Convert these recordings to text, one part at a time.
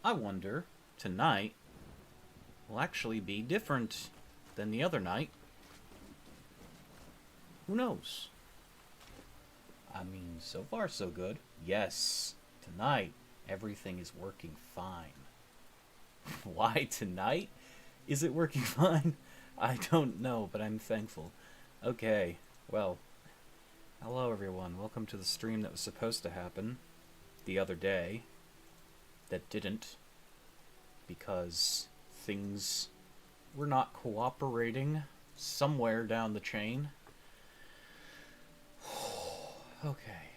I wonder, tonight will actually be different than the other night. Who knows? I mean, so far so good. Yes, tonight everything is working fine. Why tonight is it working fine? I don't know, but I'm thankful. Okay, well, hello everyone. Welcome to the stream that was supposed to happen the other day that didn't because things were not cooperating somewhere down the chain. Okay,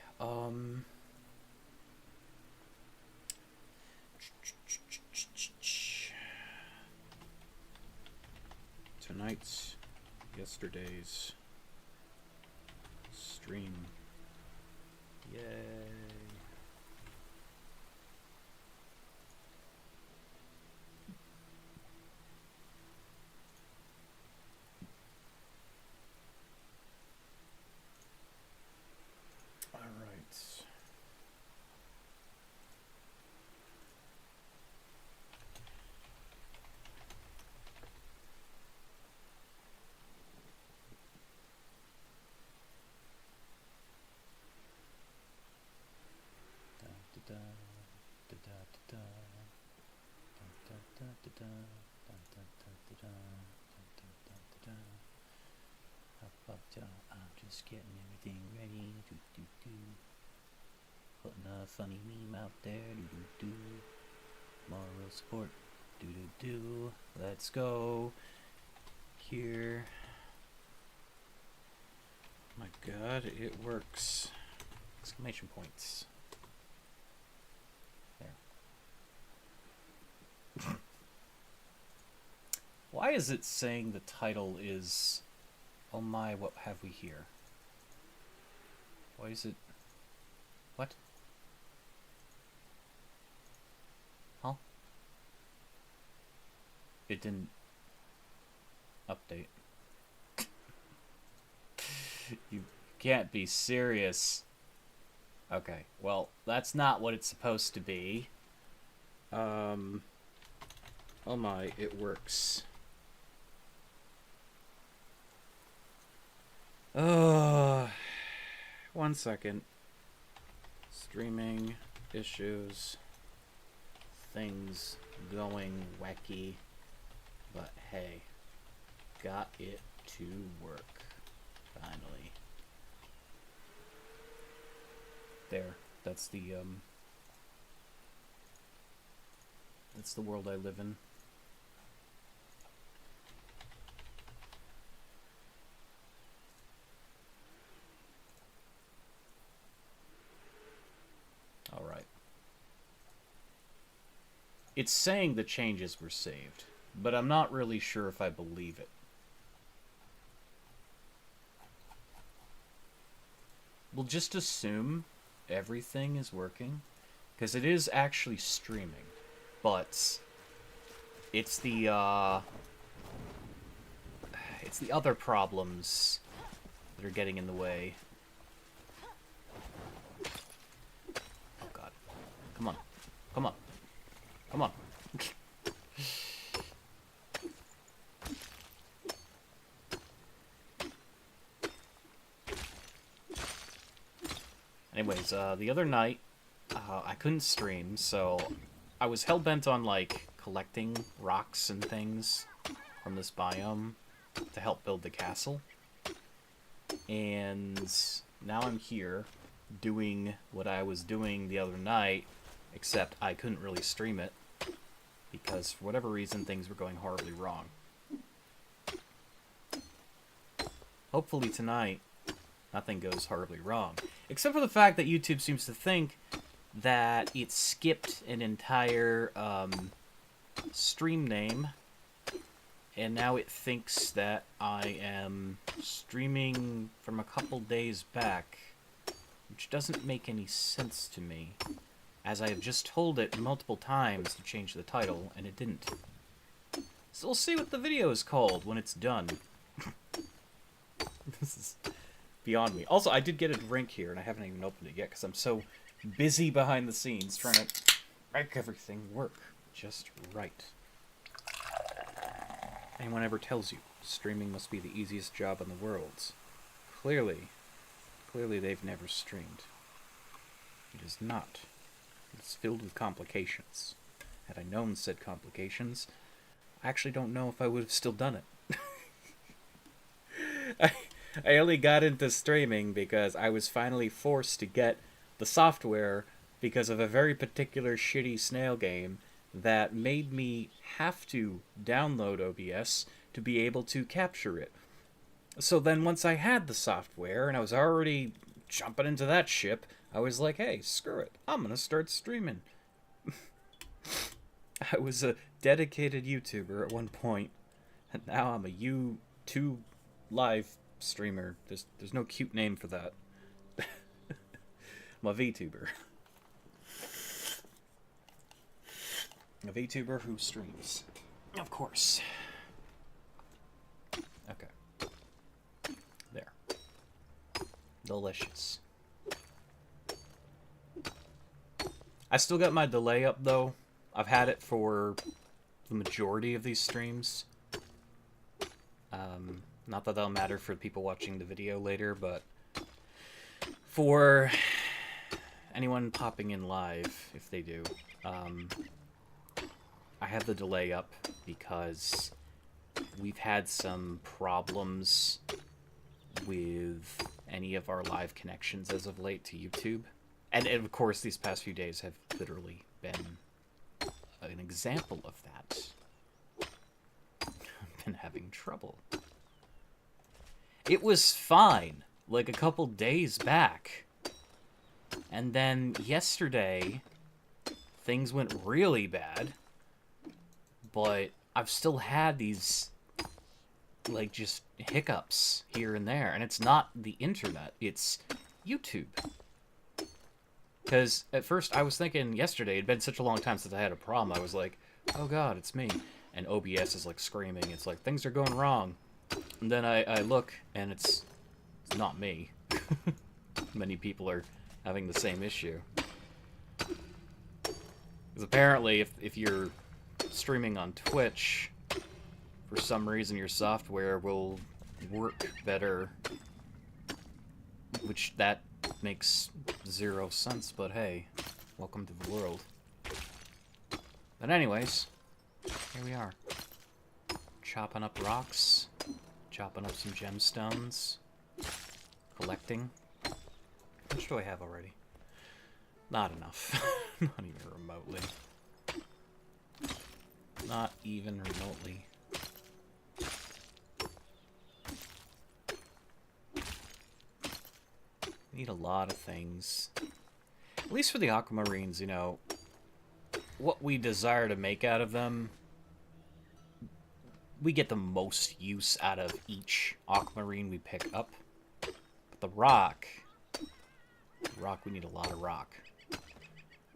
tonight's, yesterday's stream. Yay. All right. I'm just getting everything ready. Putting a funny meme out there. Moral support. Let's go. Here. My God, it works. Exclamation points. There. Why is it saying the title is... Oh my, what have we here? Why is it... What? Huh? It didn't... update. You can't be serious. Okay, well, that's not what it's supposed to be. Oh my, it works. One second. Streaming issues. Things going wacky. But hey, got it to work. Finally. There. That's the world I live in. All right. It's saying the changes were saved, but I'm not really sure if I believe it. We'll just assume everything is working, because it is actually streaming, but it's the other problems that are getting in the way. Oh God. Come on. Come on. Come on. Anyways, the other night, I couldn't stream, so I was hell-bent on, like, collecting rocks and things from this biome to help build the castle. And now I'm here doing what I was doing the other night, except I couldn't really stream it because, for whatever reason, things were going horribly wrong. Hopefully tonight, nothing goes horribly wrong. Except for the fact that YouTube seems to think that it skipped an entire stream name, and now it thinks that I am streaming from a couple days back, which doesn't make any sense to me, as I have just told it multiple times to change the title, and it didn't. So we'll see what the video is called when it's done. This is beyond me. Also, I did get a drink here, and I haven't even opened it yet, because I'm so busy behind the scenes trying to make everything work. just right. Anyone ever tells you streaming must be the easiest job in the world, clearly they've never streamed. It is not. It's filled with complications. Had I known said complications, I actually don't know if I would have still done it. I only got into streaming because I was finally forced to get the software because of a very particular shitty snail game that made me have to download OBS to be able to capture it. So then once I had the software and I was already jumping into that ship, I was like, hey, screw it. I'm going to start streaming. I was a dedicated YouTuber at one point, and now I'm a YouTube live streamer. There's no cute name for that. I'm a VTuber. A VTuber who streams. Of course. Okay. There. Delicious. I still got my delay up, though. I've had it for the majority of these streams. Not that that'll matter for people watching the video later, but for anyone popping in live, if they do, I have the delay up because we've had some problems with any of our live connections as of late to YouTube. And of course, these past few days have literally been an example of that. I've been having trouble. It was fine, like a couple days back. And then yesterday, things went really bad. But I've still had these, like, just hiccups here and there. And it's not the internet, it's YouTube. Because at first I was thinking yesterday, it'd been such a long time since I had a problem, I was like, oh god, it's me. And OBS is like screaming, it's like, things are going wrong. And then I look, and it's not me. Many people are having the same issue. Because apparently, if you're streaming on Twitch, for some reason your software will work better. Which, that makes zero sense, but hey, welcome to the world. But anyways, here we are. Chopping up rocks, chopping up some gemstones, collecting. How much do I have already? Not enough. Not even remotely. Not even remotely. Need a lot of things. At least for the aquamarines, you know, what we desire to make out of them, we get the most use out of each aquamarine we pick up. But the rock, we need a lot of rock.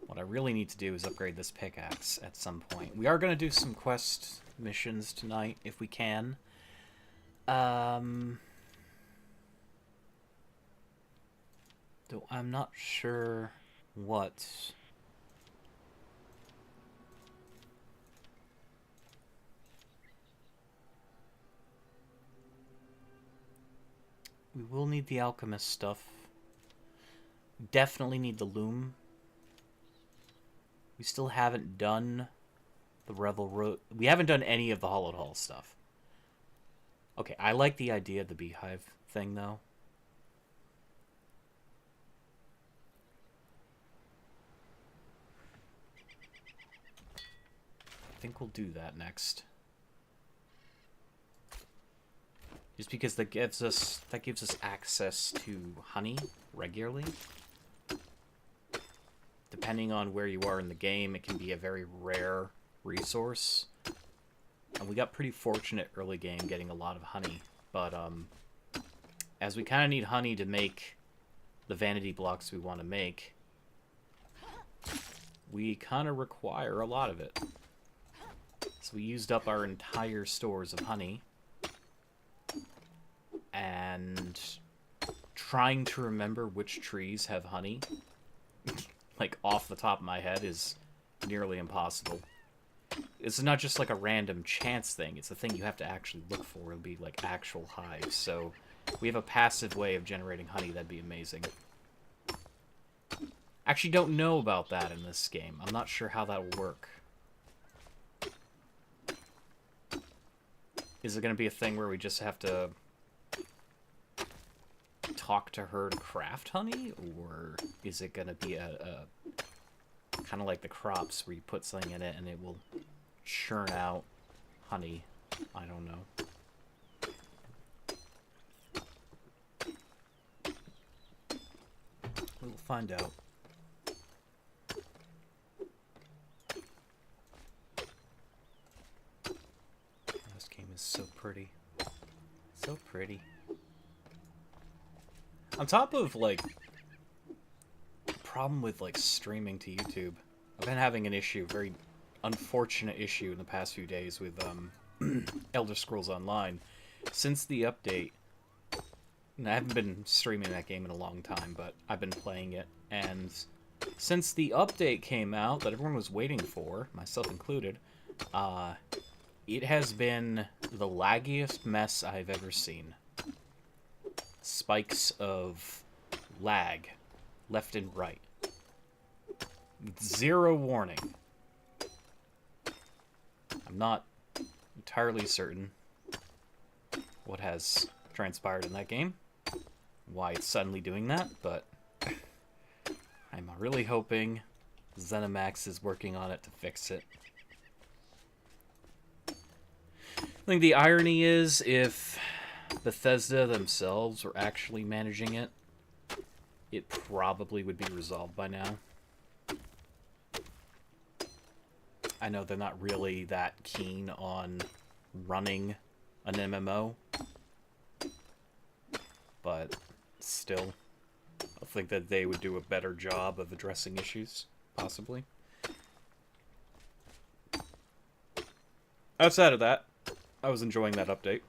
What I really need to do is upgrade this pickaxe at some point. We are going to do some quest missions tonight, if we can. Though I'm not sure what. We will need the alchemist stuff. Definitely need the loom. We still haven't done the Revel Road. We haven't done any of the Hollowed Hall stuff. Okay, I like the idea of the beehive thing, though. I think we'll do that next. Just because that gives us access to honey regularly. Depending on where you are in the game, it can be a very rare resource. And we got pretty fortunate early game getting a lot of honey, but as we kind of need honey to make the vanity blocks we want to make, we kind of require a lot of it. So we used up our entire stores of honey. And trying to remember which trees have honey, like off the top of my head, is nearly impossible. It's not just like a random chance thing. It's a thing you have to actually look for. It'll be like actual hives. So we have a passive way of generating honey. That'd be amazing. Actually don't know about that in this game. I'm not sure how that'll work. Is it going to be a thing where we just have to talk to her to craft honey? Or is it going to be a kind of like the crops where you put something in it and it will churn out honey? I don't know. We'll find out. This game is so pretty. So pretty. On top of, like, the problem with, like, streaming to YouTube, I've been having an issue, very unfortunate issue in the past few days with, Elder Scrolls Online. Since the update, and I haven't been streaming that game in a long time, but I've been playing it, and since the update came out that everyone was waiting for, myself included, it has been the laggiest mess I've ever seen. Spikes of lag, left and right. Zero warning. I'm not entirely certain what has transpired in that game, why it's suddenly doing that, but I'm really hoping ZeniMax is working on it to fix it. I think the irony is, if Bethesda themselves were actually managing it, it probably would be resolved by now. I know they're not really that keen on running an MMO, but still, I think that they would do a better job of addressing issues, possibly. Outside of that, I was enjoying that update.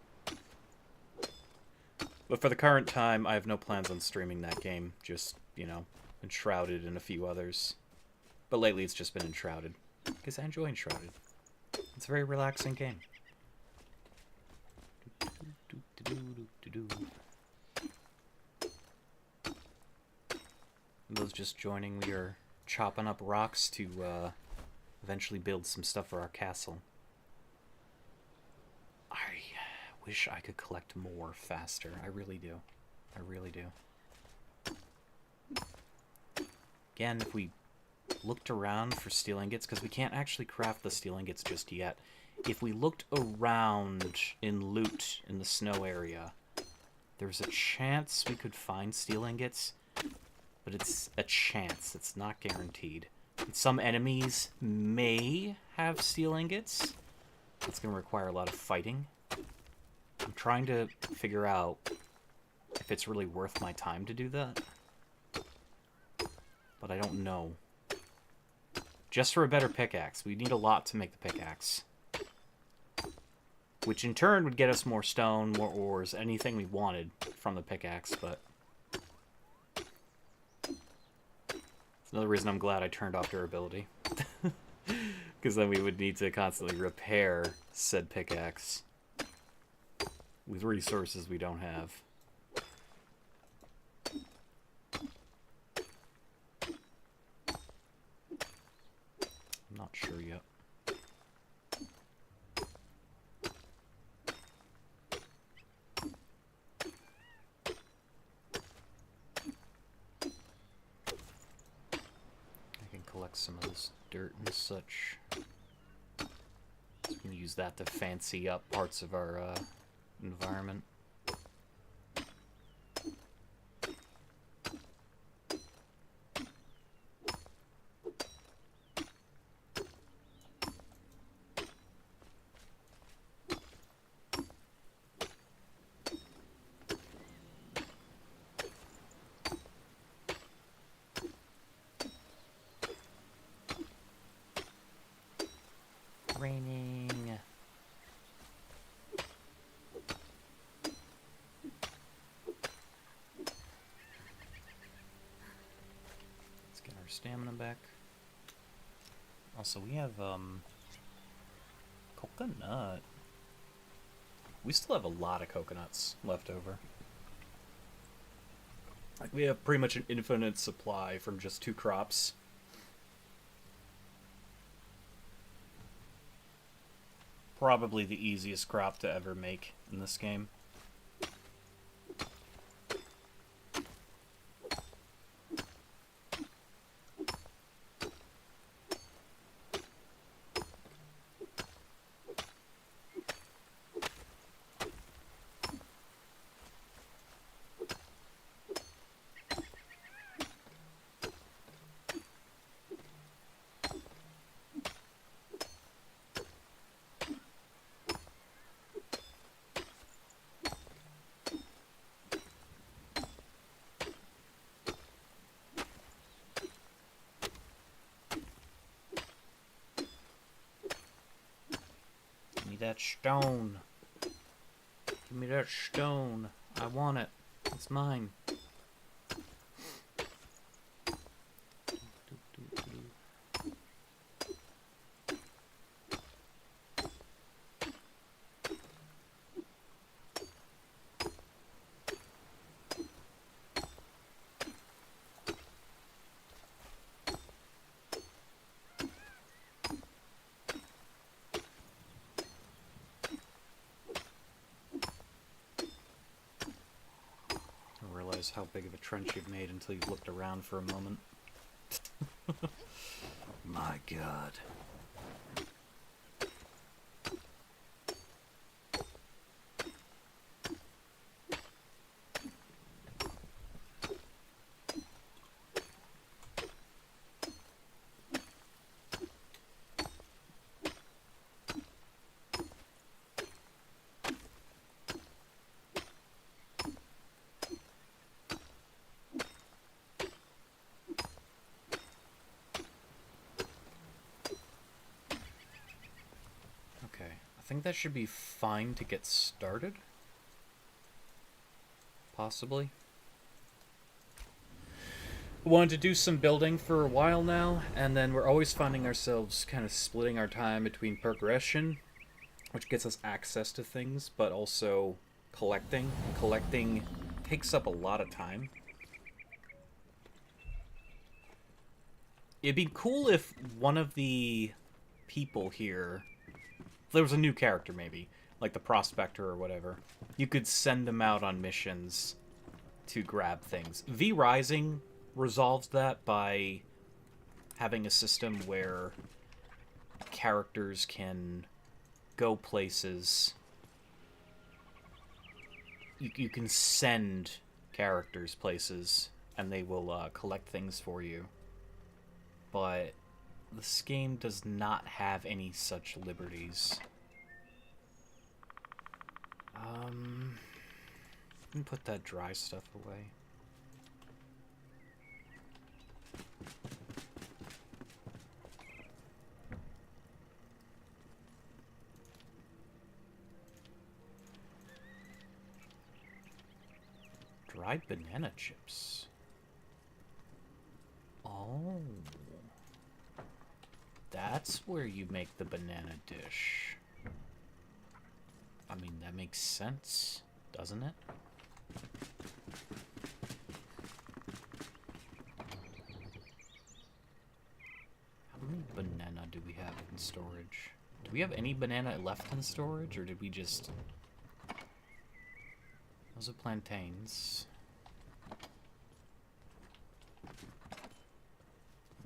But for the current time, I have no plans on streaming that game. Just, you know, Enshrouded and a few others. But lately it's just been Enshrouded, because I enjoy Enshrouded. It's a very relaxing game. Those just joining, we are chopping up rocks to eventually build some stuff for our castle. I wish I could collect more faster. I really do. I really do. Again, if we looked around for steel ingots, because we can't actually craft the steel ingots just yet. If we looked around in loot in the snow area, there's a chance we could find steel ingots, but it's a chance. It's not guaranteed. And some enemies may have steel ingots. It's going to require a lot of fighting. I'm trying to figure out if it's really worth my time to do that. But I don't know. Just for a better pickaxe. We need a lot to make the pickaxe. Which in turn would get us more stone, more ores, anything we wanted from the pickaxe, but it's another reason I'm glad I turned off durability. Because then we would need to constantly repair said pickaxe with resources we don't have. I'm not sure yet. I can collect some of this dirt and such. So we can use that to fancy up parts of our environment. Raining. Let's get our stamina back. Also, we have Coconut. We still have a lot of coconuts left over. Like, we have pretty much an infinite supply from just 2 crops. Probably the easiest crop to ever make in this game. That stone. Give me that stone. I want it. It's mine. How big of a trench you've made until you've looked around for a moment. My God. I think that should be fine to get started. Possibly. We wanted to do some building for a while now, and then we're always finding ourselves kind of splitting our time between progression, which gets us access to things, but also collecting. Collecting takes up a lot of time. It'd be cool if one of the people here... If there was a new character, maybe, like the Prospector or whatever, you could send them out on missions to grab things. V Rising resolves that by having a system where characters can go places. You can send characters places, and they will collect things for you. But this game does not have any such liberties. Let me put that dry stuff away. Dried banana chips. Oh. That's where you make the banana dish. I mean, that makes sense, doesn't it? How many banana do we have in storage? Do we have any banana left in storage, or did we just... Those are plantains.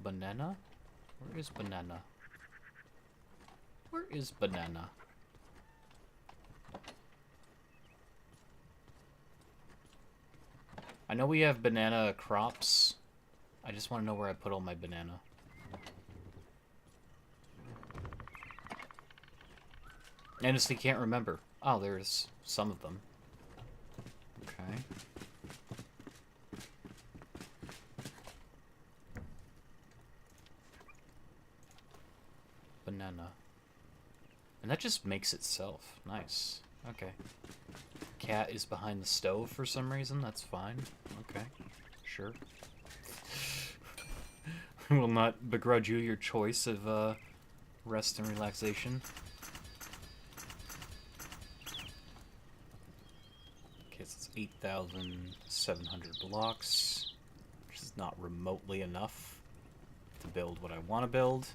Banana? Where is banana? Where is banana? I know we have banana crops. I just want to know where I put all my banana. I honestly can't remember. Oh, there's some of them. Okay. Banana. And that just makes itself. Nice. Okay. Cat is behind the stove for some reason. That's fine. Okay. Sure. I will not begrudge you your choice of rest and relaxation. 8,700 blocks, which is not remotely enough to build what I want to build.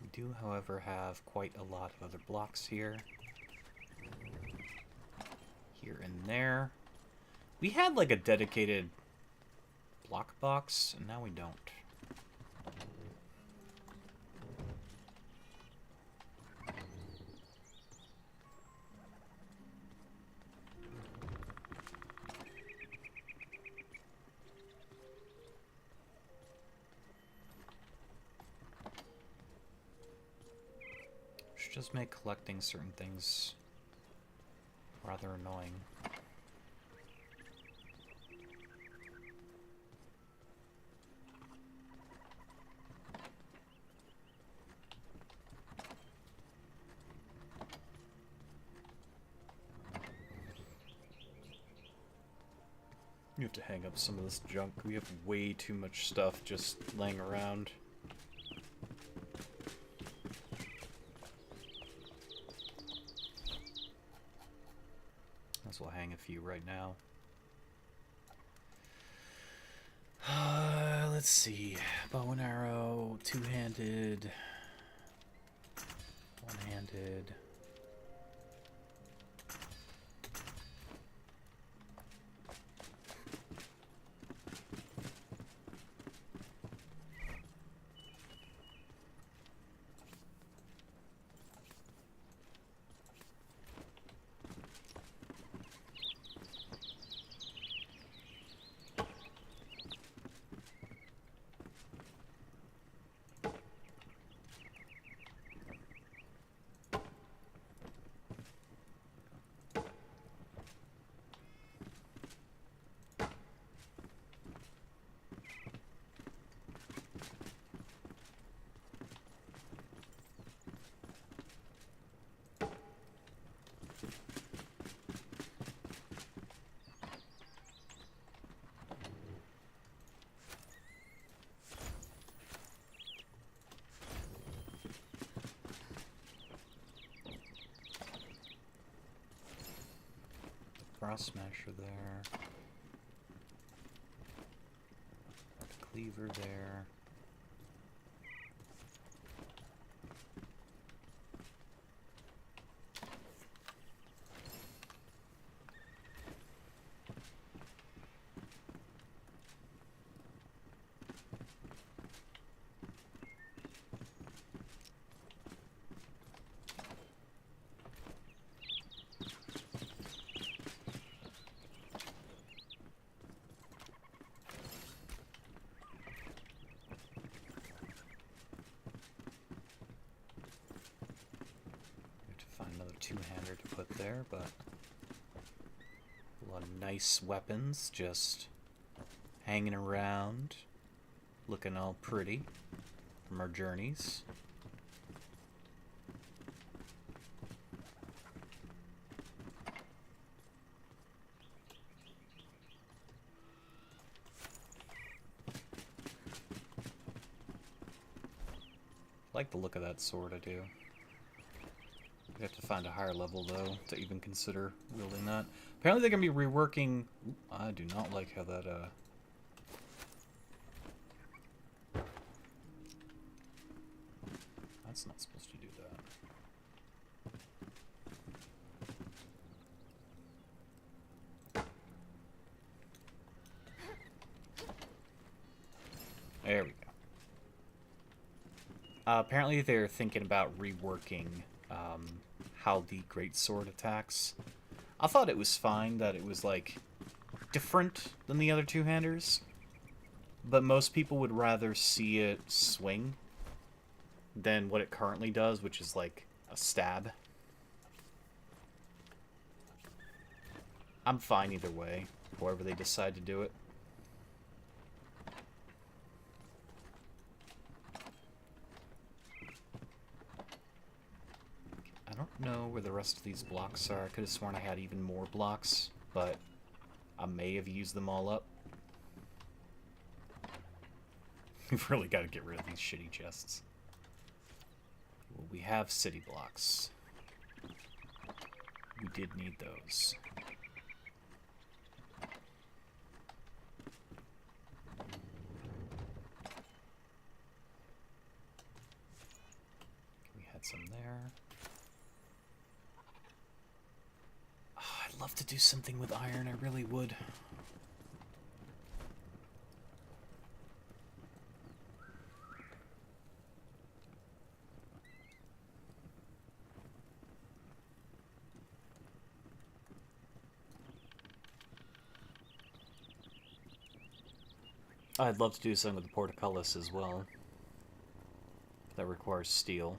We do, however, have quite a lot of other blocks here. Here and there. We had like a dedicated block box, and now we don't. Should just make collecting certain things rather annoying. You have to hang up some of this junk. We have way too much stuff just laying around. As well hang a few right now. Let's see. Bow and arrow, two-handed, one-handed. Cross smasher there. Cleaver there. Two-hander to put there, but a lot of nice weapons just hanging around, looking all pretty from our journeys. I like the look of that sword, I do. We have to find a higher level, though, to even consider wielding that. Apparently they're going to be reworking... I do not like how that, That's not supposed to do that. There we go. Apparently they're thinking about reworking how the greatsword attacks. I thought it was fine that it was, like, different than the other two-handers, but most people would rather see it swing than what it currently does, which is, like, a stab. I'm fine either way, however they decide to do it. I don't know where the rest of these blocks are. I could have sworn I had even more blocks, but I may have used them all up. We've really got to get rid of these shitty chests. Well, we have city blocks. We did need those. We had some there. Oh, I'd love to do something with iron, I really would. I'd love to do something with the portcullis as well. That requires steel.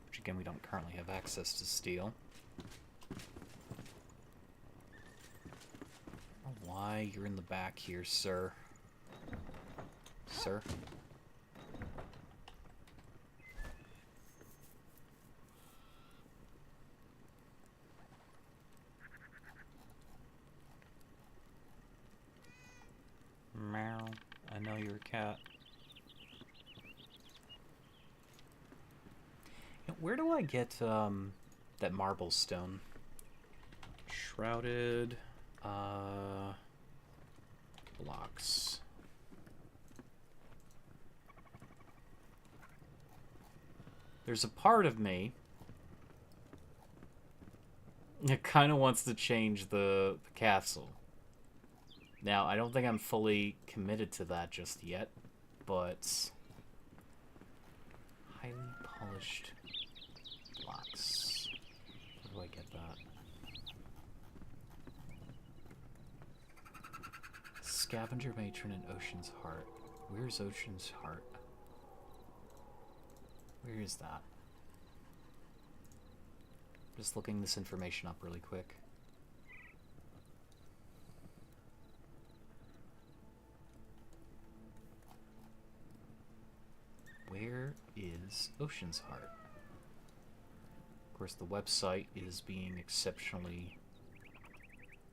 Which again, we don't currently have access to steel. I don't know why you're in the back here, sir. Sir? Meow. I know you're a cat. Where do I get that marble stone? Shrouded blocks. There's a part of me that kind of wants to change the castle. Now, I don't think I'm fully committed to that just yet, but highly polished blocks. Where do I get that? Scavenger Matron and Ocean's Heart. Where's Ocean's Heart? Where is that? Just looking this information up really quick. Where is Ocean's Heart? Of course, the website is being exceptionally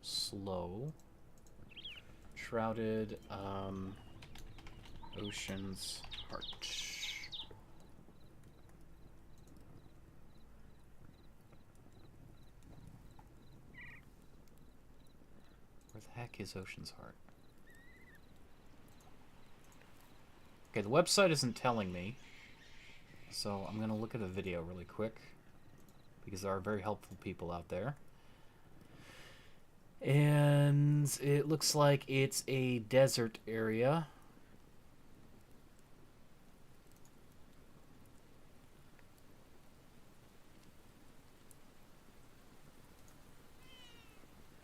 slow. Shrouded, Ocean's Heart. Where the heck is Ocean's Heart? Okay, the website isn't telling me, so I'm going to look at a video really quick, because there are very helpful people out there. And it looks like it's a desert area.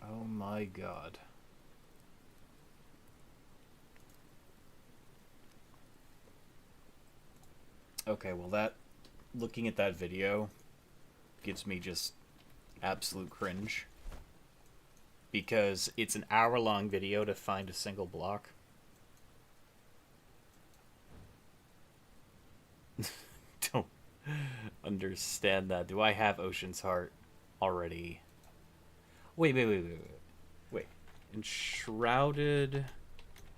Oh my god. Okay, well that, looking at that video, gives me just absolute cringe. Because it's an hour-long video to find a single block. Don't understand that. Do I have Ocean's Heart already? Wait. Enshrouded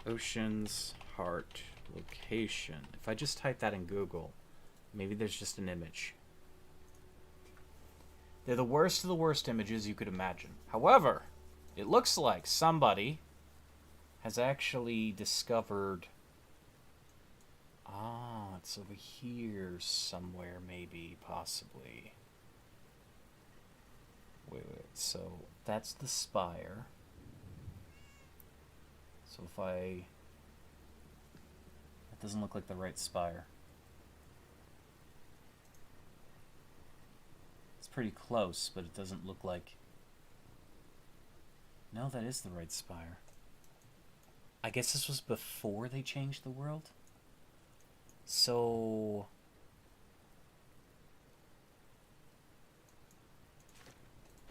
Ocean's Heart location. If I just type that in Google, maybe there's just an image. They're the worst of the worst images you could imagine. However, it looks like somebody has actually discovered... Ah, it's over here somewhere, maybe, possibly. Wait. So, that's the spire. So if I... That doesn't look like the right spire. It's pretty close, but it doesn't look like... No, that is the right spire. I guess this was before they changed the world? So...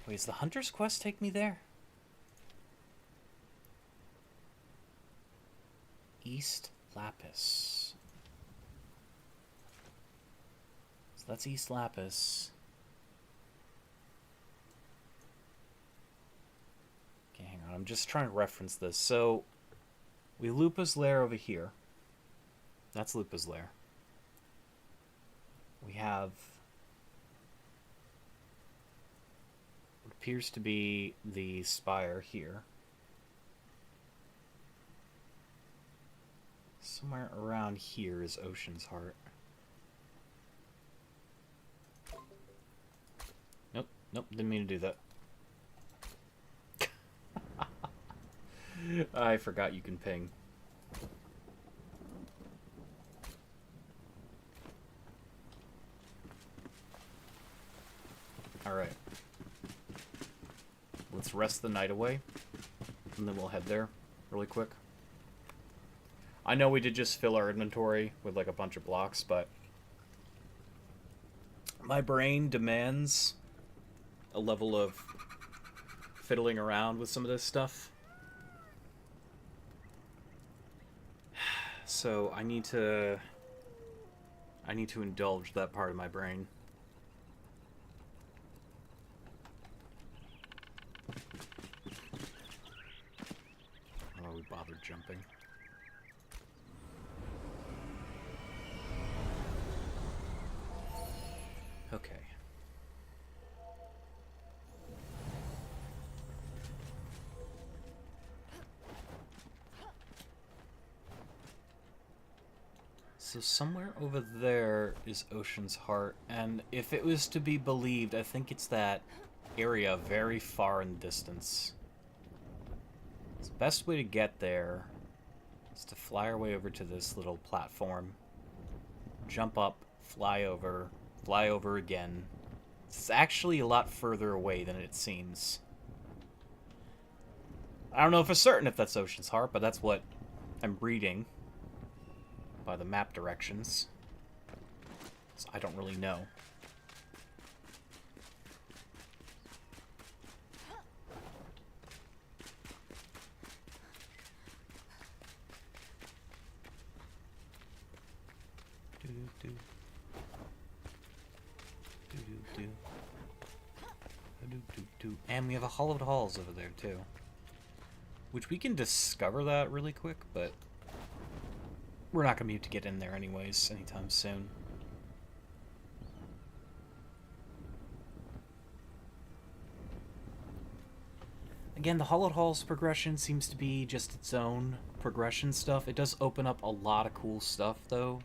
Wait, does the Hunter's Quest take me there? East Lapis. So that's East Lapis. I'm just trying to reference this. So, we Lupa's lair over here. That's Lupa's lair. We have what appears to be the spire here. Somewhere around here is Ocean's Heart. Nope, nope, didn't mean to do that. I forgot you can ping. Alright. Let's rest the night away, and then we'll head there really quick. I know we did just fill our inventory with like a bunch of blocks, but my brain demands a level of fiddling around with some of this stuff. So I need to indulge that part of my brain. Oh, we bothered jumping. Okay. So somewhere over there is Ocean's Heart, and if it was to be believed, I think it's that area very far in the distance. So the best way to get there is to fly our way over to this little platform, jump up, fly over again. It's actually a lot further away than it seems. I don't know for certain if that's Ocean's Heart, but that's what I'm reading by the map directions. So I don't really know. And we have a hollowed halls over there too, which we can discover that really quick, but we're not gonna be able to get in there anyways anytime soon. Again, the hollowed halls progression seems to be just its own progression stuff. It does open up a lot of cool stuff though.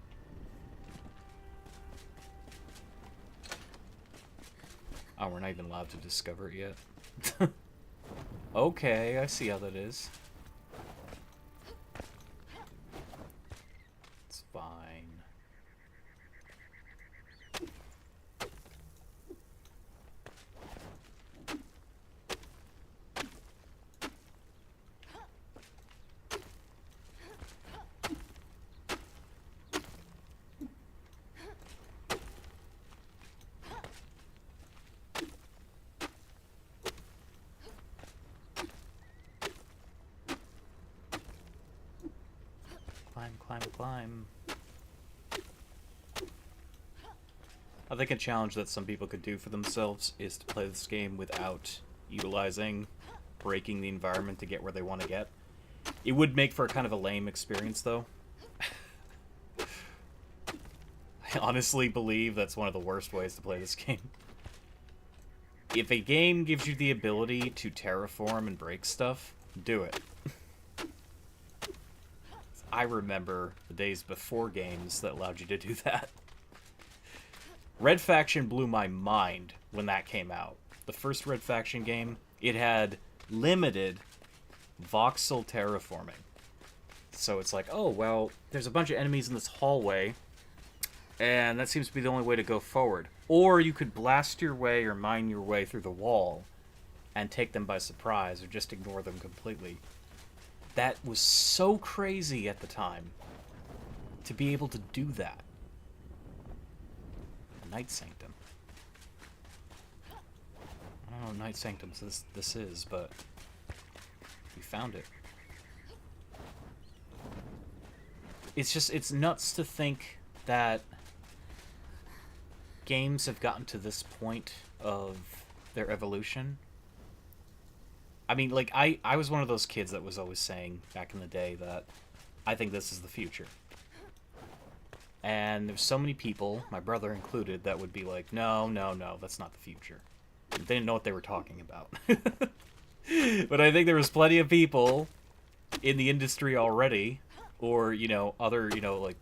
Oh, we're not even allowed to discover it yet. Okay, I see how that is. It's fine. Climb. I think a challenge that some people could do for themselves is to play this game without utilizing breaking the environment to get where they want to get. It would make for a kind of a lame experience, though. I honestly believe that's one of the worst ways to play this game. If a game gives you the ability to terraform and break stuff, do it. I remember the days before games that allowed you to do that. Red Faction blew my mind when that came out. The first Red Faction game, it had limited voxel terraforming. So it's like, oh, well, there's a bunch of enemies in this hallway, and that seems to be the only way to go forward. Or you could blast your way or mine your way through the wall and take them by surprise, or just ignore them completely. That was so crazy at the time, to be able to do that. Night Sanctum. I don't know what Night Sanctum this is, but we found it. It's nuts to think that games have gotten to this point of their evolution I mean, like, I was one of those kids that was always saying back in the day that I think this is the future. And there's so many people, my brother included, that would be like, no, no, no, that's not the future. They didn't know what they were talking about. But I think there was plenty of people in the industry already, or, you know, other, you know, like,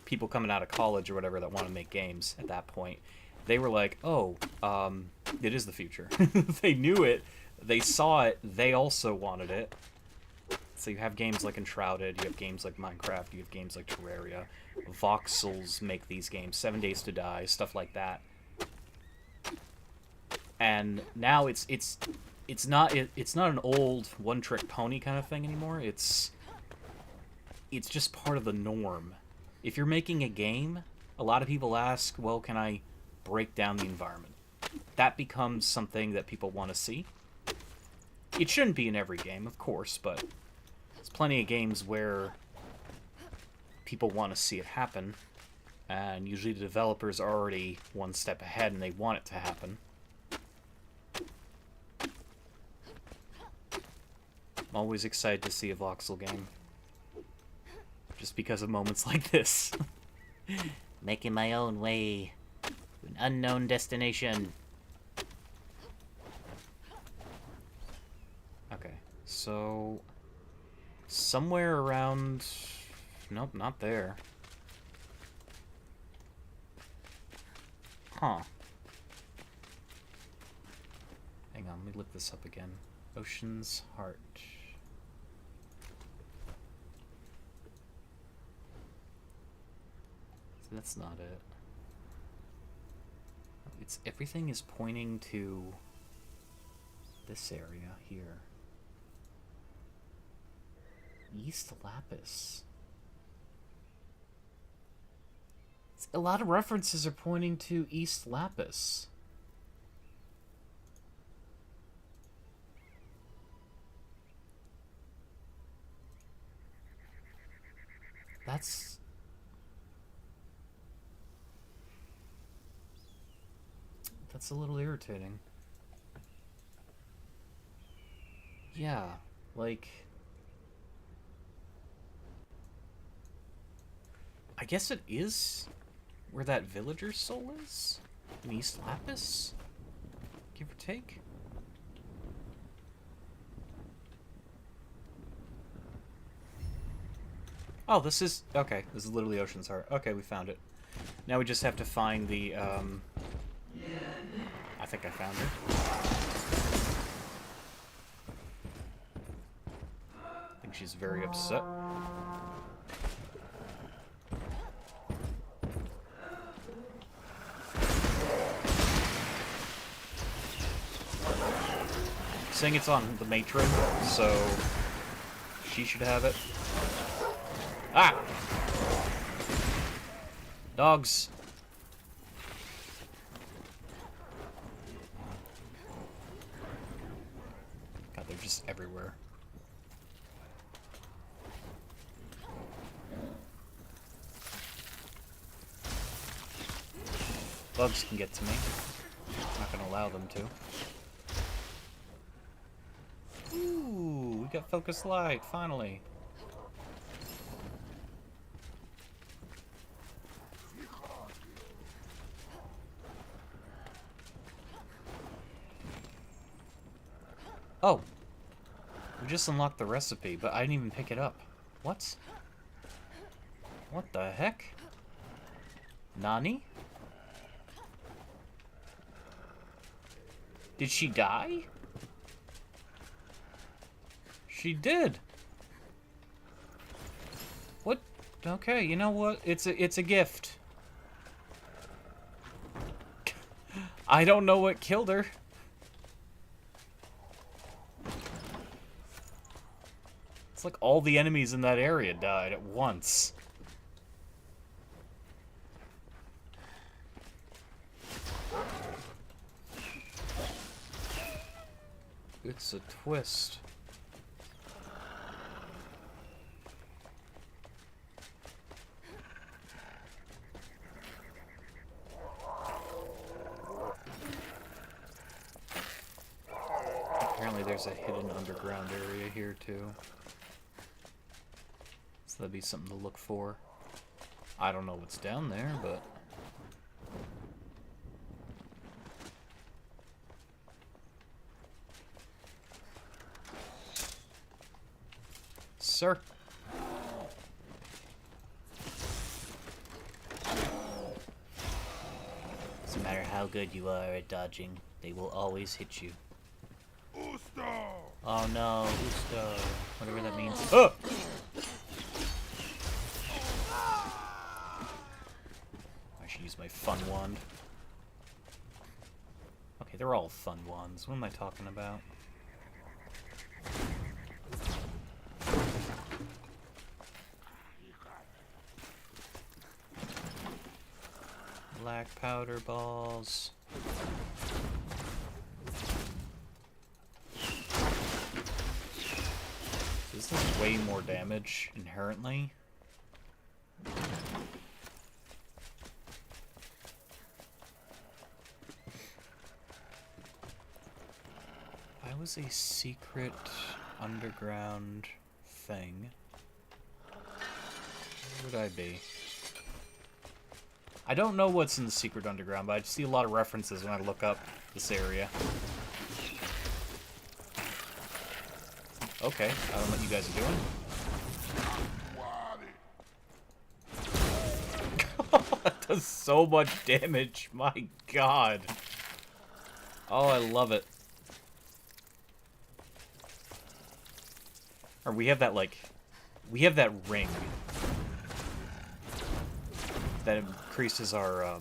people coming out of college or whatever that want to make games at that point. They were like, oh, it is the future. They knew it. They saw it. They also wanted it. So you have games like Enshrouded, you have games like Minecraft, you have games like Terraria. Voxels make these games, 7 Days to Die, stuff like that. And now it's not an old one-trick pony kind of thing anymore. It's just part of the norm. If you're making a game, a lot of people ask, well, can I break down the environment? That becomes something that people want to see. It shouldn't be in every game, of course, but there's plenty of games where people want to see it happen, and usually the developers are already one step ahead and they want it to happen. I'm always excited to see a voxel game. Just because of moments like this. Making my own way to an unknown destination. Okay, so somewhere around... Nope, not there. Huh. Hang on, let me look this up again. Ocean's Heart. So that's not it. It's everything is pointing to this area here. East Lapis. A lot of references are pointing to East Lapis. That's a little irritating. Yeah, like... I guess it is where that villager's soul is? In East Lapis? Give or take? Oh, this is... Okay, this is literally Ocean's Heart. Okay, we found it. Now we just have to find the, I think I found it. I think she's very upset. Saying it's on the matron, so she should have it. Ah! Dogs. God, they're just everywhere. Bugs can get to me. I'm not gonna allow them to. Ooh, we got focus light, finally. Oh. We just unlocked the recipe, but I didn't even pick it up. What? What the heck? Nani? Did she die? She did. What? Okay, you know what? It's a gift. I don't know what killed her. It's like all the enemies in that area died at once. It's a twist. Apparently there's a hidden underground area here, too. So that'd be something to look for. I don't know what's down there, but... Sir. Doesn't matter how good you are at dodging, they will always hit you. Oh no, Usto. Whatever that means. Oh! I should use my fun wand. Okay, they're all fun wands. What am I talking about? Black powder balls. This does way more damage inherently. I was a secret underground thing. Where would I be? I don't know what's in the secret underground, but I see a lot of references when I look up this area. Okay, I don't know what you guys are doing. That does so much damage, my god. Oh, I love it. Or we have that, like... We have that ring. That increases our,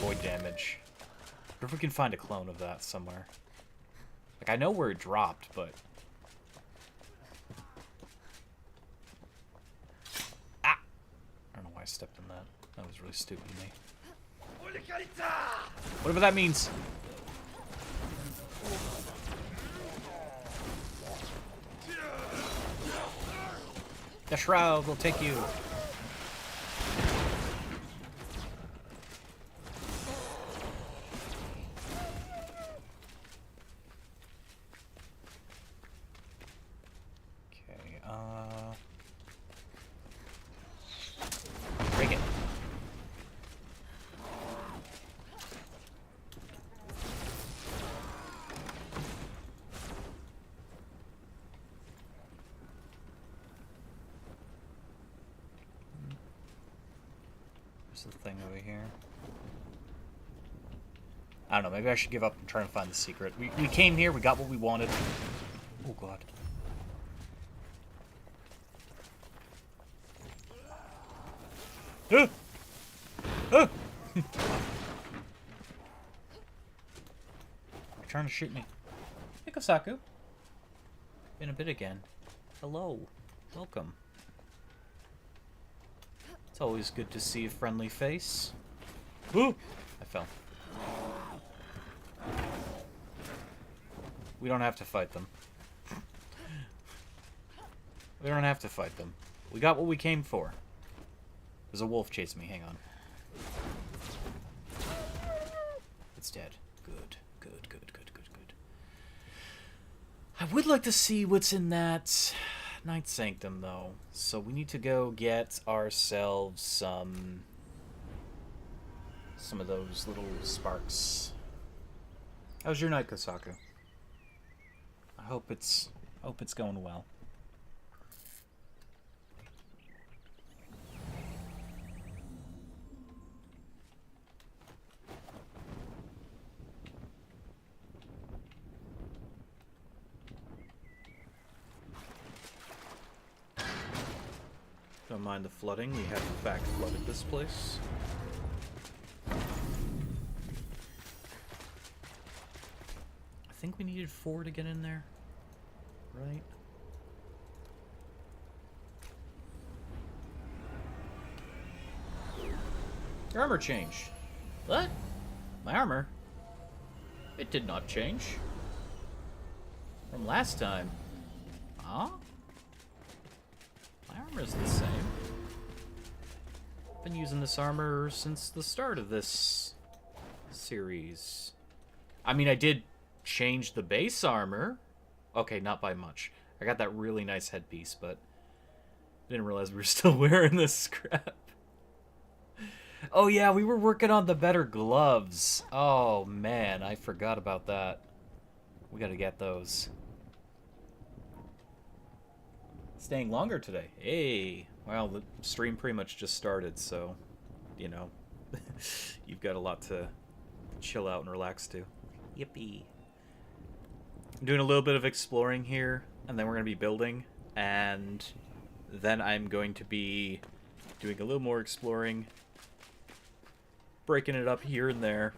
void damage. I wonder if we can find a clone of that somewhere. Like, I know where it dropped, but... Ah! I don't know why I stepped in that. That was really stupid of me. Whatever that means. The shroud will take you. Break it. There's the thing over here. I don't know, maybe I should give up and try and find the secret. We came here, we got what we wanted. Oh god. You're trying to shoot me. Hey, Kosaku. Been a bit again. Hello. Welcome. It's always good to see a friendly face. Ooh! I fell. We don't have to fight them. We don't have to fight them. We got what we came for. There's a wolf chasing me. Hang on. It's dead. Good. Good, good, good, good, good. I would like to see what's in that Night Sanctum, though. So we need to go get ourselves some of those little sparks. How's your night, Kosaku? I hope it's going well. Don't mind the flooding. We have in fact flooded this place. I think we needed 4 to get in there, right? Your armor changed. What? My armor? It did not change. From last time. Huh? My armor's the same. Been using this armor since the start of this series. I mean, I did change the base armor, Okay, not by much. I got that really nice headpiece, but didn't realize we were still wearing this crap. Oh yeah, we were working on the better gloves. Oh man, I forgot about that. We gotta get those. Staying longer today. Hey, well, the stream pretty much just started, so, you know, you've got a lot to chill out and relax to. Yippee. I'm doing a little bit of exploring here, and then we're going to be building, and then I'm going to be doing a little more exploring, breaking it up here and there.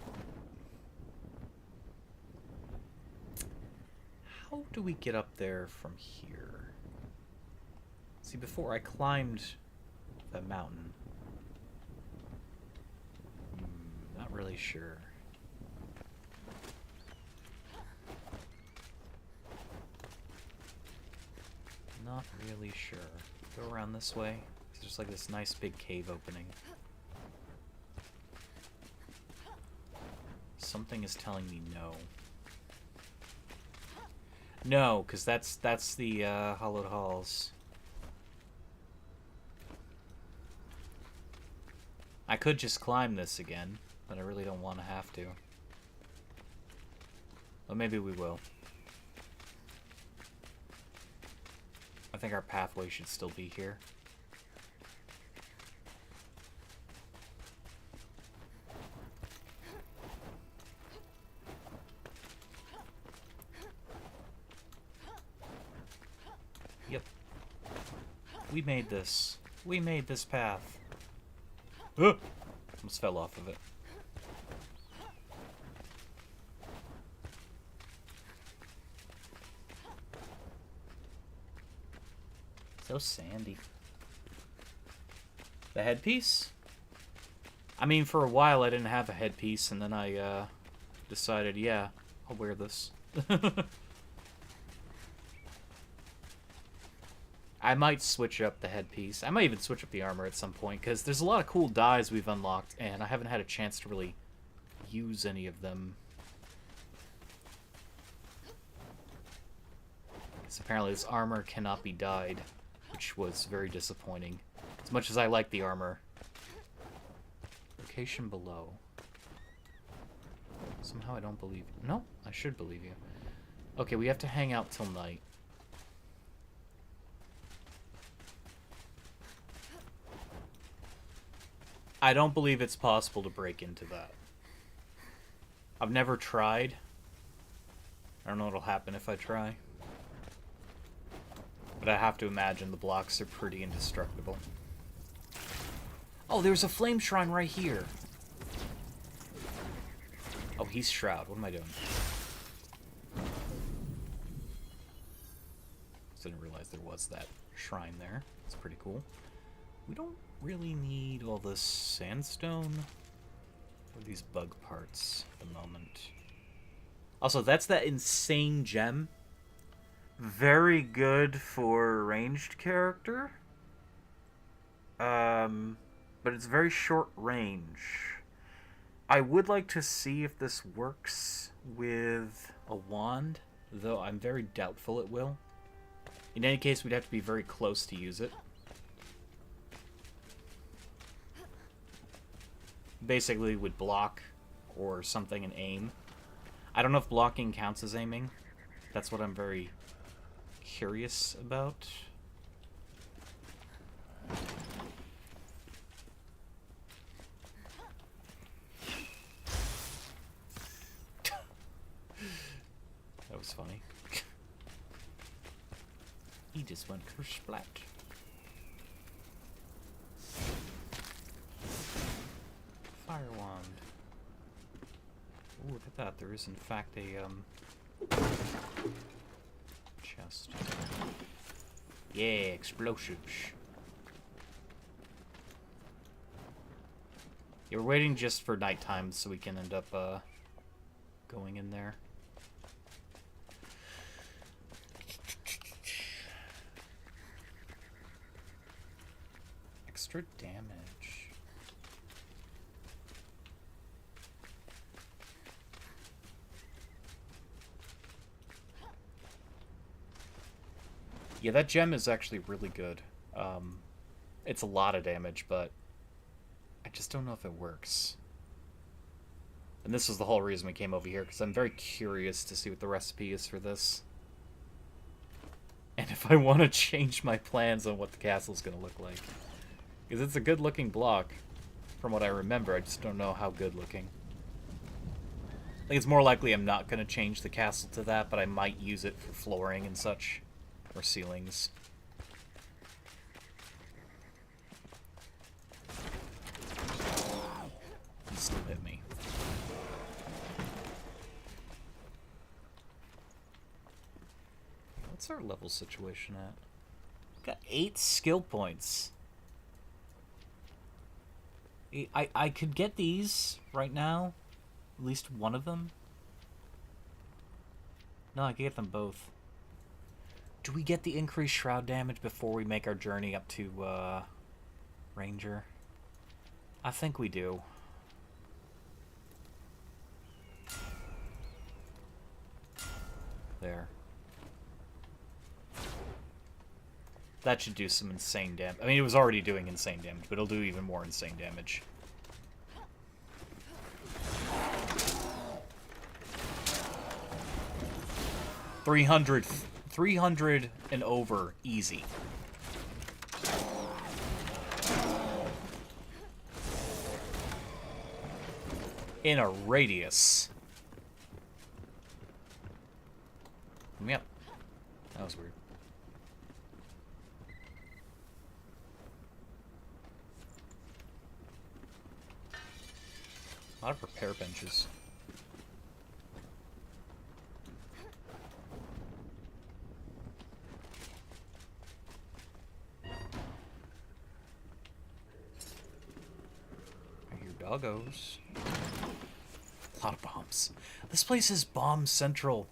How do we get up there from here? See, before I climbed the mountain. Not really sure. Not really sure. Go around this way. There's just like this nice big cave opening. Something is telling me no. No, because that's the hollowed halls. I could just climb this again, but I really don't want to have to. Well, maybe we will. I think our pathway should still be here. Yep. We made this. We made this path. Almost fell off of it. So sandy. The headpiece? I mean, for a while I didn't have a headpiece, and then I decided, yeah, I'll wear this. I might switch up the headpiece. I might even switch up the armor at some point, because there's a lot of cool dyes we've unlocked, and I haven't had a chance to really use any of them. Because apparently this armor cannot be dyed, which was very disappointing. As much as I like the armor. Location below. Somehow I don't believe you. No, I should believe you. Okay, we have to hang out till night. I don't believe it's possible to break into that. I've never tried. I don't know what'll happen if I try. But I have to imagine the blocks are pretty indestructible. Oh, there's a flame shrine right here. Oh, he's Shroud. What am I doing? Just didn't realize there was that shrine there. It's pretty cool. We don't really need all this sandstone or these bug parts at the moment. Also, that's that insane gem. Very good for a ranged character. But it's very short range. I would like to see if this works with a wand, though I'm very doubtful it will. In any case, we'd have to be very close to use it. Basically would block or something and aim. I don't know if blocking counts as aiming. That's what I'm very curious about. That was funny. He just went kersplat. Fire wand. Ooh, look at that. There is, in fact, a, chest. Yeah, explosives. Yeah, we're waiting just for nighttime so we can end up, going in there. Extra damage. Yeah, that gem is actually really good. It's a lot of damage, but I just don't know if it works. And this was the whole reason we came over here, because I'm very curious to see what the recipe is for this. And if I want to change my plans on what the castle's going to look like. Because it's a good-looking block, from what I remember. I just don't know how good-looking. I think it's more likely I'm not going to change the castle to that, but I might use it for flooring and such. Or ceilings. He still hit me. What's our level situation at? Got 8 skill points. I could get these right now. At least one of them. No, I could get them both. Do we get the increased shroud damage before we make our journey up to Ranger? I think we do. There. That should do some insane damage. I mean, it was already doing insane damage, but it'll do even more insane damage. $300 and over, easy. In a radius. Yep. That was weird. A lot of repair benches. I hear doggos. A lot of bombs. This place is bomb central.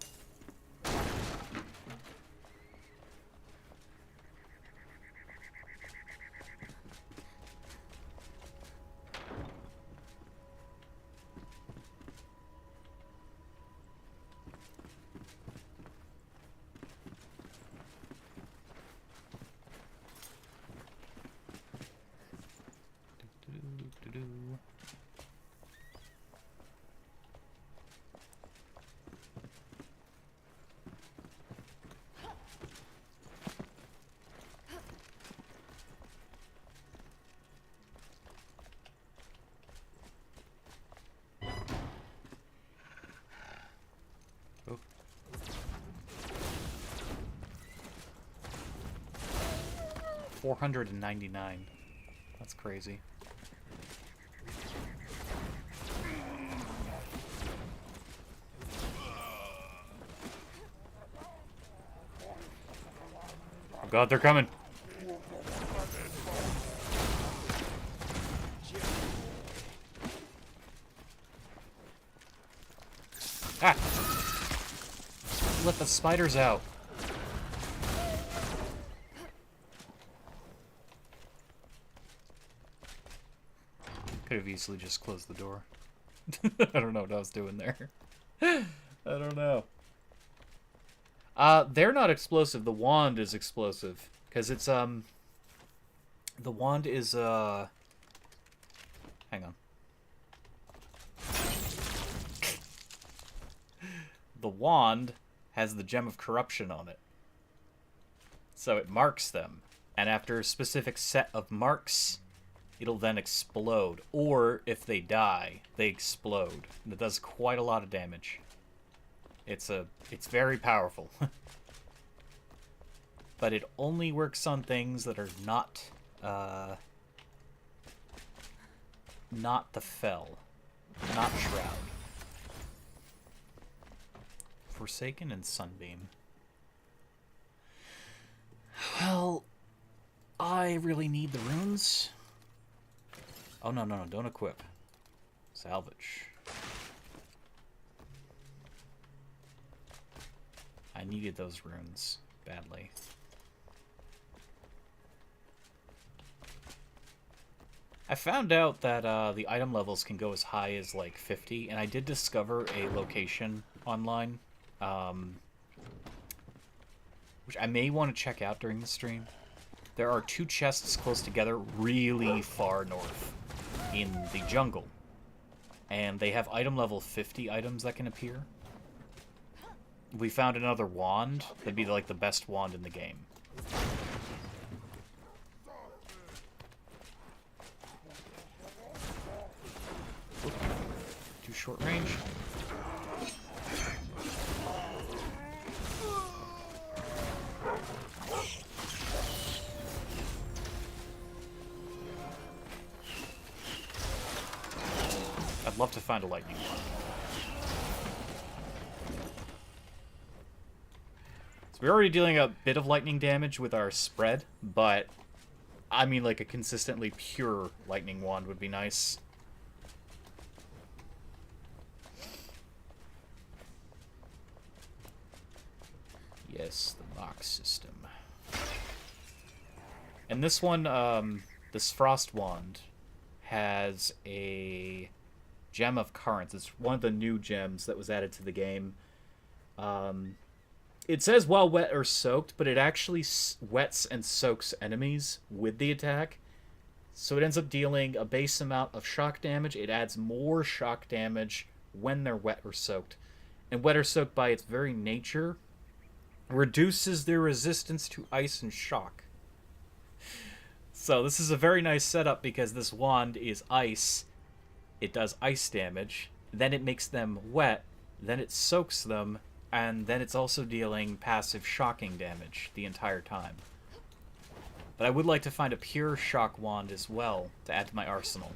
Oh. $499. That's crazy. Oh god, they're coming. Ah! Let the spiders out. Could have easily just closed the door. I don't know what I was doing there. I don't know. They're not explosive. The wand is explosive. Because it's, the wand is, hang on. The wand has the gem of corruption on it. So it marks them. And after a specific set of marks, it'll then explode. Or if they die, they explode. And it does quite a lot of damage. It's very powerful. But it only works on things that are not the Fel. Not Shroud. Forsaken and Sunbeam. Well, I really need the runes. Oh, no, don't equip. Salvage. I needed those runes badly. I found out that the item levels can go as high as like 50, and I did discover a location online which I may want to check out during the stream. There are 2 chests close together really far north in the jungle. And they have item level 50 items that can appear. We found another wand. That'd be like the best wand in the game. Oop. Too short range. I'd love to find a lightning one. So we're already dealing a bit of lightning damage with our spread, but I mean, like, a consistently pure lightning wand would be nice. Yes, the Mach system. And this one, this Frost Wand has a Gem of Currents. It's one of the new gems that was added to the game. It says while wet or soaked, but it actually wets and soaks enemies with the attack. So it ends up dealing a base amount of shock damage. It adds more shock damage when they're wet or soaked. And wet or soaked, by its very nature, reduces their resistance to ice and shock. So this is a very nice setup because this wand is ice. It does ice damage. Then it makes them wet. Then it soaks them. And then it's also dealing passive shocking damage the entire time. But I would like to find a pure shock wand as well to add to my arsenal.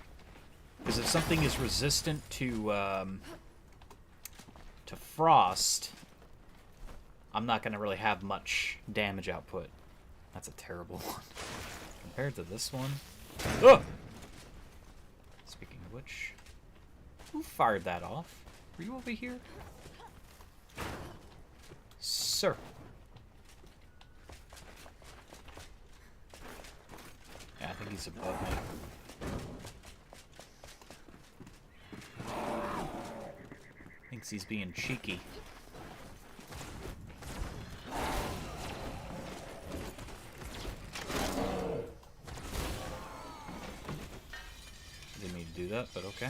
Because if something is resistant to frost, I'm not going to really have much damage output. That's a terrible one. Compared to this one. Oh! Speaking of which, who fired that off? Were you over here? Sir. Yeah, I think he's above me. Thinks he's being cheeky. Didn't mean to do that, but okay.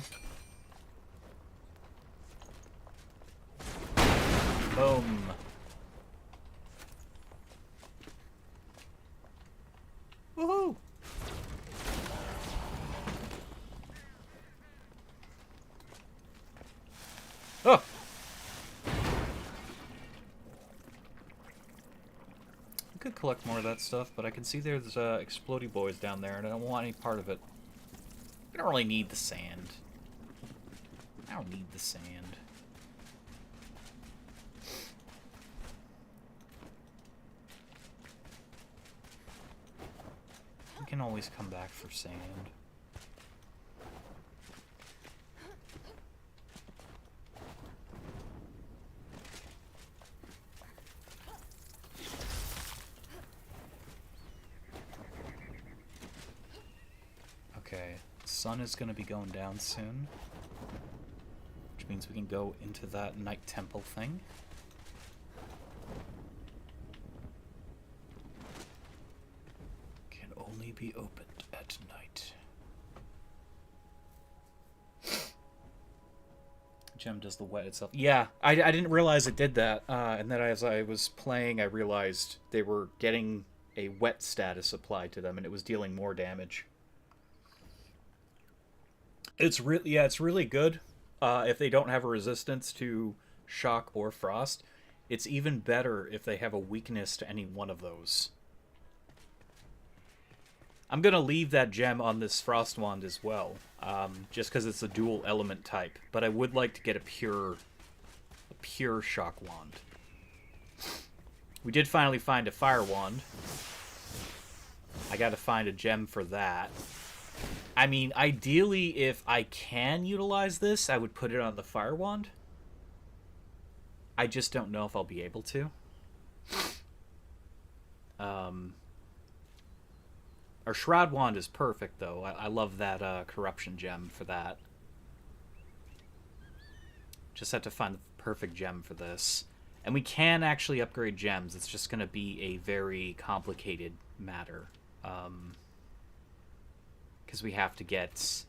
Boom. Woohoo! Oh! I could collect more of that stuff, but I can see there's explodey boys down there, and I don't want any part of it. I don't really need the sand. I don't need the sand. We can always come back for sand. Okay, the sun is going to be going down soon, which means we can go into that night temple thing. Can only be opened at night. Gem does the wet itself. Yeah, I didn't realize it did that, and then as I was playing, I realized they were getting a wet status applied to them, and it was dealing more damage. It's really good if they don't have a resistance to shock or frost. It's even better if they have a weakness to any one of those. I'm going to leave that gem on this frost wand as well, just because it's a dual element type. But I would like to get a pure shock wand. We did finally find a fire wand. I got to find a gem for that. I mean, ideally, if I can utilize this, I would put it on the fire wand. I just don't know if I'll be able to. Our Shroud Wand is perfect, though. I love that Corruption gem for that. Just have to find the perfect gem for this. And we can actually upgrade gems. It's just going to be a very complicated matter. Because we have to get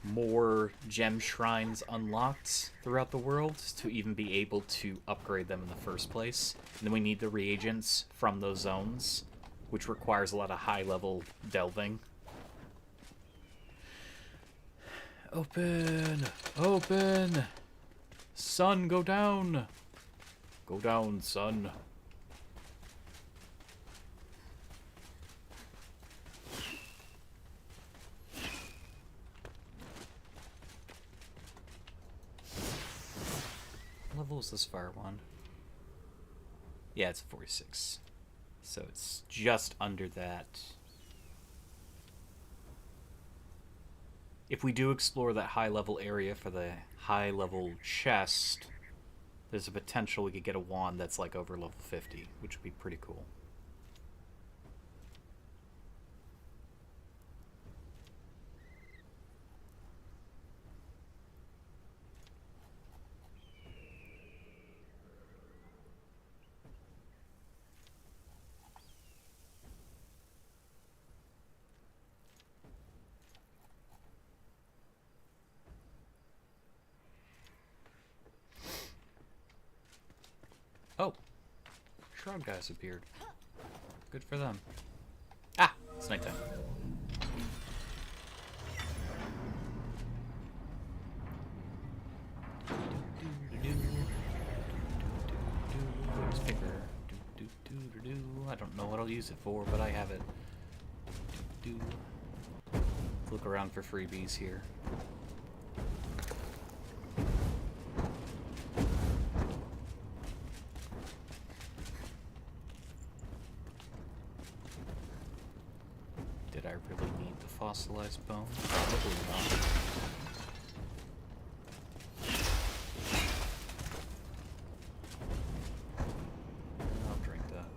more gem shrines unlocked throughout the world to even be able to upgrade them in the first place. And then we need the reagents from those zones, which requires a lot of high-level delving. Open! Open! Sun, go down! Go down, sun. What level is this fire wand? Yeah, it's 46. So it's just under that. If we do explore that high-level area for the high-level chest, there's a potential we could get a wand that's like over level 50, which would be pretty cool. Oh, Shroud guys appeared. Good for them. Ah, it's nighttime. Where's Picker? I don't know what I'll use it for, but I have it. Look around for freebies here. Did I really need the fossilized bone? Probably not. I'll drink that.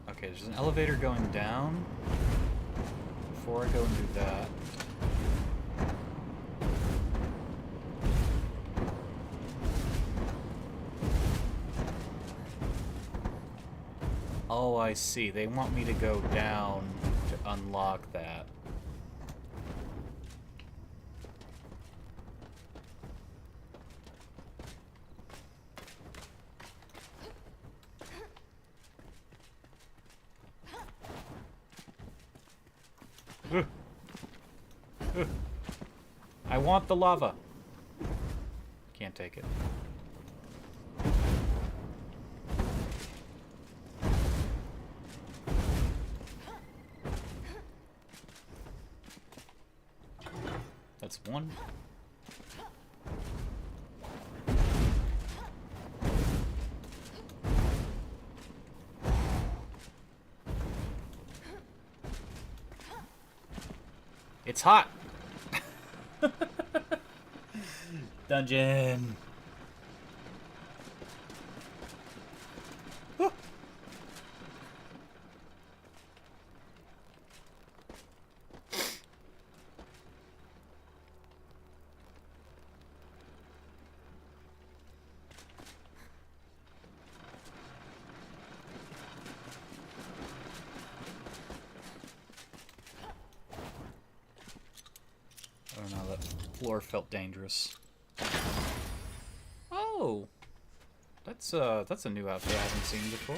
Okay, there's an elevator going down. Before I go and do that. Oh, I see. They want me to go down to unlock that. I want the lava. Can't take it. That's one. It's hot. Dungeon. Woo. Oh no, that floor felt dangerous. Oh, that's a new outfit I haven't seen before.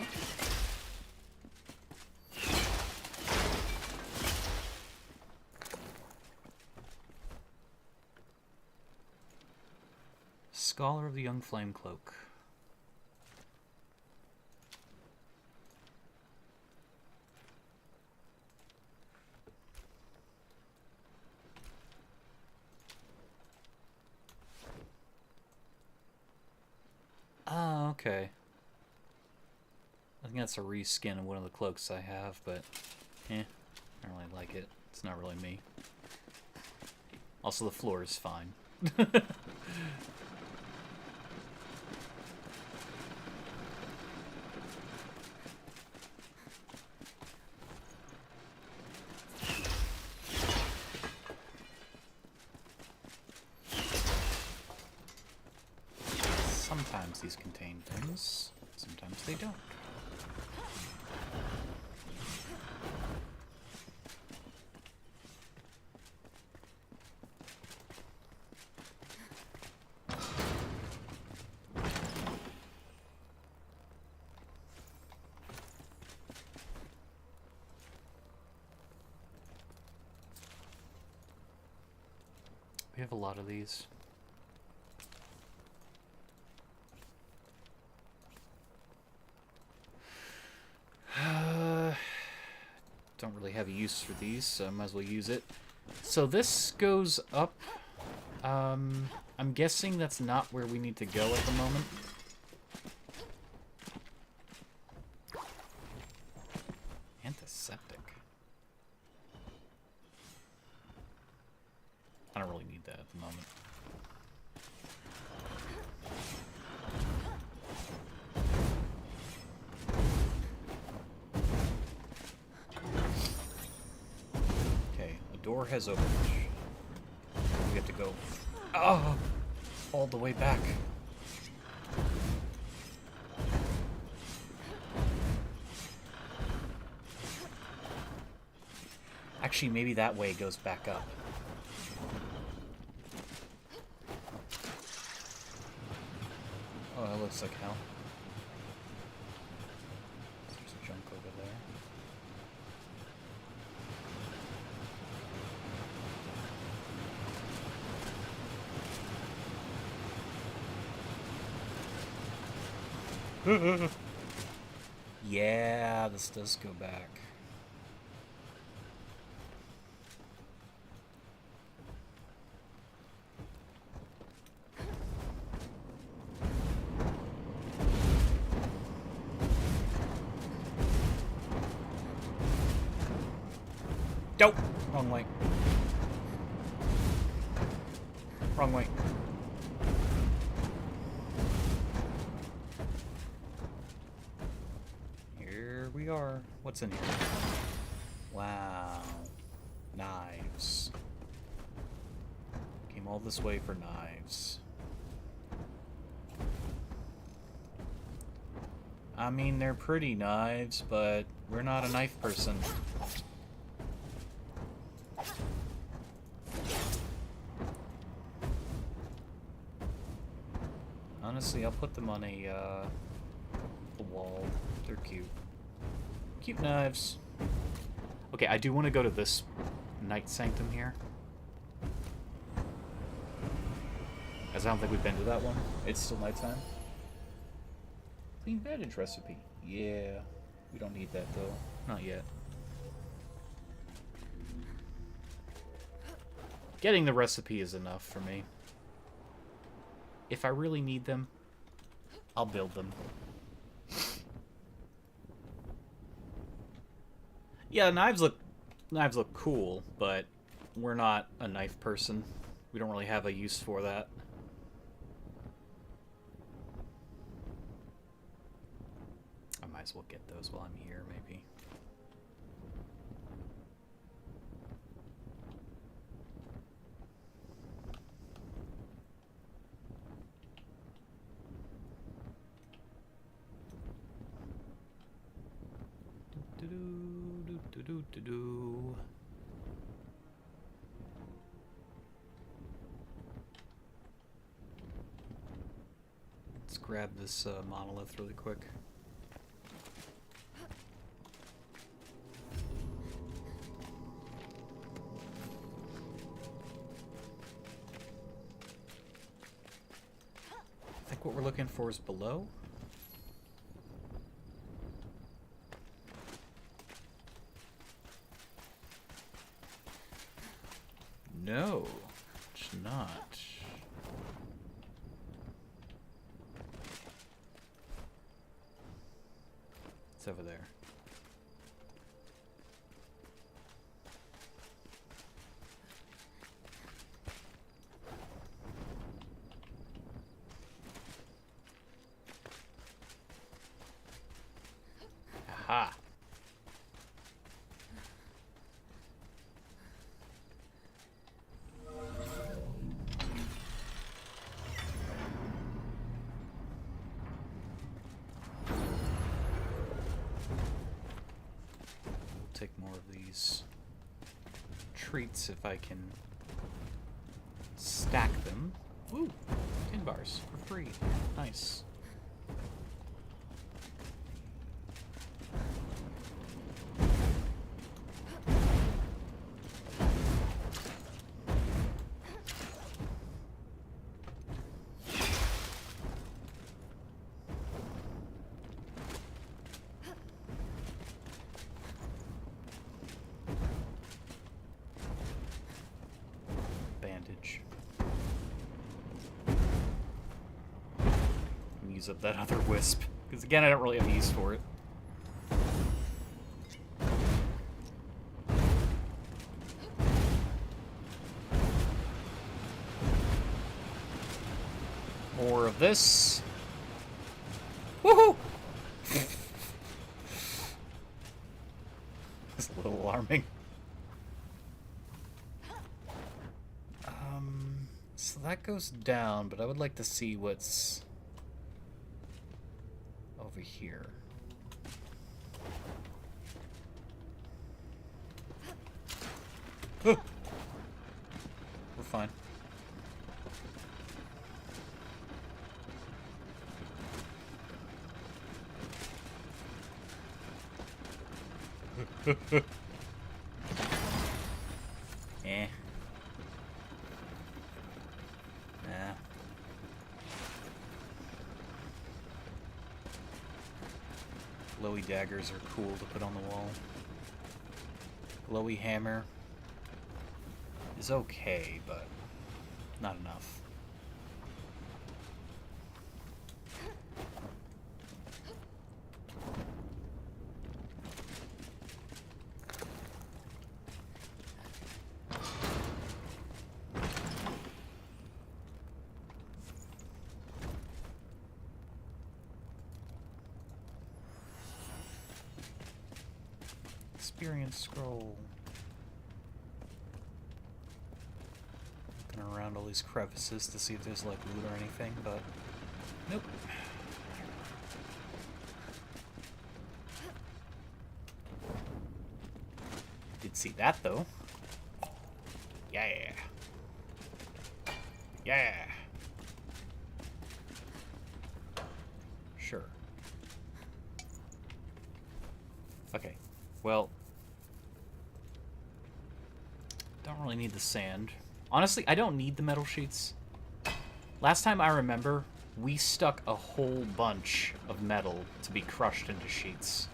Scholar of the Young Flame Cloak. Oh, okay. I think that's a reskin of one of the cloaks I have, but I don't really like it. It's not really me. Also, the floor is fine. sometimes these contain things, sometimes they don't. We have a lot of these. Don't really have a use for these, so I might as well use it. So this goes up. I'm guessing that's not where we need to go at the moment. Antiseptic. I don't really need that at the moment. Okay, the door has opened. We have to go all the way back. Actually, maybe that way goes back up. Oh, that looks like hell. There's a junk over there. Yeah, this does go back. Nope! Wrong way. Wrong way. Here we are. What's in here? Wow. Knives. Came all this way for knives. I mean, they're pretty knives, but we're not a knife person. Honestly, I'll put them on a wall. They're cute. Cute knives. Okay, I do want to go to this night sanctum here. As I don't think we've been to that one. It's still nighttime. Clean bandage recipe. Yeah. We don't need that, though. Not yet. Getting the recipe is enough for me. If I really need them, I'll build them. Yeah, knives look cool, but we're not a knife person. We don't really have a use for that. I might as well get those while I'm here, maybe. Let's grab this monolith really quick. I think what we're looking for is below. No, it's not. It's over there. Aha! take more of these treats if I can stack them. Woo! 10 bars for free. Nice. Use up that other wisp, because again I don't really have use for it. More of this. Woohoo! It's a little alarming. So that goes down, but I would like to see what's over here. Oh. We're fine. Eh. Nah. Glowy daggers are cool to put on the wall. Glowy hammer is okay, but not enough. Experience scroll. Looking around all these crevices to see if there's like loot or anything, but nope. Did see that though. Yeah. Yeah. Sure. Okay. Well, don't really need the sand. Honestly, I don't need the metal sheets. Last time I remember, we stuck a whole bunch of metal to be crushed into sheets.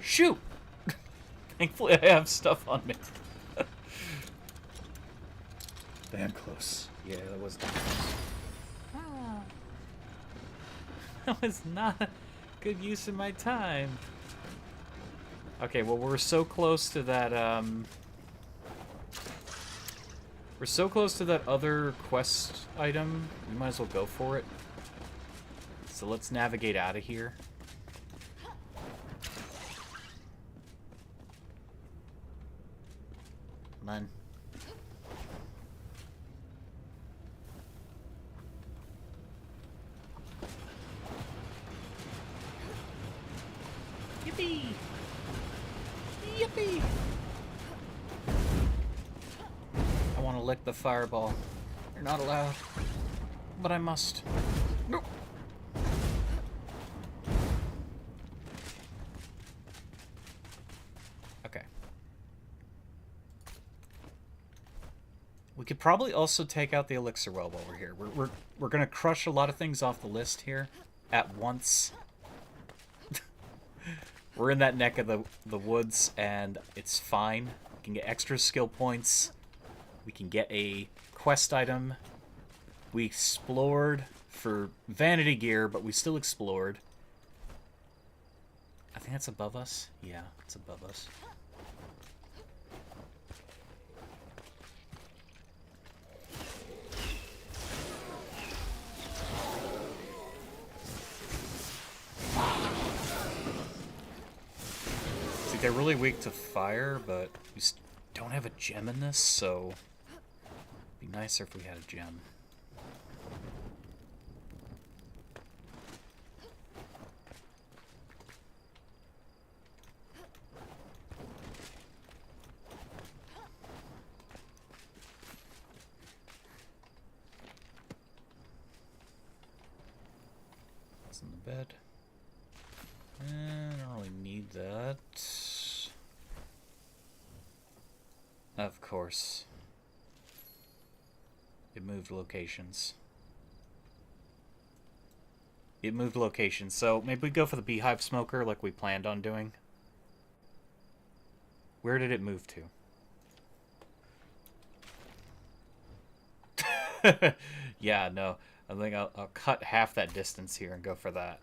Shoot! Thankfully, I have stuff on me. Damn close. Yeah, that was damn close. Ah. That was not good use of my time. Okay, well, we're so close to that, we're so close to that other quest item, we might as well go for it. So let's navigate out of here. Come on. Yippee! Yippee! I want to lick the fireball. You're not allowed. But I must. Nope. Okay. We could probably also take out the elixir well while we're here. We're gonna crush a lot of things off the list here at once. We're in that neck of the woods, and it's fine. We can get extra skill points. We can get a quest item. We explored for vanity gear, but we still explored. I think that's above us. Yeah, it's above us. They're really weak to fire, but we don't have a gem in this, so it'd be nicer if we had a gem. What's in the bed? I don't really need that. Of course. It moved locations. It moved locations, so maybe we go for the beehive smoker like we planned on doing. Where did it move to? Yeah, no. I think I'll cut half that distance here and go for that.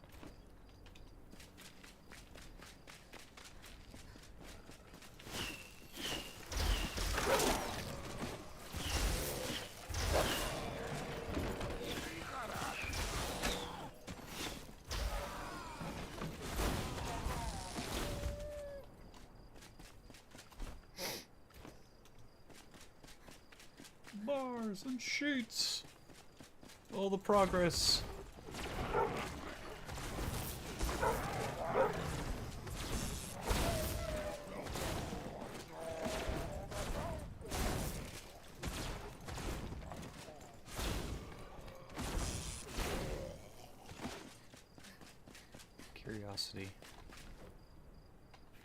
Bars and sheets. All the progress. Curiosity.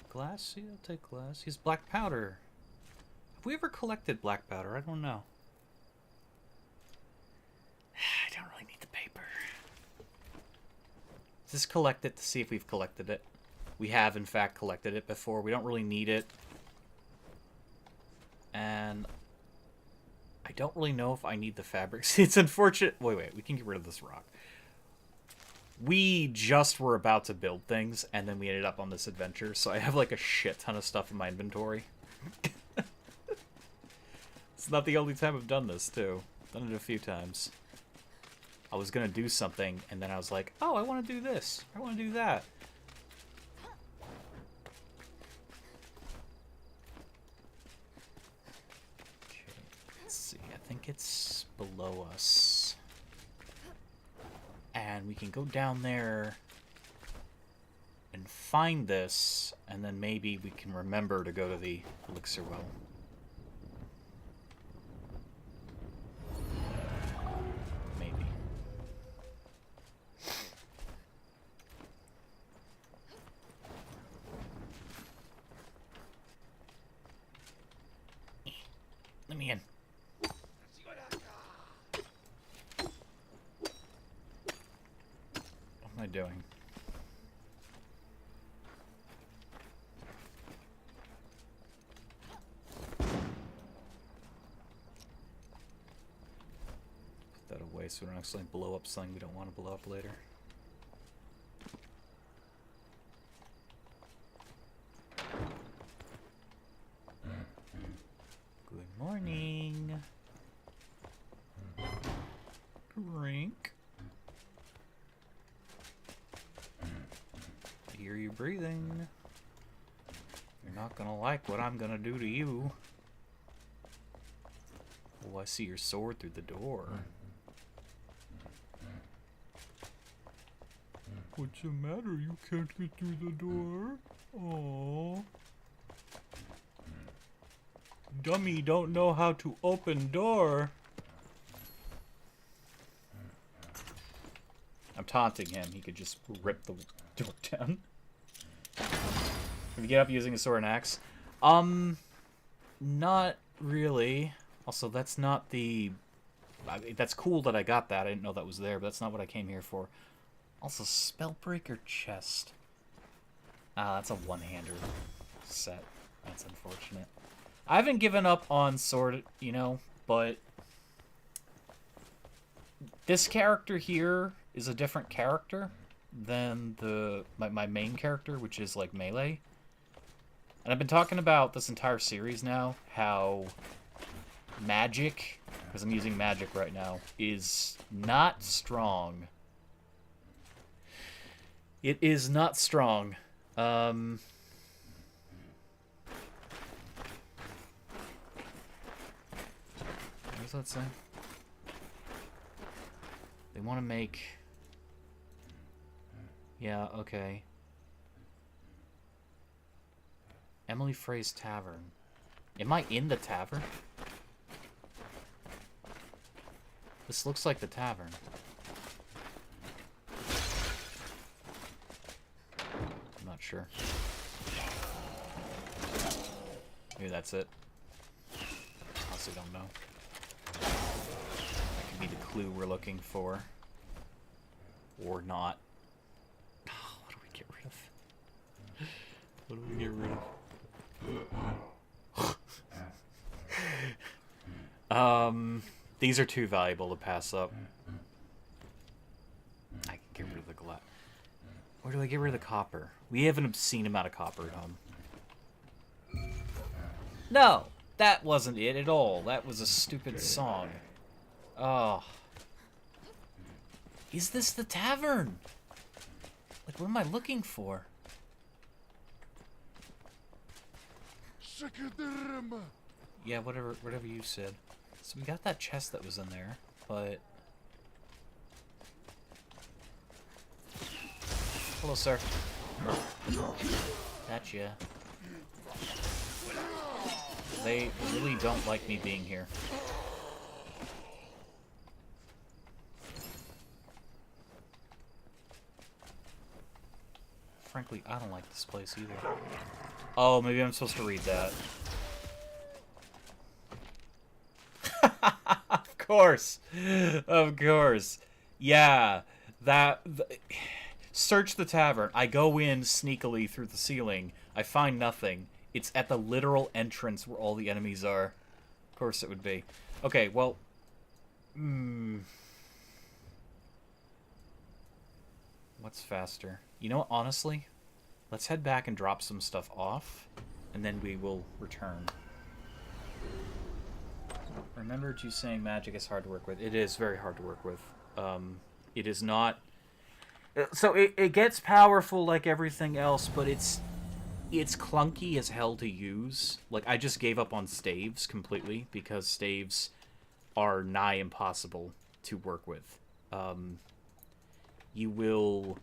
Glass? Yeah, I'll take glass. He's black powder. Have we ever collected black powder? I don't know. I don't really need the paper. Just collect it to see if we've collected it. We have, in fact, collected it before. We don't really need it. And I don't really know if I need the fabrics. It's unfortunate. Wait, we can get rid of this rock. We just were about to build things, and then we ended up on this adventure, so I have like a shit ton of stuff in my inventory. It's not the only time I've done this, too. Done it a few times. I was gonna do something, and then I was like, oh, I want to do this. I want to do that. Okay, let's see. I think it's below us. And we can go down there and find this, and then maybe we can remember to go to the elixir well. Maybe. Let me in. What am I doing? Put that away so we don't accidentally blow up something we don't want to blow up later. Good morning. Drink. I hear you breathing. You're not gonna like what I'm gonna do to you. Oh, I see your sword through the door. What's the matter? You can't get through the door? Aww. Dummy don't know how to open door. I'm taunting him. He could just rip the door down. If you get up using a sword and axe. Not really. Also, that's not the... that's cool that I got that. I didn't know that was there, but that's not what I came here for. Also, Spellbreaker chest. Ah, that's a one-hander set. That's unfortunate. I haven't given up on sword, you know, but... this character here is a different character than my main character, which is, like, melee. And I've been talking about this entire series now, how magic, because I'm using magic right now, is not strong. It is not strong. What does that say? They want to make... yeah, okay. Emily Frey's Tavern. Am I in the tavern? This looks like the tavern. sure. Maybe that's it. Honestly, don't know. That could be the clue we're looking for. Or not. Oh, what do we get rid of? What do we get rid of? These are too valuable to pass up. I can get rid of the glass. Where do I get rid of the copper? We have an obscene amount of copper at home. No! That wasn't it at all. That was a stupid song. Oh. Is this the tavern? Like, what am I looking for? Yeah, whatever you said. So we got that chest that was in there, but... Hello, sir. Gotcha. They really don't like me being here. Frankly, I don't like this place either. Oh, maybe I'm supposed to read that. Of course! Of course. Yeah, search the tavern. I go in sneakily through the ceiling. I find nothing. It's at the literal entrance where all the enemies are. Of course it would be. Okay, well... What's faster? You know what, honestly? Let's head back and drop some stuff off, and then we will return. Remember you saying magic is hard to work with. It is very hard to work with. It is not... So it gets powerful like everything else, but it's clunky as hell to use. Like, I just gave up on staves completely, because staves are nigh impossible to work with. You will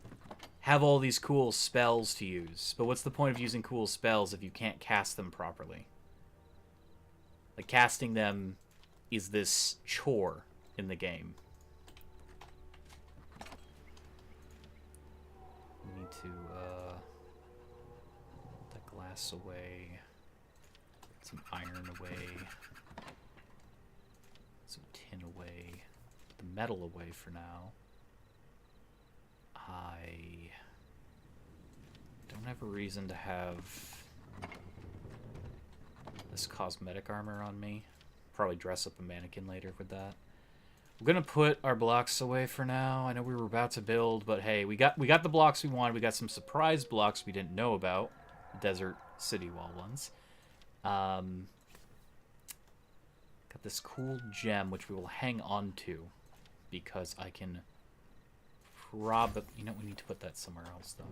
have all these cool spells to use, but what's the point of using cool spells if you can't cast them properly? Like, casting them is this chore in the game. We need to, put that glass away. Put some iron away. Some tin away. Put the metal away for now. I don't have a reason to have this cosmetic armor on me. Probably dress up a mannequin later with that. We're gonna put our blocks away for now. I know we were about to build, but hey, we got the blocks we wanted. We got some surprise blocks we didn't know about. Desert city wall ones. Got this cool gem which we will hang on to because I can probably... You know, we need to put that somewhere else though.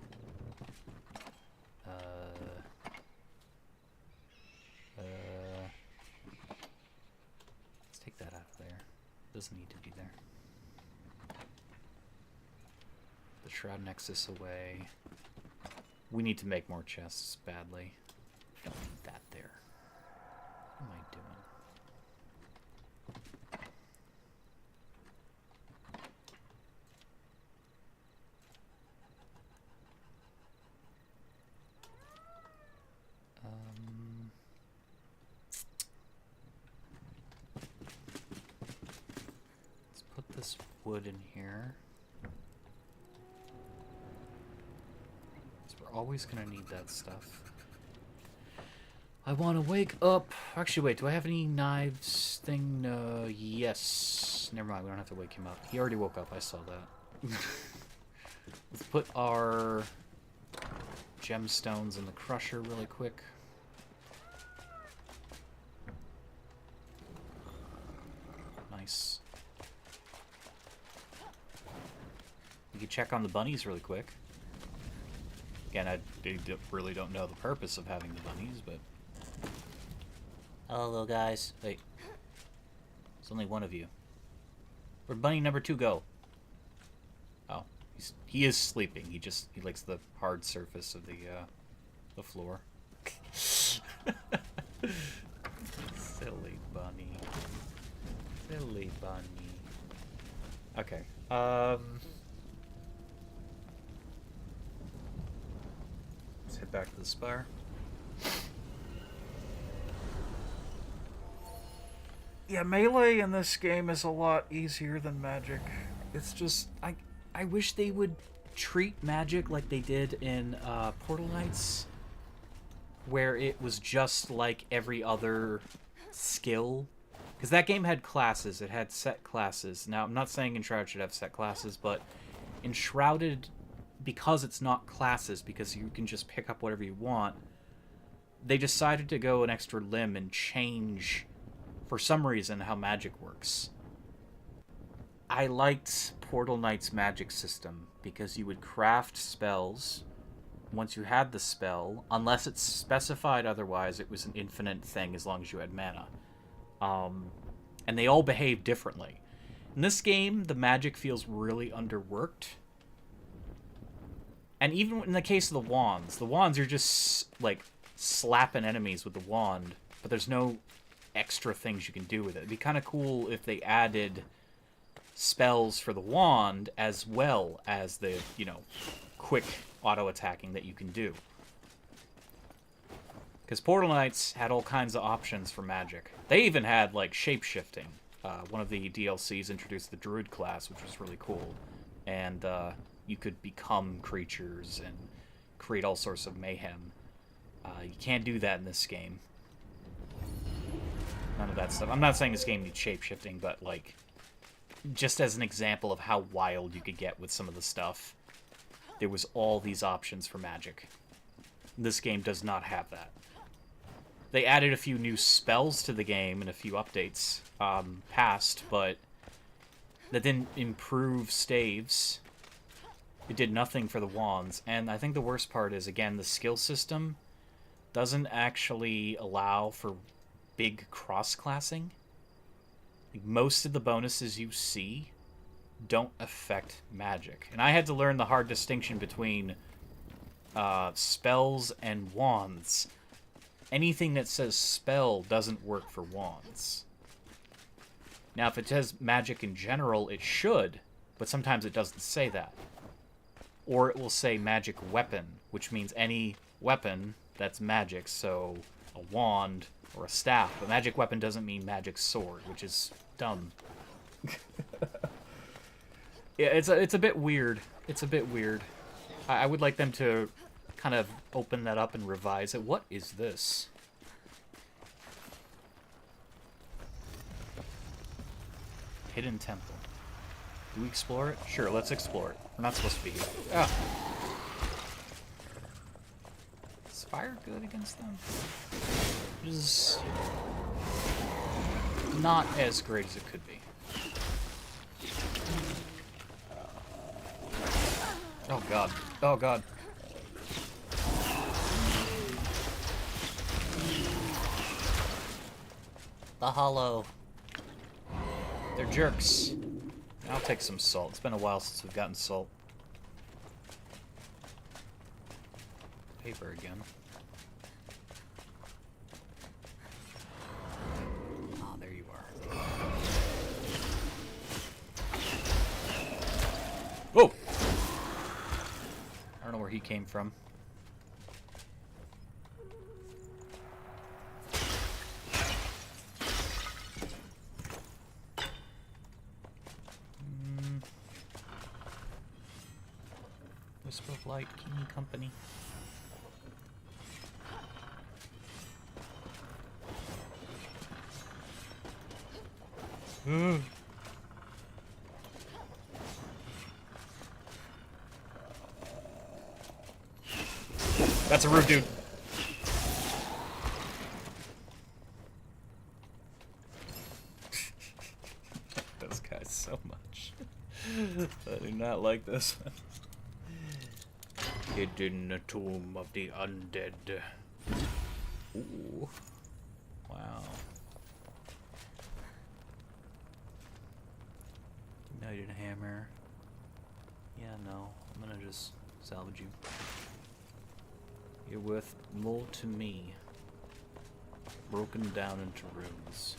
Let's take that out of there. Doesn't need to be there. The Shroud Nexus away. We need to make more chests badly. Don't need that there. What am I doing? Let's put this wood in here. We're always gonna need that stuff. I want to wake up. Actually, wait. Do I have any knives thing? Yes. Never mind. We don't have to wake him up. He already woke up. I saw that. Let's put our gemstones in the crusher really quick. Nice. We could check on the bunnies really quick. Again, I really don't know the purpose of having the bunnies, but... Hello, guys. Wait. There's only one of you. Where'd bunny number 2 go? Oh, he is sleeping. He likes the hard surface of the floor. Silly bunny. Silly bunny. Okay. Let's head back to the spire. Yeah, melee in this game is a lot easier than magic. It's just, I wish they would treat magic like they did in Portal Knights, where it was just like every other skill. Because that game had classes, it had set classes. Now, I'm not saying Enshrouded should have set classes, but Enshrouded, because it's not classes, because you can just pick up whatever you want, they decided to go an extra limb and change, for some reason, how magic works. I liked Portal Knight's magic system because you would craft spells. Once you had the spell, unless it's specified otherwise, it was an infinite thing as long as you had mana. And they all behave differently. In this game, the magic feels really underworked. And even in the case of the wands are just, like, slapping enemies with the wand, but there's no extra things you can do with it. It'd be kind of cool if they added spells for the wand as well as the, you know, quick auto-attacking that you can do. Because Portal Knights had all kinds of options for magic. They even had, like, shape-shifting. One of the DLCs introduced the Druid class, which was really cool. And you could become creatures and create all sorts of mayhem. You can't do that in this game. None of that stuff. I'm not saying this game needs shape-shifting, but, like, just as an example of how wild you could get with some of the stuff, there was all these options for magic. This game does not have that. They added a few new spells to the game and a few updates past, but that didn't improve staves. It did nothing for the wands. And I think the worst part is, again, the skill system doesn't actually allow for big cross-classing. Like, most of the bonuses you see don't affect magic. And I had to learn the hard distinction between spells and wands. Anything that says spell doesn't work for wands. Now, if it says magic in general, it should, but sometimes it doesn't say that. Or it will say magic weapon, which means any weapon that's magic, so a wand or a staff. But magic weapon doesn't mean magic sword, which is dumb. Yeah, it's a bit weird. It's a bit weird. I would like them to kind of open that up and revise it. What is this? Hidden temple. Do we explore it? Sure, let's explore it. We're not supposed to be here. Ah. Is fire good against them? It is not as great as it could be. Oh god. Oh god. The hollow. They're jerks. I'll take some salt. It's been a while since we've gotten salt. Paper again. Ah, there you are. Whoa! I don't know where he came from. Whisper of Light, King Company. That's a rude dude. Those guys so much. I do not like this one. Hidden the tomb of the undead. Ooh. Wow. United hammer. Yeah, no. I'm gonna just salvage you. You're worth more to me. Broken down into ruins.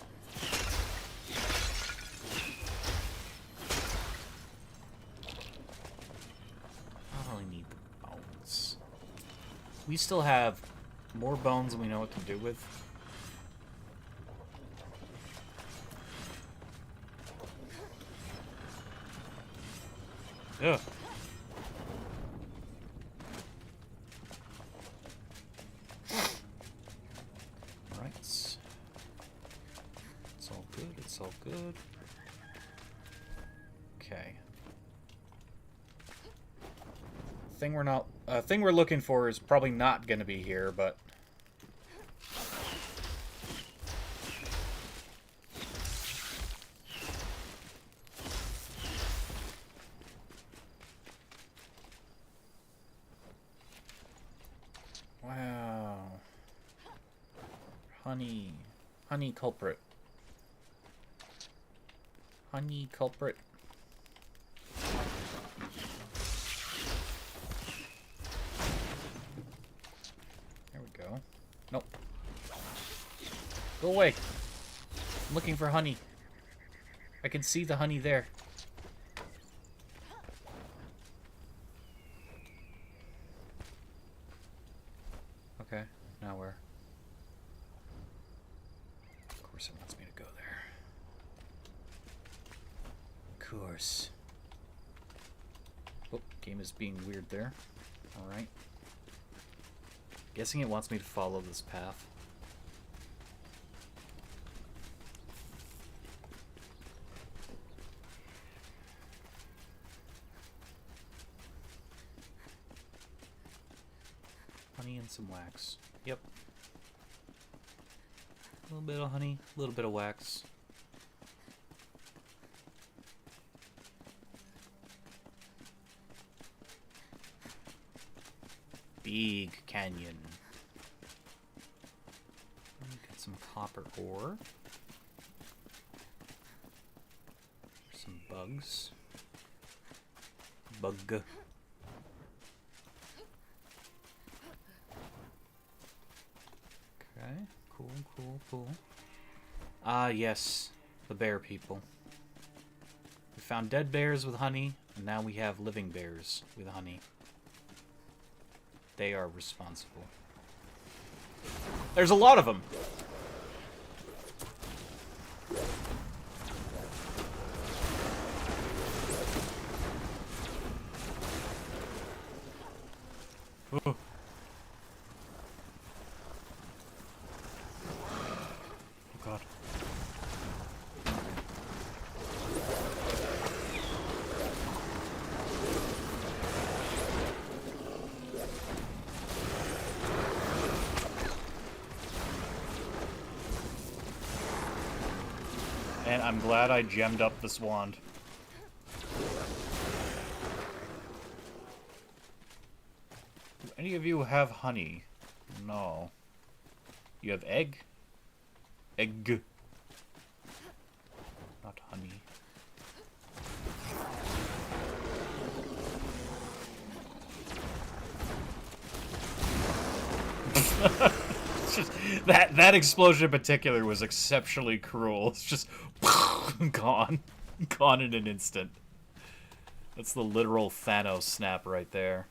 I don't really need the bones. We still have more bones than we know what to do with. Ugh. Right. It's all good. It's all good. Okay. Thing we're looking for is probably not going to be here, but wow. Honey culprit. Honey culprit. There we go. Nope. Go away. I'm looking for honey. I can see the honey there. Okay, now where? Of course it wants me to go there. Of course. Oh, game is being weird there. Alright. Guessing it wants me to follow this path. Honey and some wax. Yep. A little bit of honey, a little bit of wax. Big canyon. Get some copper ore. Some bugs. Bug. Okay, cool. Ah, yes. The bear people. We found dead bears with honey, and now we have living bears with honey. They are responsible. There's a lot of them! Oh. Oh god. And I'm glad I gemmed up this wand. Do any of you have honey? No. You have egg? Egg. Not honey. It's just, that explosion in particular was exceptionally cruel. It's just gone. Gone in an instant. That's the literal Thanos snap right there.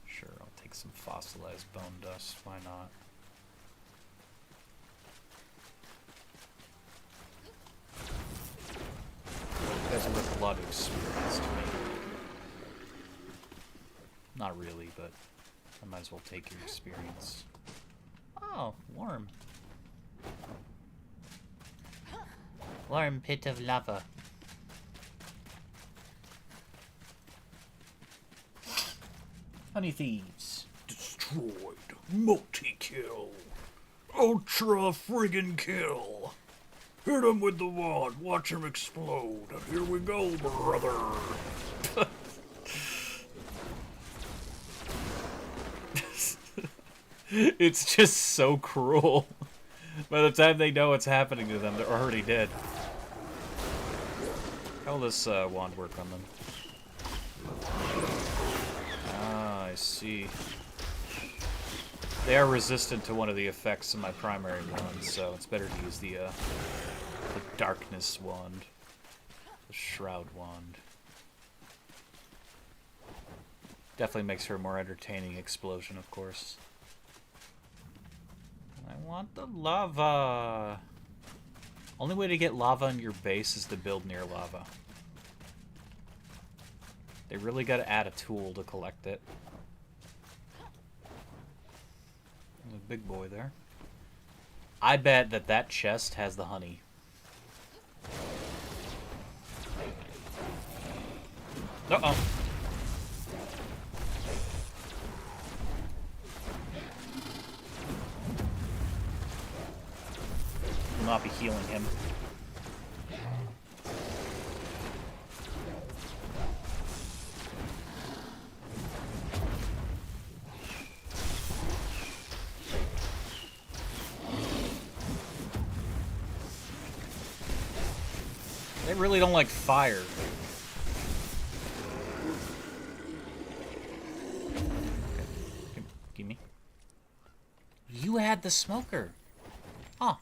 Sure, I'll take some fossilized bone dust. Why not? You guys are worth a lot of experience to me. Not really, but I might as well take your experience. Oh, worm. Worm pit of lava. Honey thieves. Destroyed. Multi-kill. Ultra friggin' kill. Hit him with the wand. Watch him explode. Here we go, brother. It's just so cruel. By the time they know what's happening to them, they're already dead. How will this wand work on them? Ah, I see. They are resistant to one of the effects of my primary wand, so it's better to use the darkness wand. The shroud wand. Definitely makes for a more entertaining explosion, of course. I want the lava. Only way to get lava on your base is to build near lava. They really got to add a tool to collect it. There's a big boy there. I bet that that chest has the honey. Uh-oh. Will not be healing him. They really don't like fire. Okay. Give me. You had the smoker. Huh.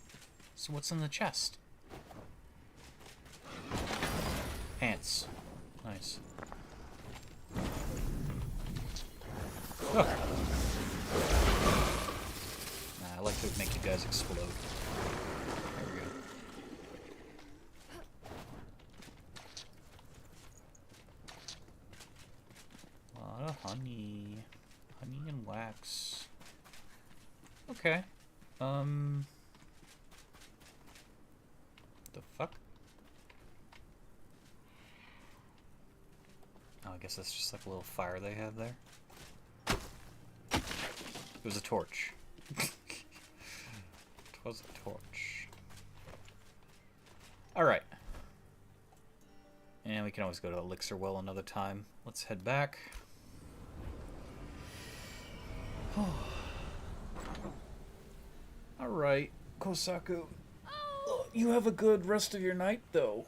So what's in the chest? Pants. Nice. Oh. Nah, I like to make you guys explode. There we go. A lot of honey. Honey and wax. Okay. The fuck? Oh, I guess that's just like a little fire they have there. It was a torch. It was a torch. Alright. And we can always go to Elixir Well another time. Let's head back. Alright, Kosaku. You have a good rest of your night, though.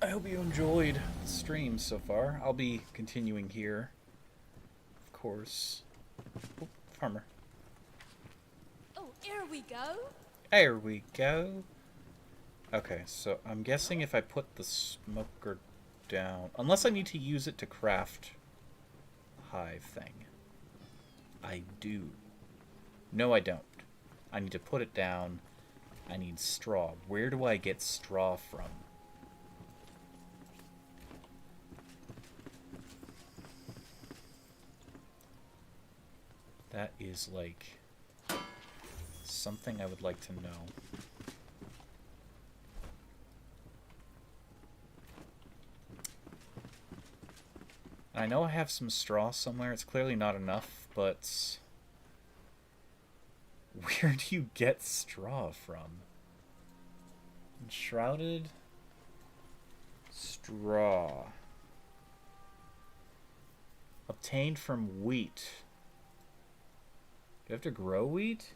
I hope you enjoyed the stream so far. I'll be continuing here. Of course. Oh, farmer. Oh, here we go. There we go. Okay, so I'm guessing if I put the smoker down... Unless I need to use it to craft a hive thing. I do. No, I don't. I need to put it down. I need straw. Where do I get straw from? That is, like, something I would like to know. I know I have some straw somewhere. It's clearly not enough, but... Where do you get straw from? Enshrouded? Straw. Obtained from wheat. Do I have to grow wheat?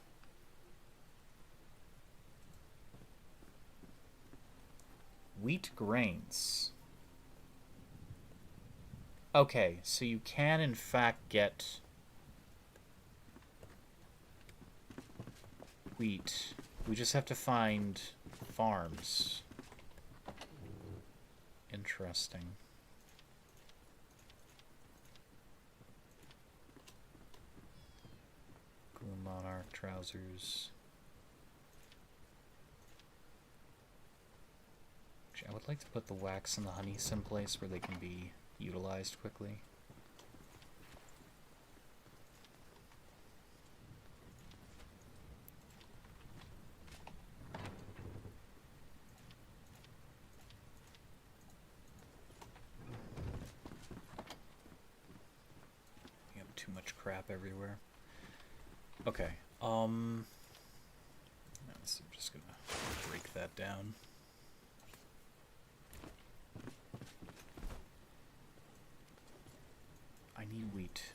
Wheat grains. Okay, so you can in fact get wheat. We just have to find farms. Interesting. Gloom Monarch trousers. Actually, I would like to put the wax and the honey someplace where they can be utilized quickly. We have too much crap everywhere. Okay, so I'm just gonna break that down. I need wheat.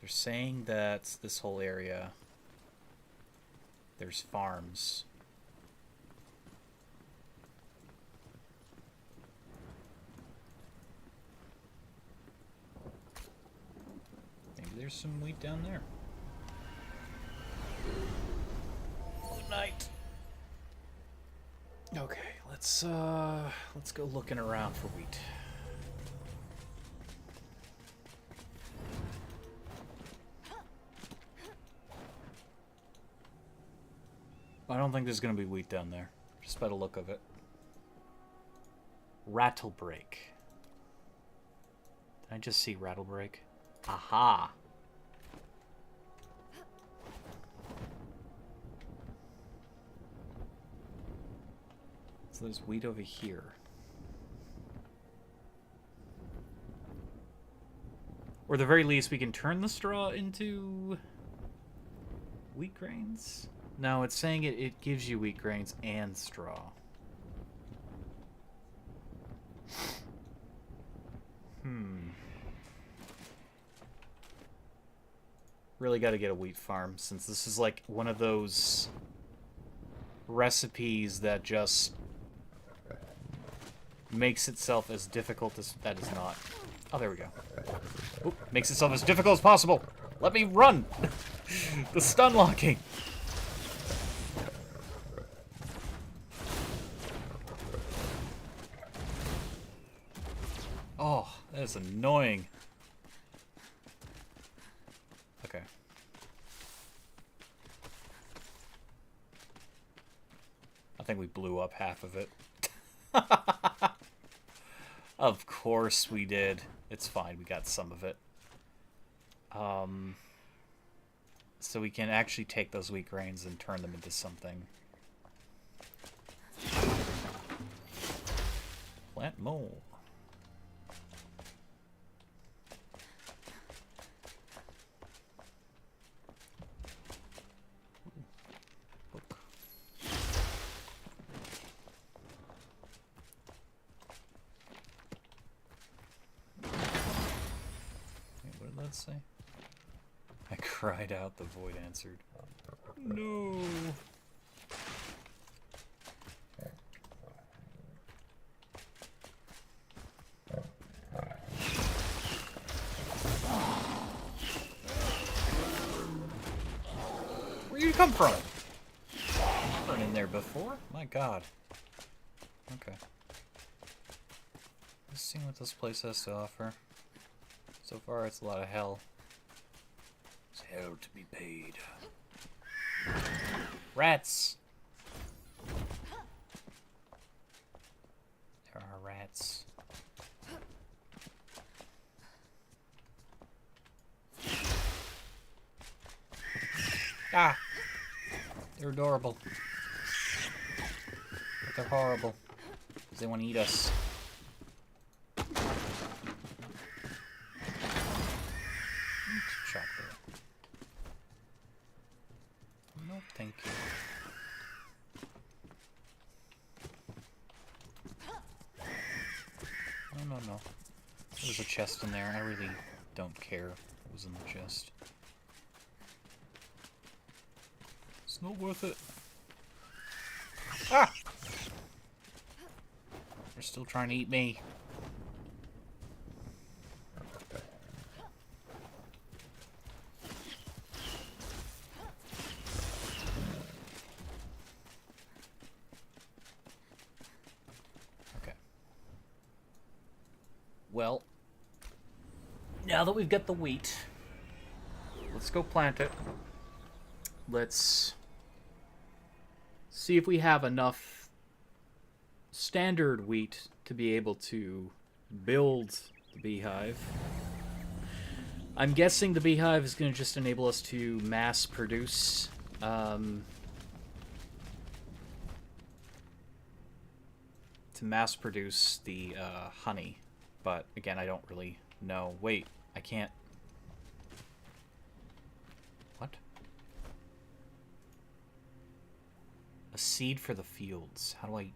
They're saying that this whole area, there's farms. Maybe there's some wheat down there. Good night. Okay, let's go looking around for wheat. I don't think there's gonna be wheat down there, just by the look of it. Rattlebreak. Did I just see Rattlebreak? Aha! So there's wheat over here. Or at the very least, we can turn the straw into wheat grains? No, it's saying it gives you wheat grains and straw. Really got to get a wheat farm, since this is like one of those recipes that just makes itself as difficult as that is not. Oh, there we go. Oop, makes itself as difficult as possible. Let me run! The stun locking! Oh, that is annoying. Okay. I think we blew up half of it. Of course we did. It's fine, we got some of it. So we can actually take those wheat grains and turn them into something. Plant more. Book. Wait, what did that say? I cried out, the void answered. No. Where you come from? You weren't in there before? My god. Okay. Just seeing what this place has to offer. So far, it's a lot of hell. It's hell to be paid. Rats! There are rats. Ah! They're adorable. But they're horrible. Because they want to eat us. Chocolate. No, thank you. No. There's a chest in there. I really don't care what was in the chest. It's not worth it. Ah! They're still trying to eat me. Okay. Well, now that we've got the wheat, let's go plant it. Let's see if we have enough standard wheat to be able to build the beehive. I'm guessing the beehive is going to just enable us to mass produce the honey. But again, I don't really know. Wait, I can't. What? A seed for the fields. How do I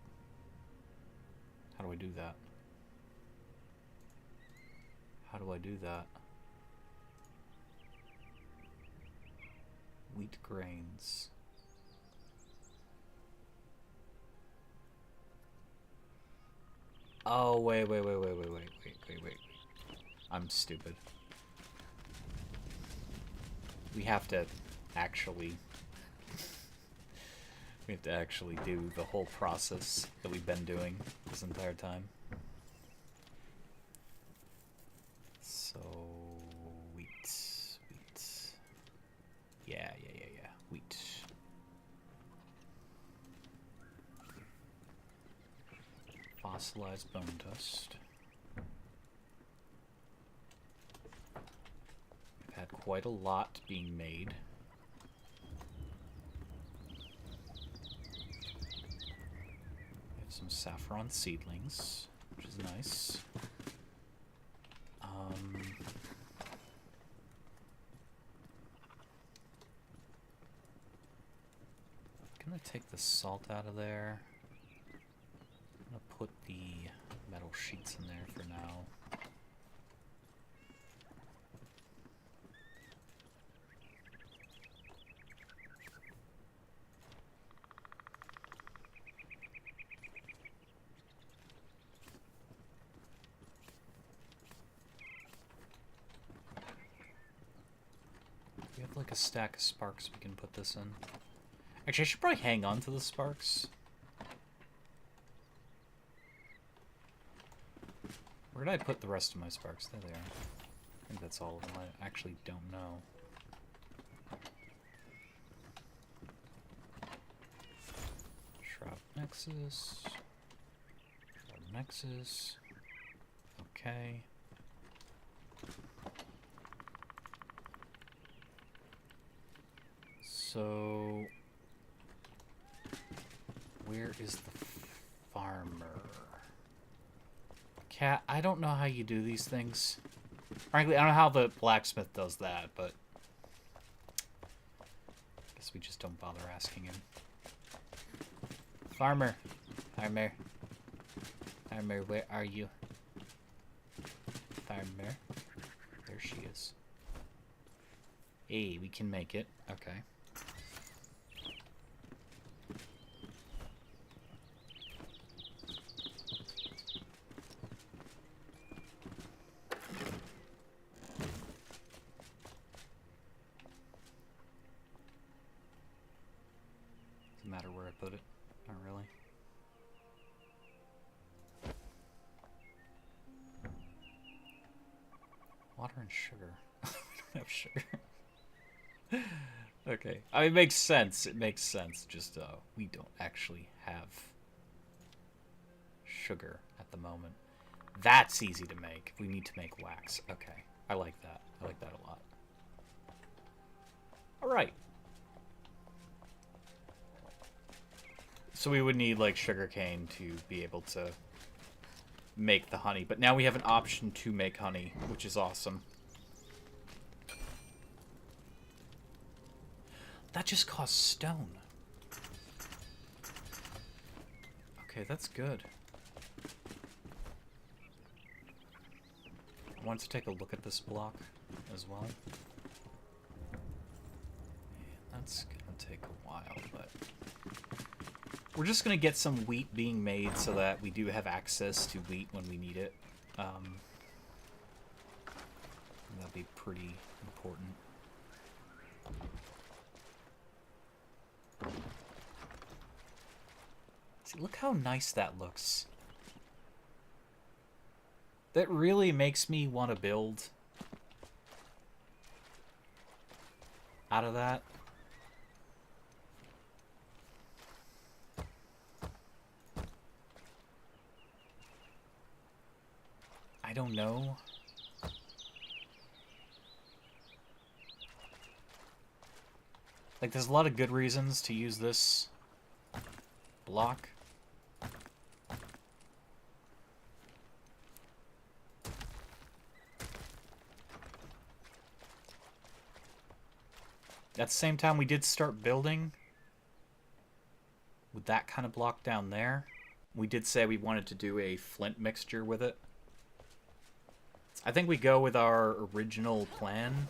do that? How do I do that? Wheat grains. Oh, wait. I'm stupid. We have to actually do the whole process that we've been doing this entire time. So wheat. Yeah. Wheat. fossilized bone dust. We've had quite a lot being made. We have some saffron seedlings, which is nice. I'm gonna take the salt out of there. I'm gonna put the metal sheets in there for now. We have like a stack of sparks we can put this in. Actually, I should probably hang on to the sparks. Where did I put the rest of my sparks? There they are. I think that's all of them. I actually don't know. Shroud Nexus. Shroud Nexus. Okay. So, where is the farmer? Cat, I don't know how you do these things. Frankly, I don't know how the blacksmith does that, but I guess we just don't bother asking him. Farmer. Farmer. Farmer, where are you? Farmer. There she is. Hey, we can make it. Okay. Doesn't matter where I put it. Not really. Water and sugar. We don't have sugar. Okay. I mean, it makes sense. It makes sense. Just, we don't actually have sugar at the moment. That's easy to make. We need to make wax. Okay. I like that. I like that a lot. Alright. So we would need, like, sugarcane to be able to make the honey. But now we have an option to make honey, which is awesome. That just costs stone. Okay, that's good. I wanted to take a look at this block as well. That's gonna take a while, but we're just gonna get some wheat being made so that we do have access to wheat when we need it. That'd be pretty important. See, look how nice that looks. That really makes me want to build out of that. I don't know. Like, there's a lot of good reasons to use this block. At the same time, we did start building with that kind of block down there. We did say we wanted to do a flint mixture with it. I think we go with our original plan,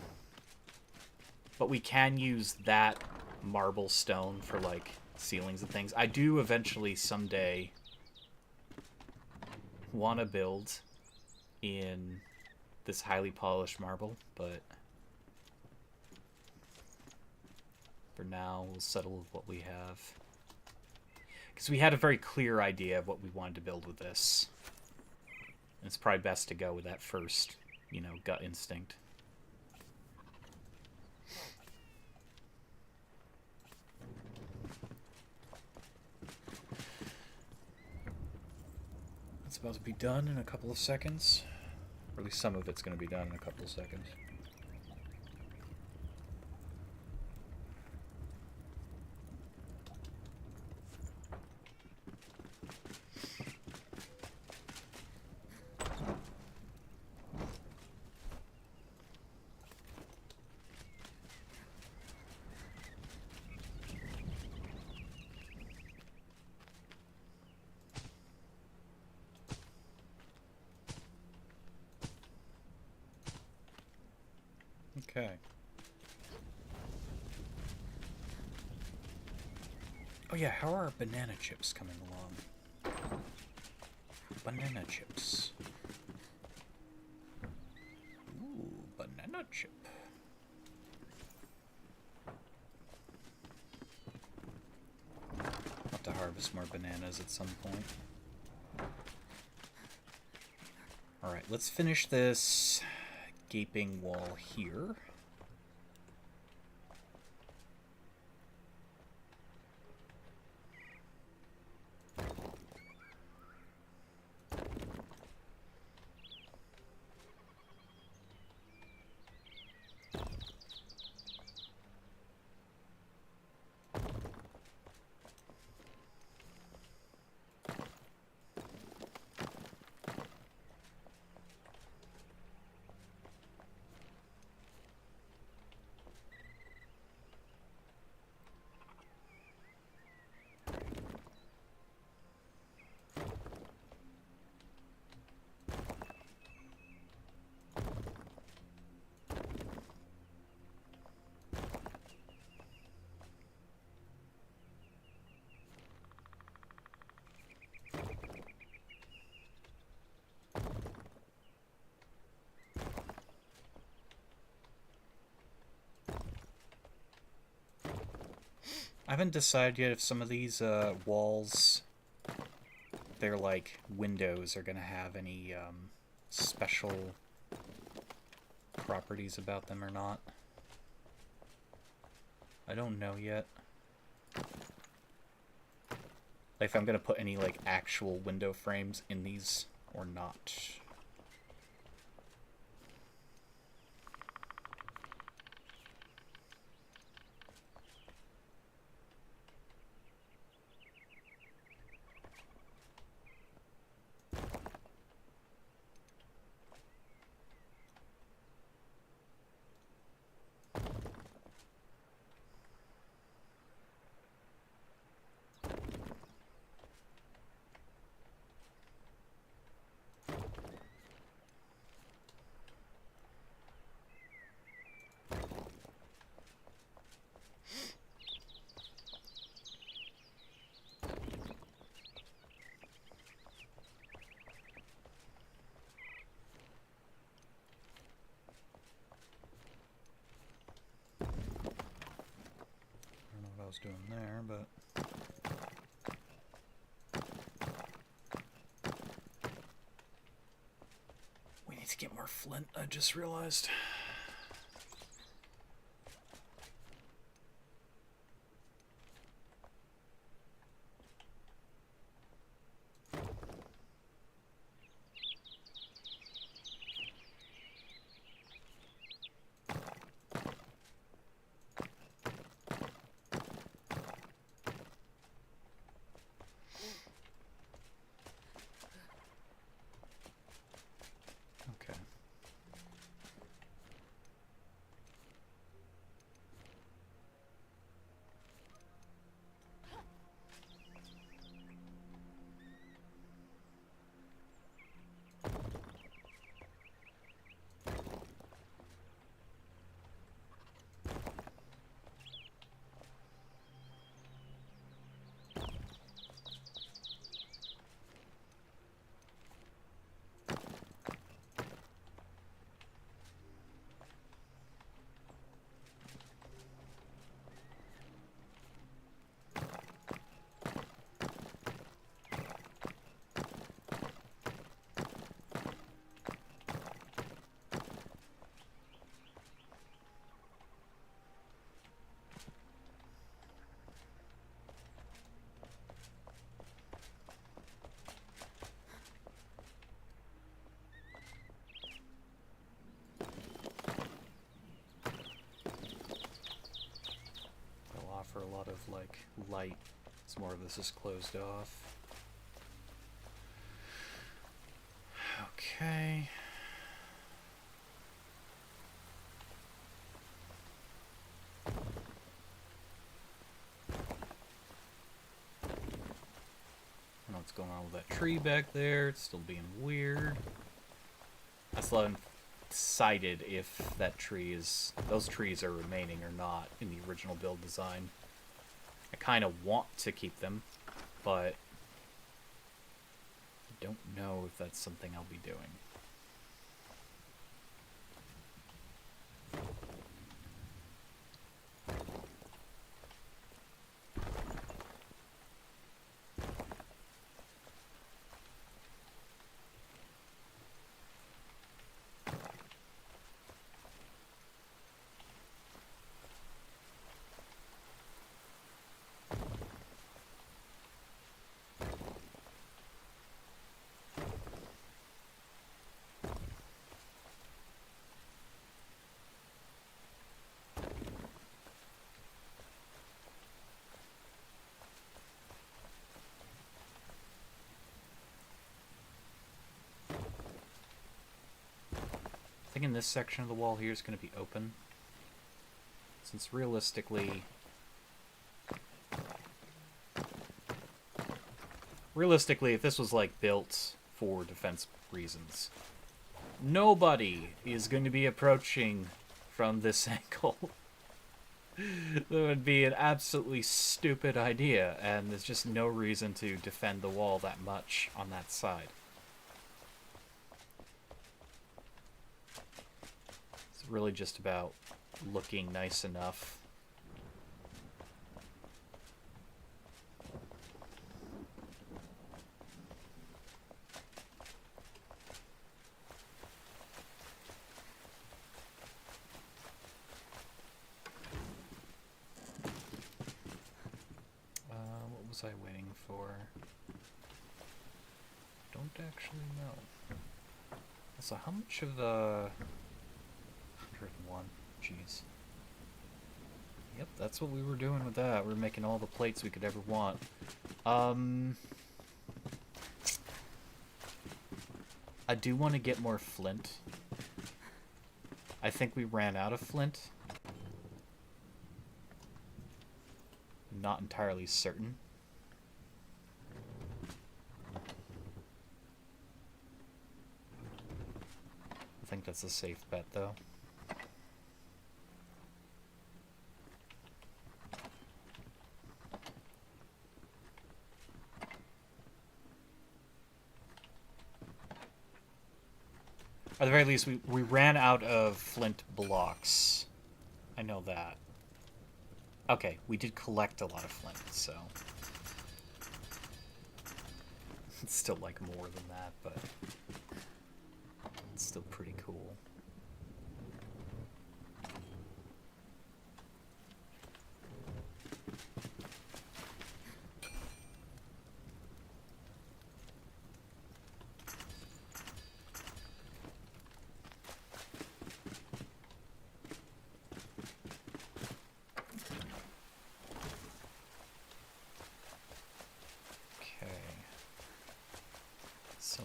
but we can use that marble stone for, like, ceilings and things. I do eventually someday want to build in this highly polished marble, but for now we'll settle with what we have. Because we had a very clear idea of what we wanted to build with this. And it's probably best to go with that first, you know, gut instinct. Let's about to be done in a couple of seconds. Or at least some of it's going to be done in a couple of seconds. Okay. Oh yeah, how are banana chips coming along? Banana chips. Ooh, banana chip. I'll have to harvest more bananas at some point. Alright, let's finish this gaping wall here. I haven't decided yet if some of these walls, they're like windows, are going to have any special properties about them or not. I don't know yet. Like if I'm going to put any like actual window frames in these or not. Was doing there, but we need to get more flint, I just realized. of like light as more of this is closed off. Okay. I don't know what's going on with that tree back there. It's still being weird. I still haven't decided if those trees are remaining or not in the original build design. I kind of want to keep them, but I don't know if that's something I'll be doing. Thinking this section of the wall here is going to be open, since realistically, if this was like built for defense reasons, nobody is going to be approaching from this angle. That would be an absolutely stupid idea, and there's just no reason to defend the wall that much on that side. Really just about looking nice enough. What was I waiting for? Don't actually know. So how much of the 101. Jeez. Yep, that's what we were doing with that. We were making all the plates we could ever want. I do want to get more flint. I think we ran out of flint. I'm not entirely certain. I think that's a safe bet, though. At the very least, we ran out of flint blocks. I know that. Okay, we did collect a lot of flint, so... It's still, like, more than that, but... It's still pretty cool.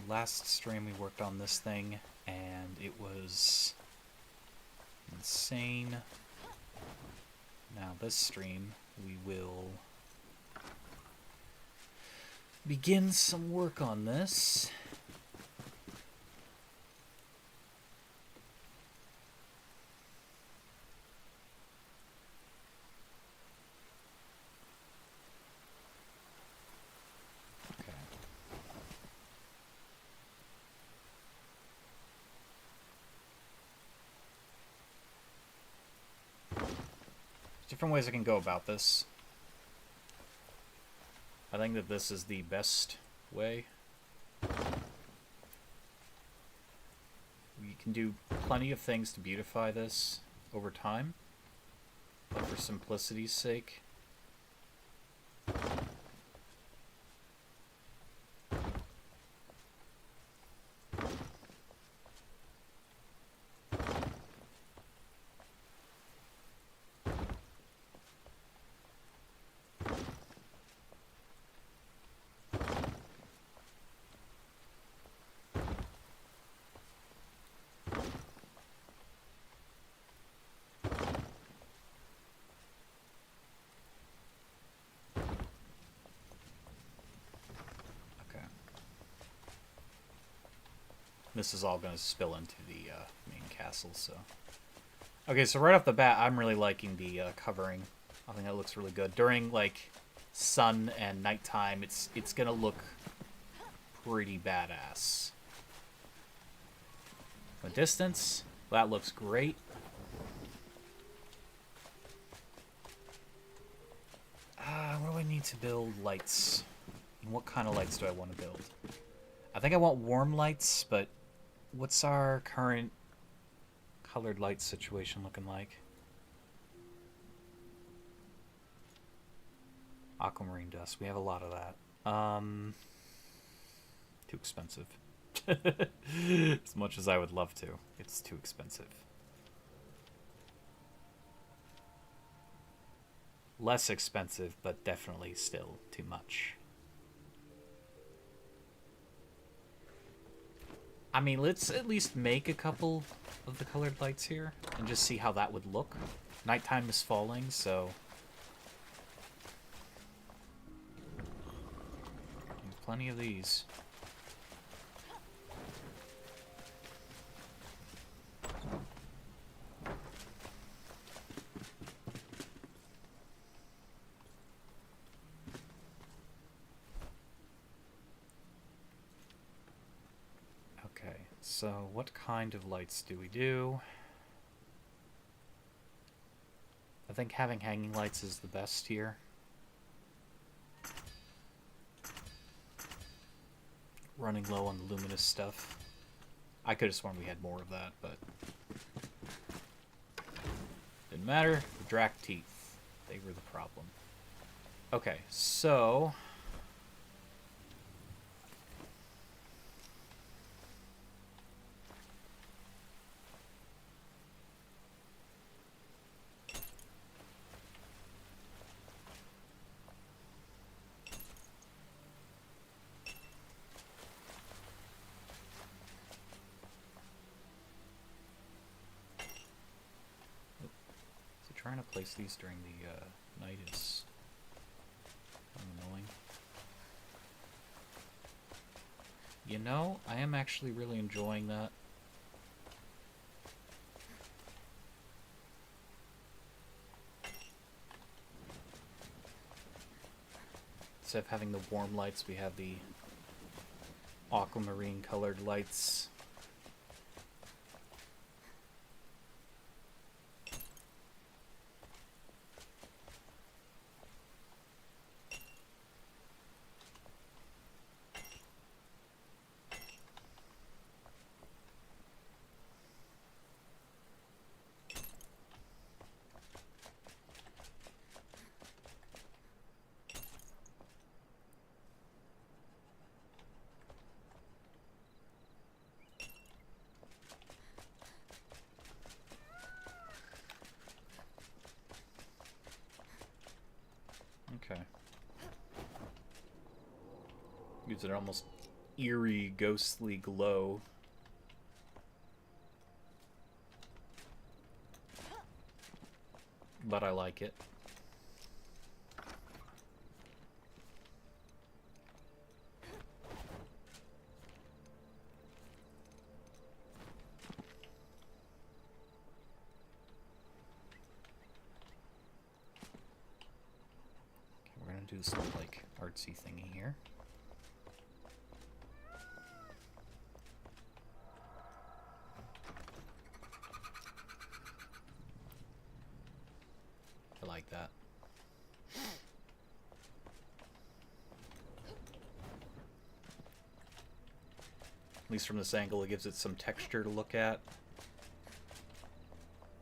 Last stream we worked on this thing, and it was insane. Now this stream, we will begin some work on this. Different ways I can go about this. I think that this is the best way. We can do plenty of things to beautify this over time, but for simplicity's sake, This is all going to spill into the main castle, so... Okay, so right off the bat, I'm really liking the covering. I think that looks really good. During, like, sun and nighttime, it's going to look pretty badass. From a distance, that looks great. What do I need to build? Lights. And what kind of lights do I want to build? I think I want warm lights, but what's our current colored light situation looking like? Aquamarine dust. We have a lot of that. Too expensive. As much as I would love to, it's too expensive. Less expensive, but definitely still too much. I mean, let's at least make a couple of the colored lights here and just see how that would look. Nighttime is falling, so... There's plenty of these. So, what kind of lights do we do? I think having hanging lights is the best here. Running low on the luminous stuff. I could have sworn we had more of that, but... Didn't matter. The Drac teeth. They were the problem. Okay, so... Trying to place these during the night is annoying. You know, I am actually really enjoying that. Instead of having the warm lights, we have the aquamarine colored lights. Okay. Gives it an almost eerie, ghostly glow. But I like it. Do some like artsy thingy here. I like that. At least from this angle, it gives it some texture to look at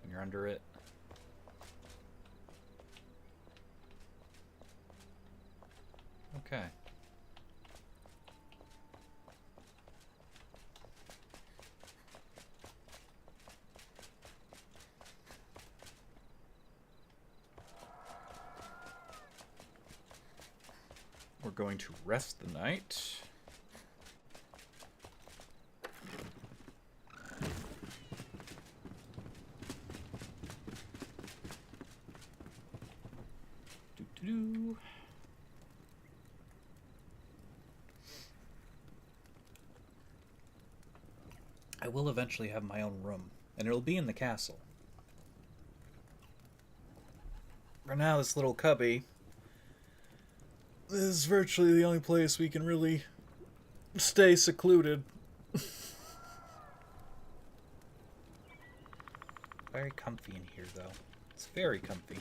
when you're under it. Okay. We're going to rest the night. Doo-doo-doo. I will eventually have my own room, and it'll be in the castle. For now, this little cubby is virtually the only place we can really stay secluded. Very comfy in here, though. It's very comfy.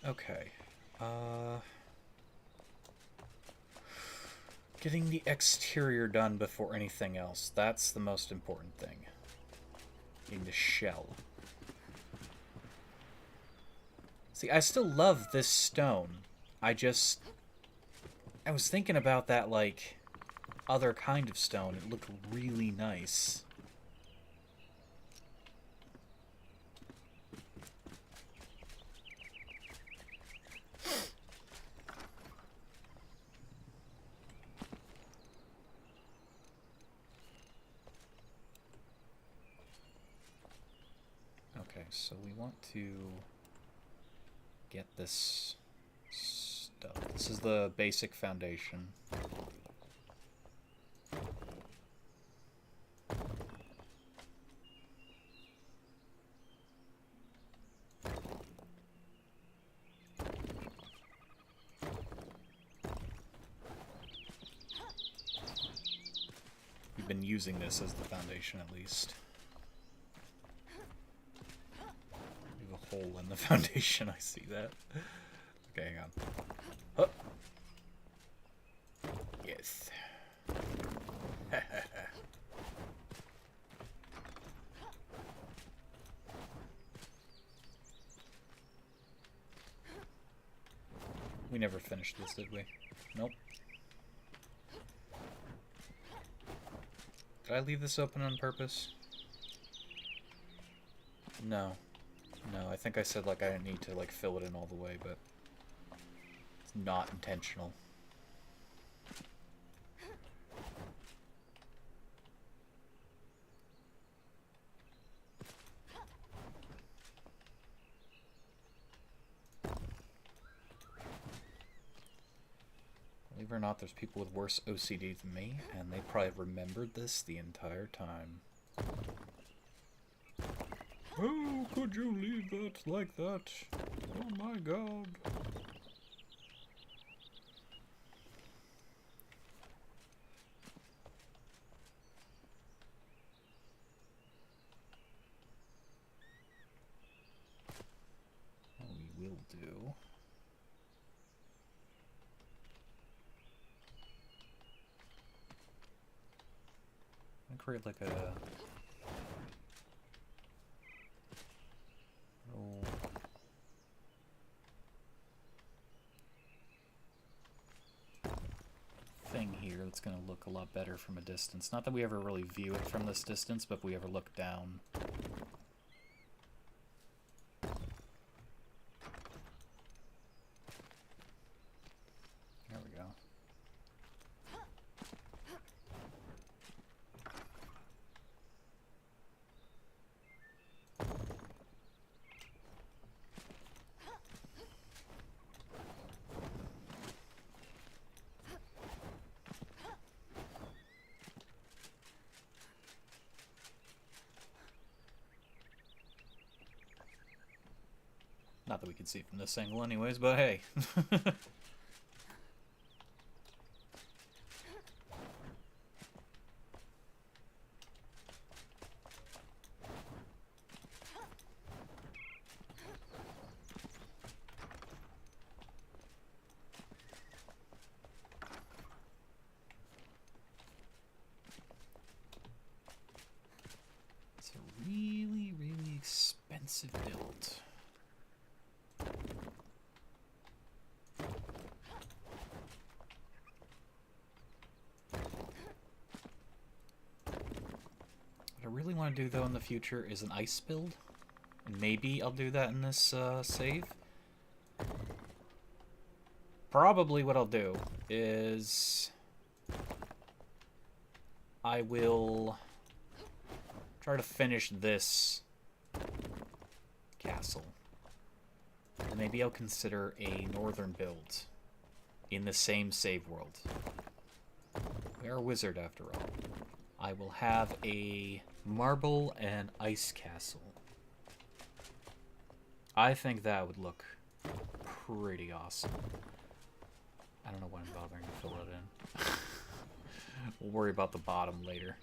Okay. Getting the exterior done before anything else. That's the most important thing. Getting the shell. See, I still love this stone. I was thinking about that, like, other kind of stone. It looked really nice. Okay, so we want to get this stuff. This is the basic foundation. We've been using this as the foundation at least. Hole in the foundation, I see that. Okay, hang on. Huh. Yes. We never finished this, did we? Nope. Did I leave this open on purpose? No. No, I think I said, like, I didn't need to, like, fill it in all the way, but it's not intentional. Believe it or not, there's people with worse OCD than me, and they probably remembered this the entire time. How could you leave that like that? Oh my god. What we will do... I'm gonna create like a... thing here that's going to look a lot better from a distance. Not that we ever really view it from this distance, but if we ever look down. There we go. Not that we can see from this angle anyways, but hey. It's a really, really expensive build. What I really want to do, though, in the future is an ice build. And maybe I'll do that in this save. Probably what I'll do is... I will try to finish this castle, then maybe I'll consider a northern build in the same save world. We are a wizard after all. I will have a marble and ice castle. I think that would look pretty awesome. I don't know why I'm bothering to fill it in. We'll worry about the bottom later.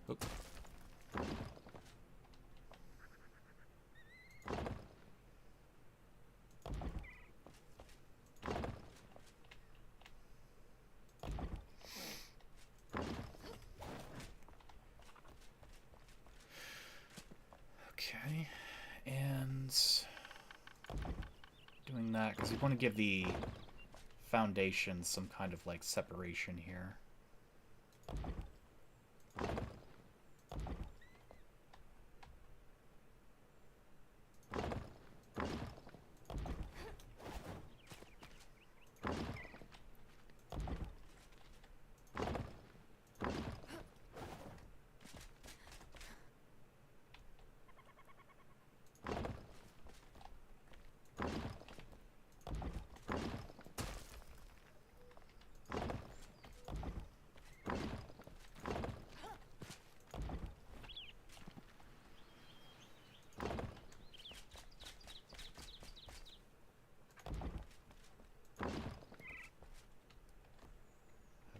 Oop. Okay, and doing that because we want to give the foundation some kind of like separation here.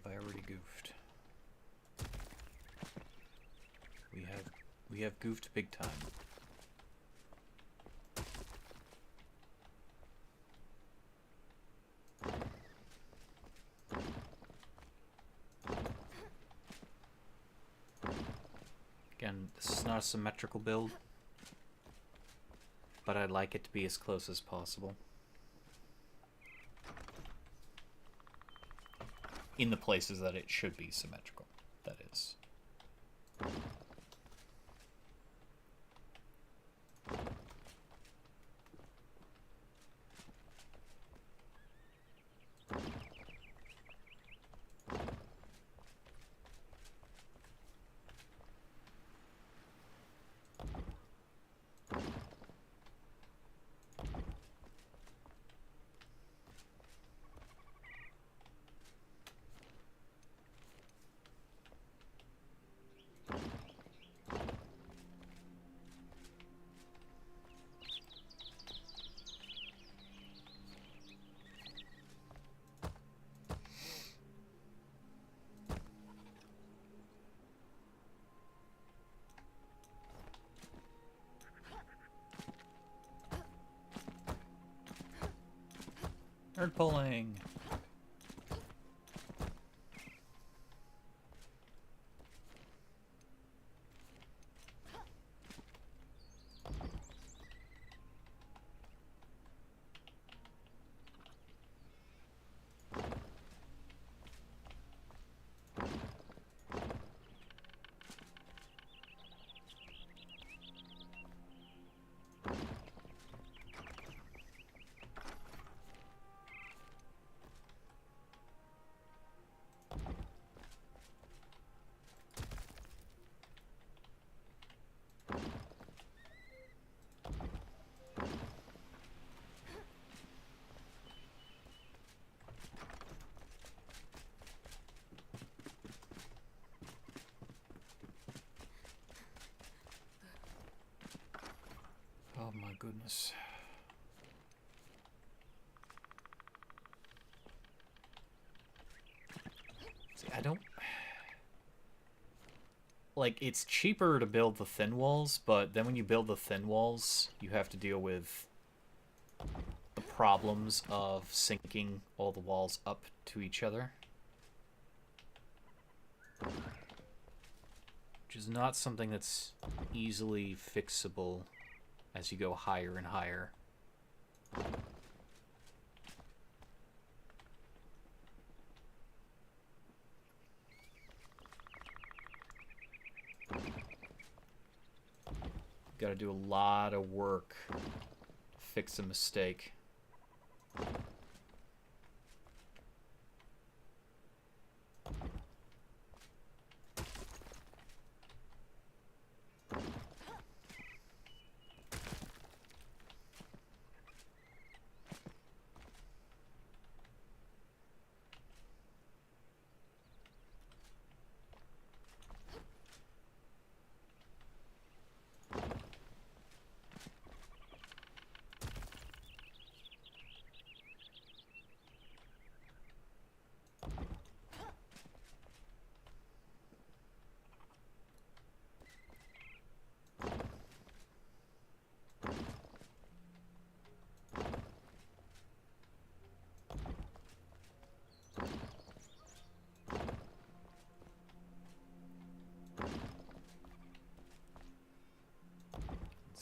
Have I already goofed? We have goofed big time. Again, this is not a symmetrical build, but I'd like it to be as close as possible. In the places that it should be symmetrical, that is. Nerd pulling. Oh my goodness. See, I don't... Like, it's cheaper to build the thin walls, but then when you build the thin walls, you have to deal with the problems of syncing all the walls up to each other. Which is not something that's easily fixable as you go higher and higher. Got to do a lot of work to fix a mistake.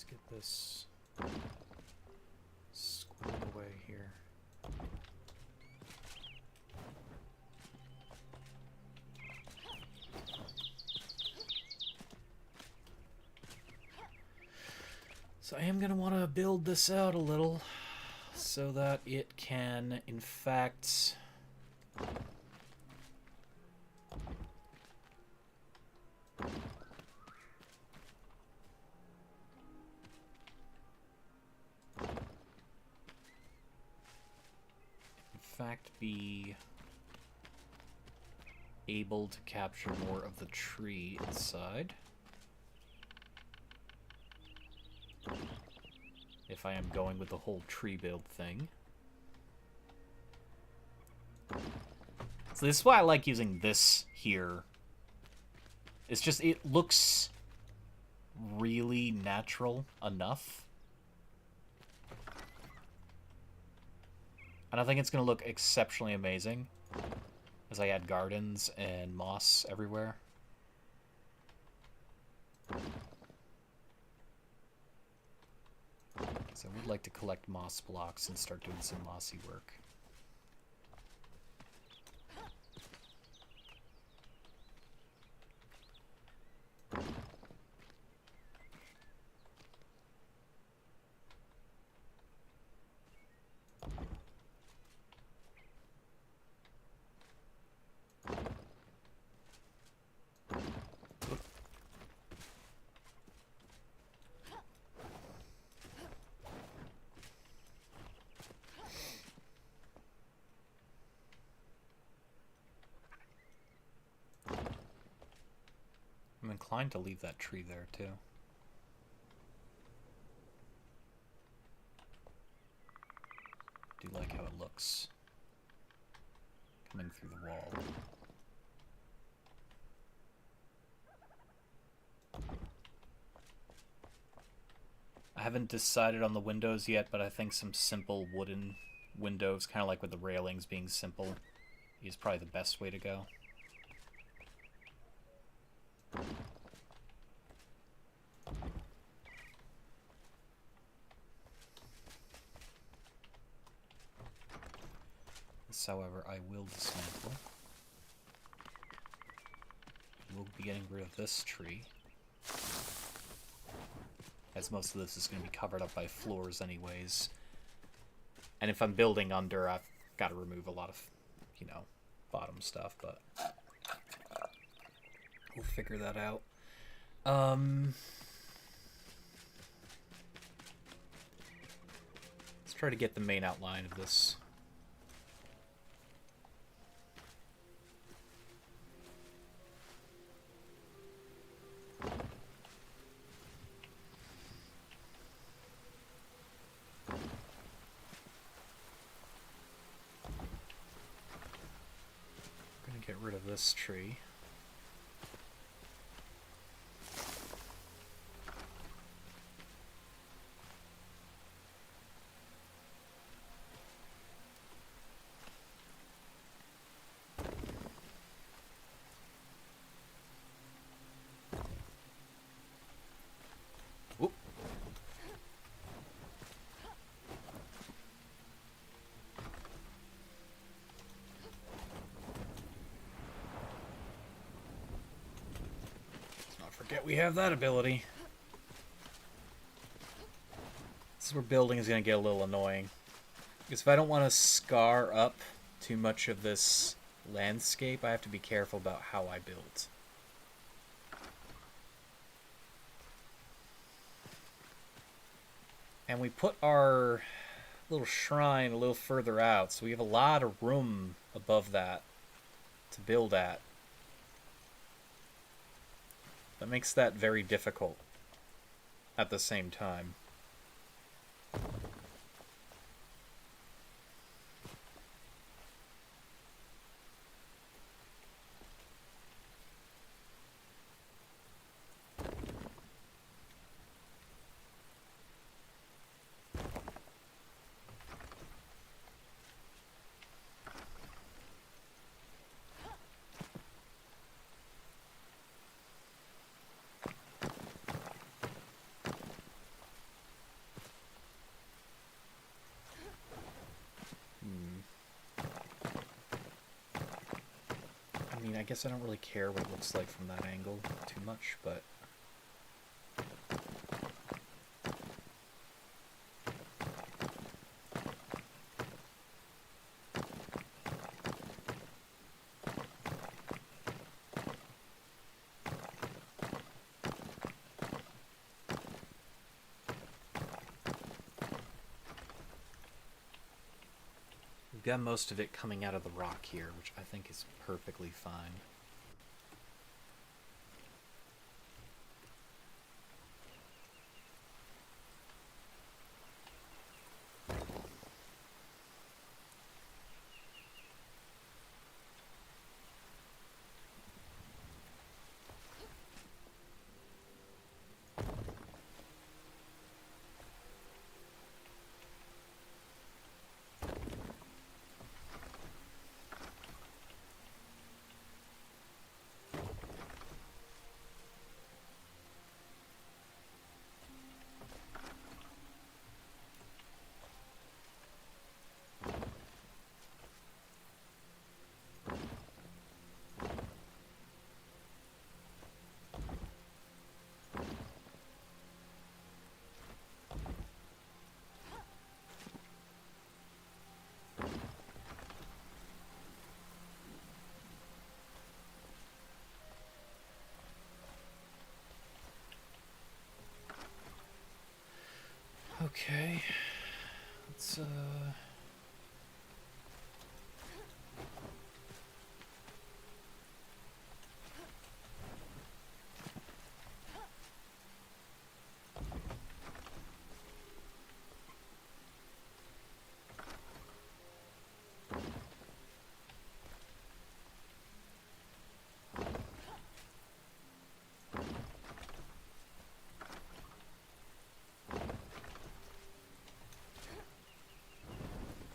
get this squared away here. So I am going to want to build this out a little so that it can, in fact, be able to capture more of the tree inside. If I am going with the whole tree build thing. So this is why I like using this here. It's just, it looks really natural enough. And I think it's going to look exceptionally amazing as I add gardens and moss everywhere. So I would like to collect moss blocks and start doing some mossy work. I'm inclined to leave that tree there, too. Do like how it looks coming through the wall. I haven't decided on the windows yet, but I think some simple wooden windows, kind of like with the railings being simple, is probably the best way to go. This, however, I will dismantle. We'll be getting rid of this tree, as most of this is going to be covered up by floors anyways. And if I'm building under, I've got to remove a lot of, you know, bottom stuff, but we'll figure that out. Let's try to get the main outline of this. Get rid of this tree. Whoop. Forget we have that ability. This is where building is going to get a little annoying. Because if I don't want to scar up too much of this landscape, I have to be careful about how I build. And we put our little shrine a little further out, so we have a lot of room above that to build at. That makes that very difficult at the same time. guess I don't really care what it looks like from that angle too much, but... We've got most of it coming out of the rock here, which I think is perfectly fine. Okay, let's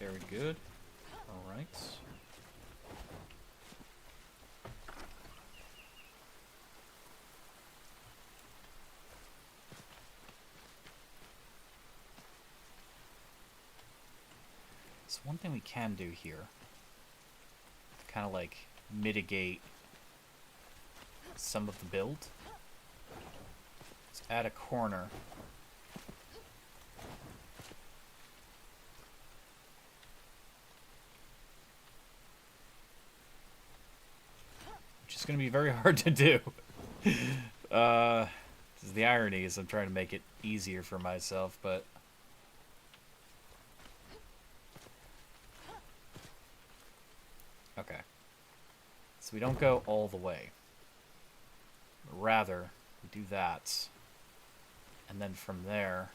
very good. All right. So one thing we can do here, to kind of like mitigate some of the build, is add a corner. Which is going to be very hard to do. This is the irony, is I'm trying to make it easier for myself, but... Okay. So we don't go all the way. Rather, we do that. And then from there...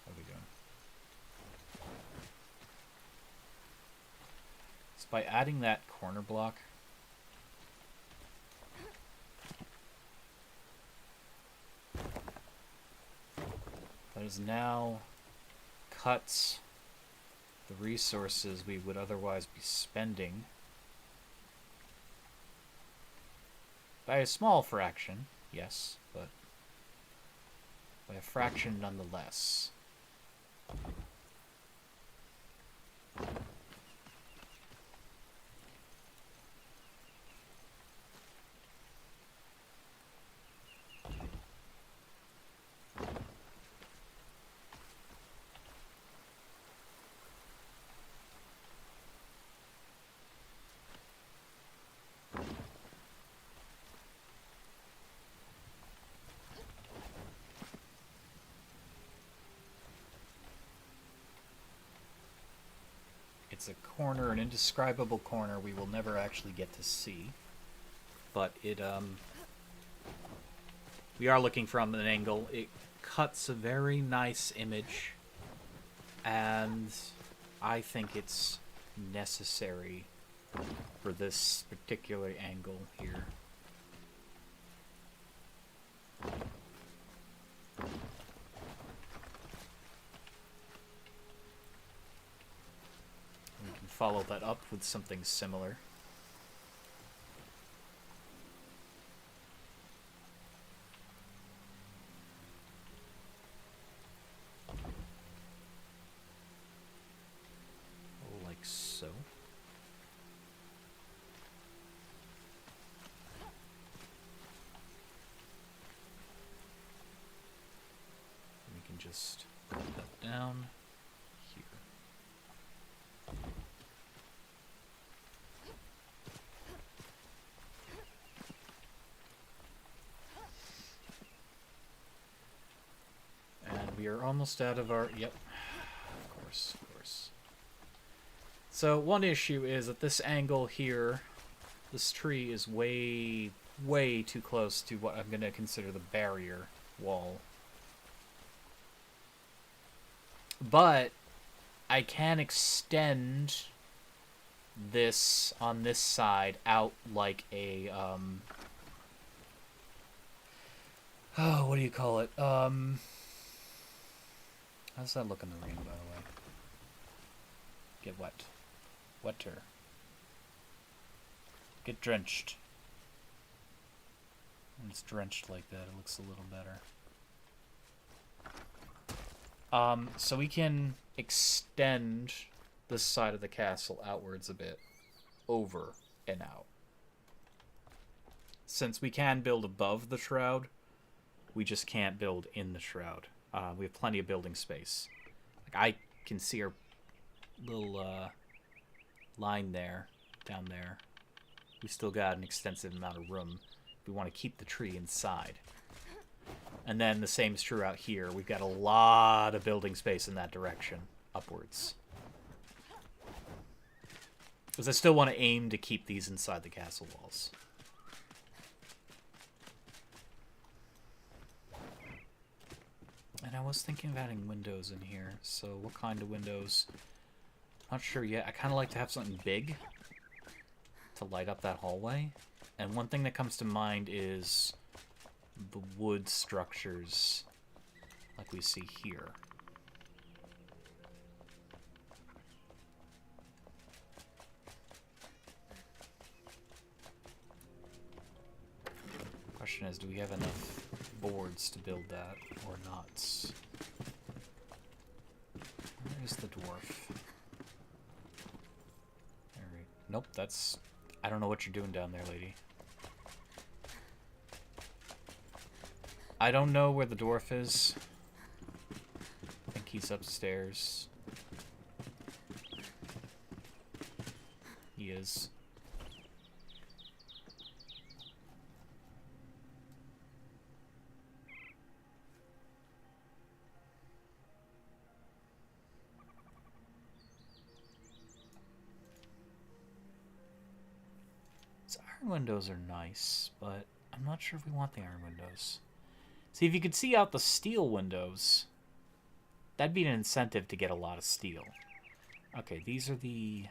What are we doing? So by adding that corner block... That is now cuts the resources we would otherwise be spending by a small fraction, yes, but by a fraction nonetheless. It's a corner, an indescribable corner we will never actually get to see. But it, we are looking from an angle. It cuts a very nice image, and I think it's necessary for this particular angle here. Follow that up with something similar. Like so. just put that down here. And we are almost out of our... Yep. Of course, of course. So one issue is at this angle here, this tree is way, way too close to what I'm going to consider the barrier wall. But I can extend this on this side out like a, oh, what do you call it? How's that look in the rain, by the way? Get wet. Wetter. Get drenched. When it's drenched like that, it looks a little better. So we can extend this side of the castle outwards a bit, over and out. Since we can build above the shroud, we just can't build in the shroud. We have plenty of building space. Like, I can see our little line there, down there. We still got an extensive amount of room. We want to keep the tree inside. And then the same is true out here. We've got a lot of building space in that direction, upwards. Because I still want to aim to keep these inside the castle walls. And I was thinking of adding windows in here. So what kind of windows? Not sure yet. I kind of like to have something big to light up that hallway. And one thing that comes to mind is the wood structures like we see here. Question is, do we have enough boards to build that or not? Where's the dwarf? Nope, that's... I don't know what you're doing down there, lady. I don't know where the dwarf is. I think he's upstairs. He is. So iron windows are nice, but I'm not sure if we want the iron windows. See, if you could see out the steel windows, that'd be an incentive to get a lot of steel. Okay, these are the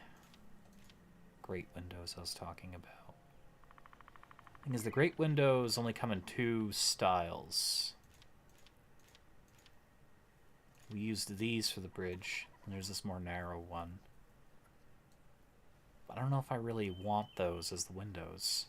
great windows I was talking about. Thing is, the great windows only come in 2 styles. We used these for the bridge, and there's this more narrow one. But I don't know if I really want those as the windows.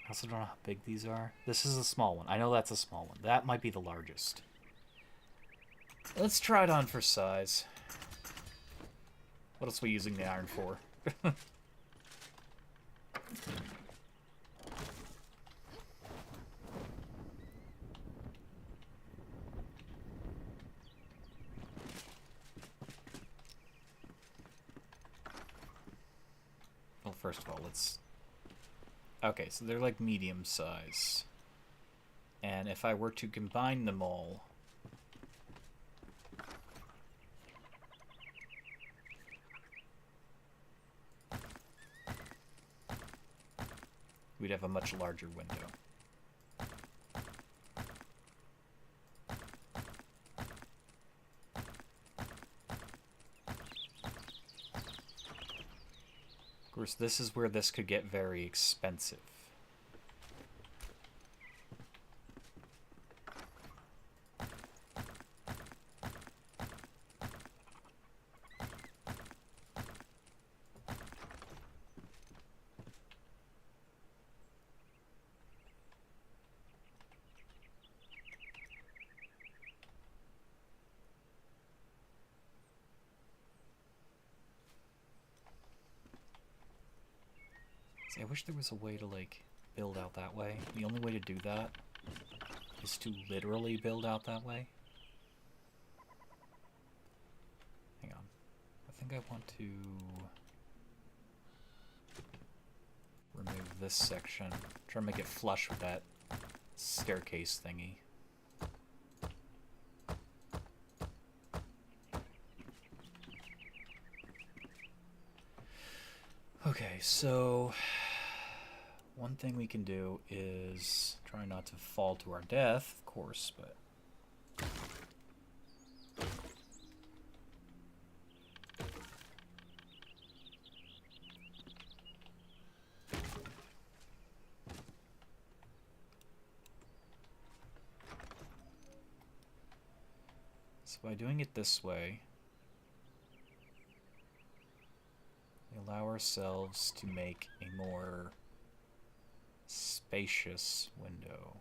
I also don't know how big these are. This is a small one. I know that's a small one. That might be the largest. Let's try it on for size. What else are we using the iron for? Well, first of all, let's... Okay, so they're like medium size. And if I were to combine them all... we'd have a much larger window. Of course, this is where this could get very expensive. See, I wish there was a way to, like, build out that way. The only way to do that is to literally build out that way. Hang on. I think I want to remove this section. Try to make it flush with that staircase thingy. Okay, so one thing we can do is try not to fall to our death, of course, but so by doing it this way, we allow ourselves to make a more spacious window.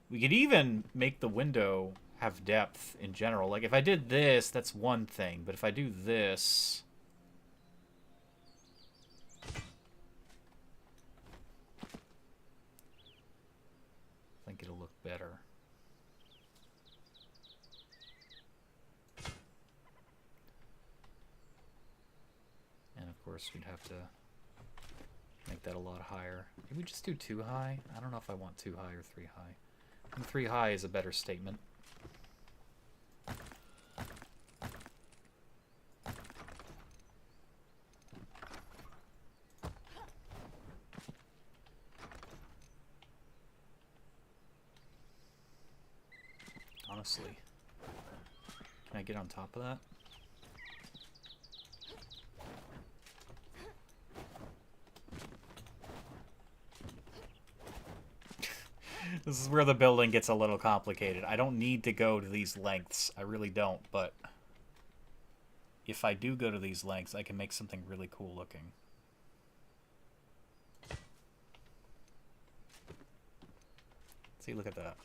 We could even make the window have depth in general. Like, if I did this, that's one thing. But if I do this... I think it'll look better. And of course, we'd have to make that a lot higher. Maybe we just do 2 high? I don't know if I want 2 high or 3 high. I think 3 high is a better statement. Honestly. Can I get on top of that? This is where the building gets a little complicated. I don't need to go to these lengths. I really don't, but if I do go to these lengths, I can make something really cool looking. See, look at that.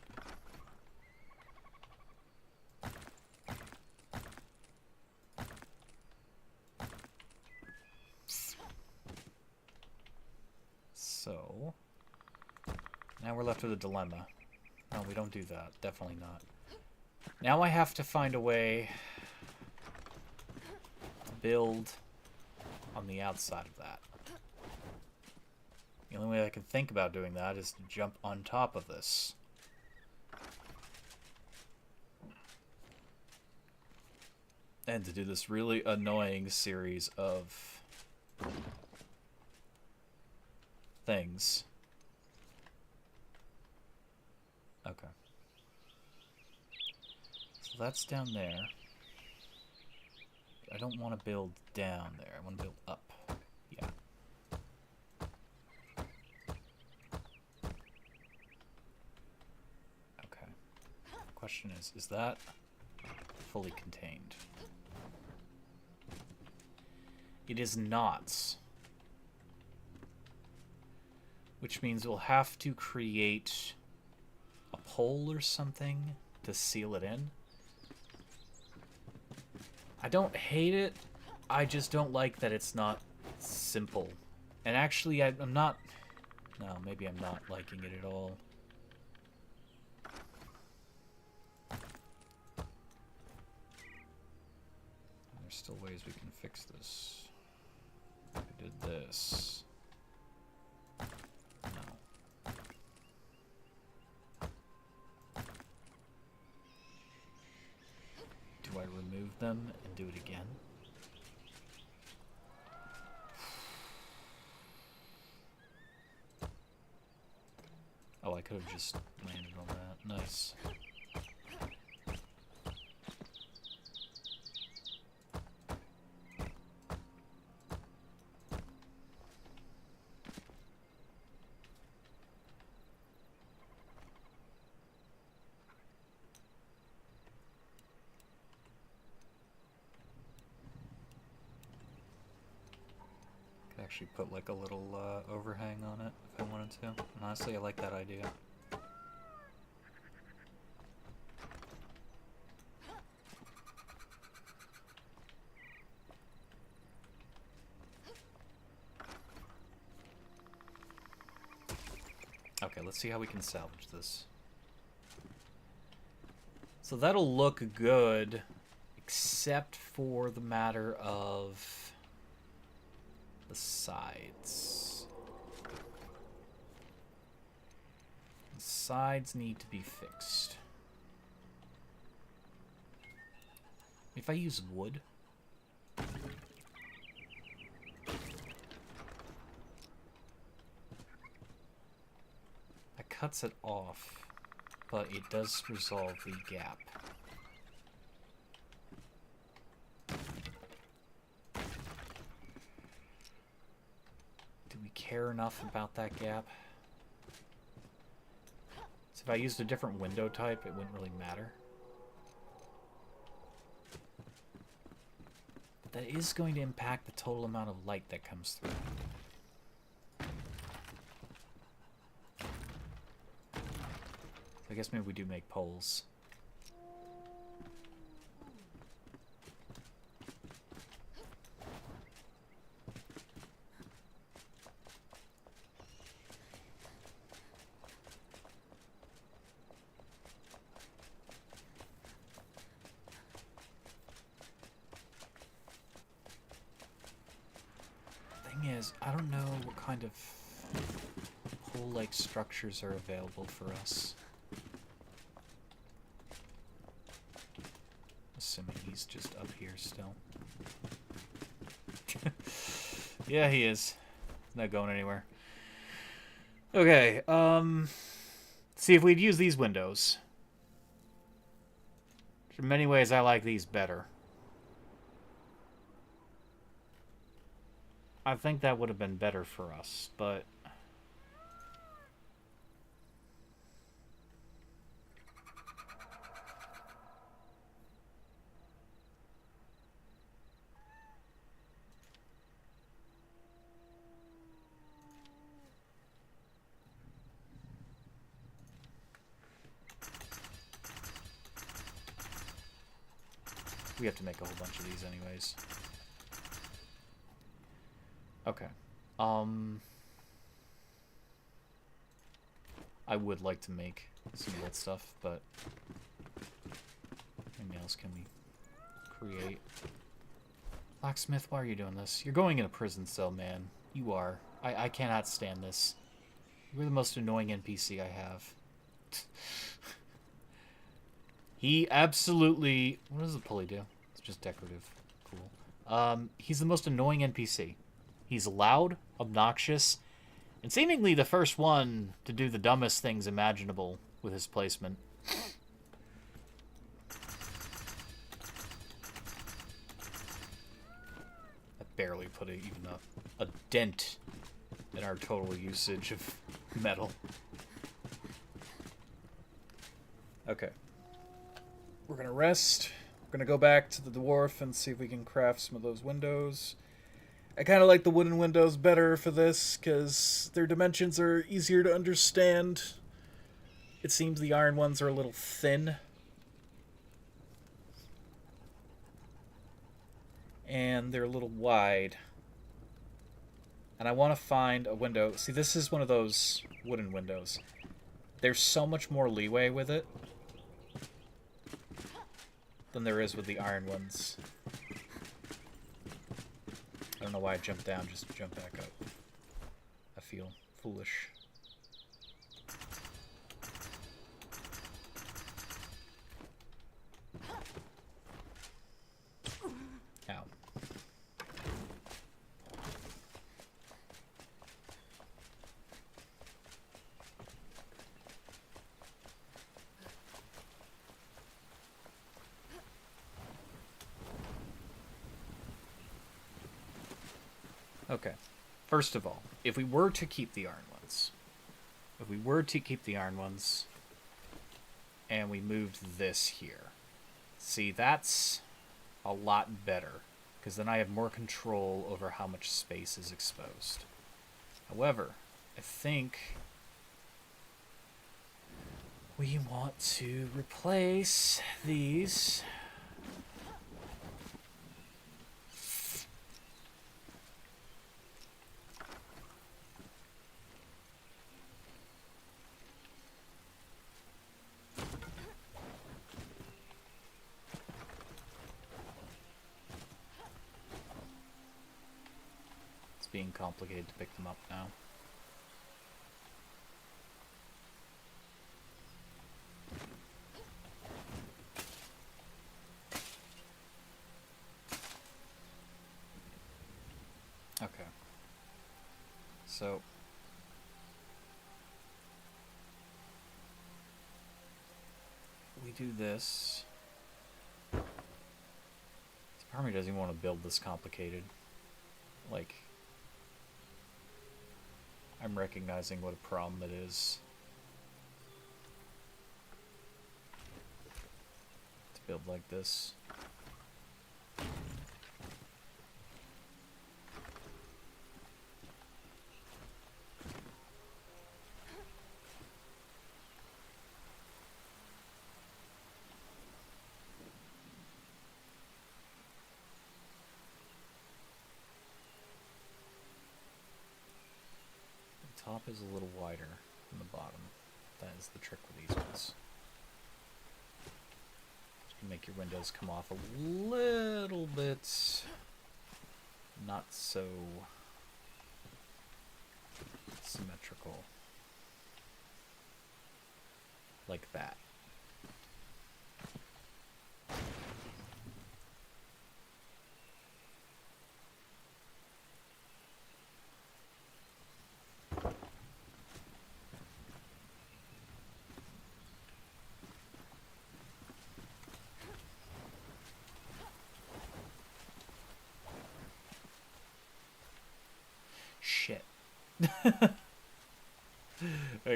So... now we're left with a dilemma. No, we don't do that. Definitely not. Now I have to find a way to build on the outside of that. The only way I can think about doing that is to jump on top of this. And to do this really annoying series of things. Okay. So that's down there. I don't want to build down there. I want to build up. Yeah. Okay. Question is that fully contained? It is not. Which means we'll have to create a pole or something to seal it in. I don't hate it. I just don't like that it's not simple. And actually, I'm not... no, maybe I'm not liking it at all. There's still ways we can fix this. We did this. No. Do I remove them and do it again? Oh, I could have just landed on that. Nice. Actually put like a little overhang on it if I wanted to. And honestly, I like that idea. Okay, let's see how we can salvage this. So that'll look good, except for the matter of the sides. The sides need to be fixed. If I use wood... that cuts it off, but it does resolve the gap. Do we care enough about that gap? So if I used a different window type, it wouldn't really matter. But that is going to impact the total amount of light that comes through. I guess maybe we do make poles. Thing is, I don't know what kind of pole-like structures are available for us. Assuming he's just up here still. Yeah, he is. Not going anywhere. Okay, see if we'd use these windows. In many ways, I like these better. I think that would have been better for us, but... we have to make a whole bunch of these anyways. Okay. I would like to make some of that stuff, but... what else can we create? Blacksmith, why are you doing this? You're going in a prison cell, man. You are. I cannot stand this. You're the most annoying NPC I have. He absolutely... what does the pulley do? It's just decorative. Cool. He's the most annoying NPC. He's loud, obnoxious, and seemingly the first one to do the dumbest things imaginable with his placement. I barely put even a dent in our total usage of metal. Okay. We're gonna rest. We're gonna go back to the dwarf and see if we can craft some of those windows. I kind of like the wooden windows better for this, because their dimensions are easier to understand. It seems the iron ones are a little thin. And they're a little wide. And I want to find a window. See, this is one of those wooden windows. There's so much more leeway with it than there is with the iron ones. I don't know why I jumped down just to jump back up. I feel foolish. Ow. Okay. First of all, if we were to keep the iron ones, and we moved this here, see, that's a lot better, because then I have more control over how much space is exposed. However, I think we want to replace these. It's being complicated to pick them up now. Okay. So we do this. This part of me doesn't even want to build this complicated. Like, I'm recognizing what a problem it is. To build like this. Top is a little wider than the bottom. That is the trick with these ones. You can make your windows come off a little bit not so symmetrical. Like that. Shit. Hang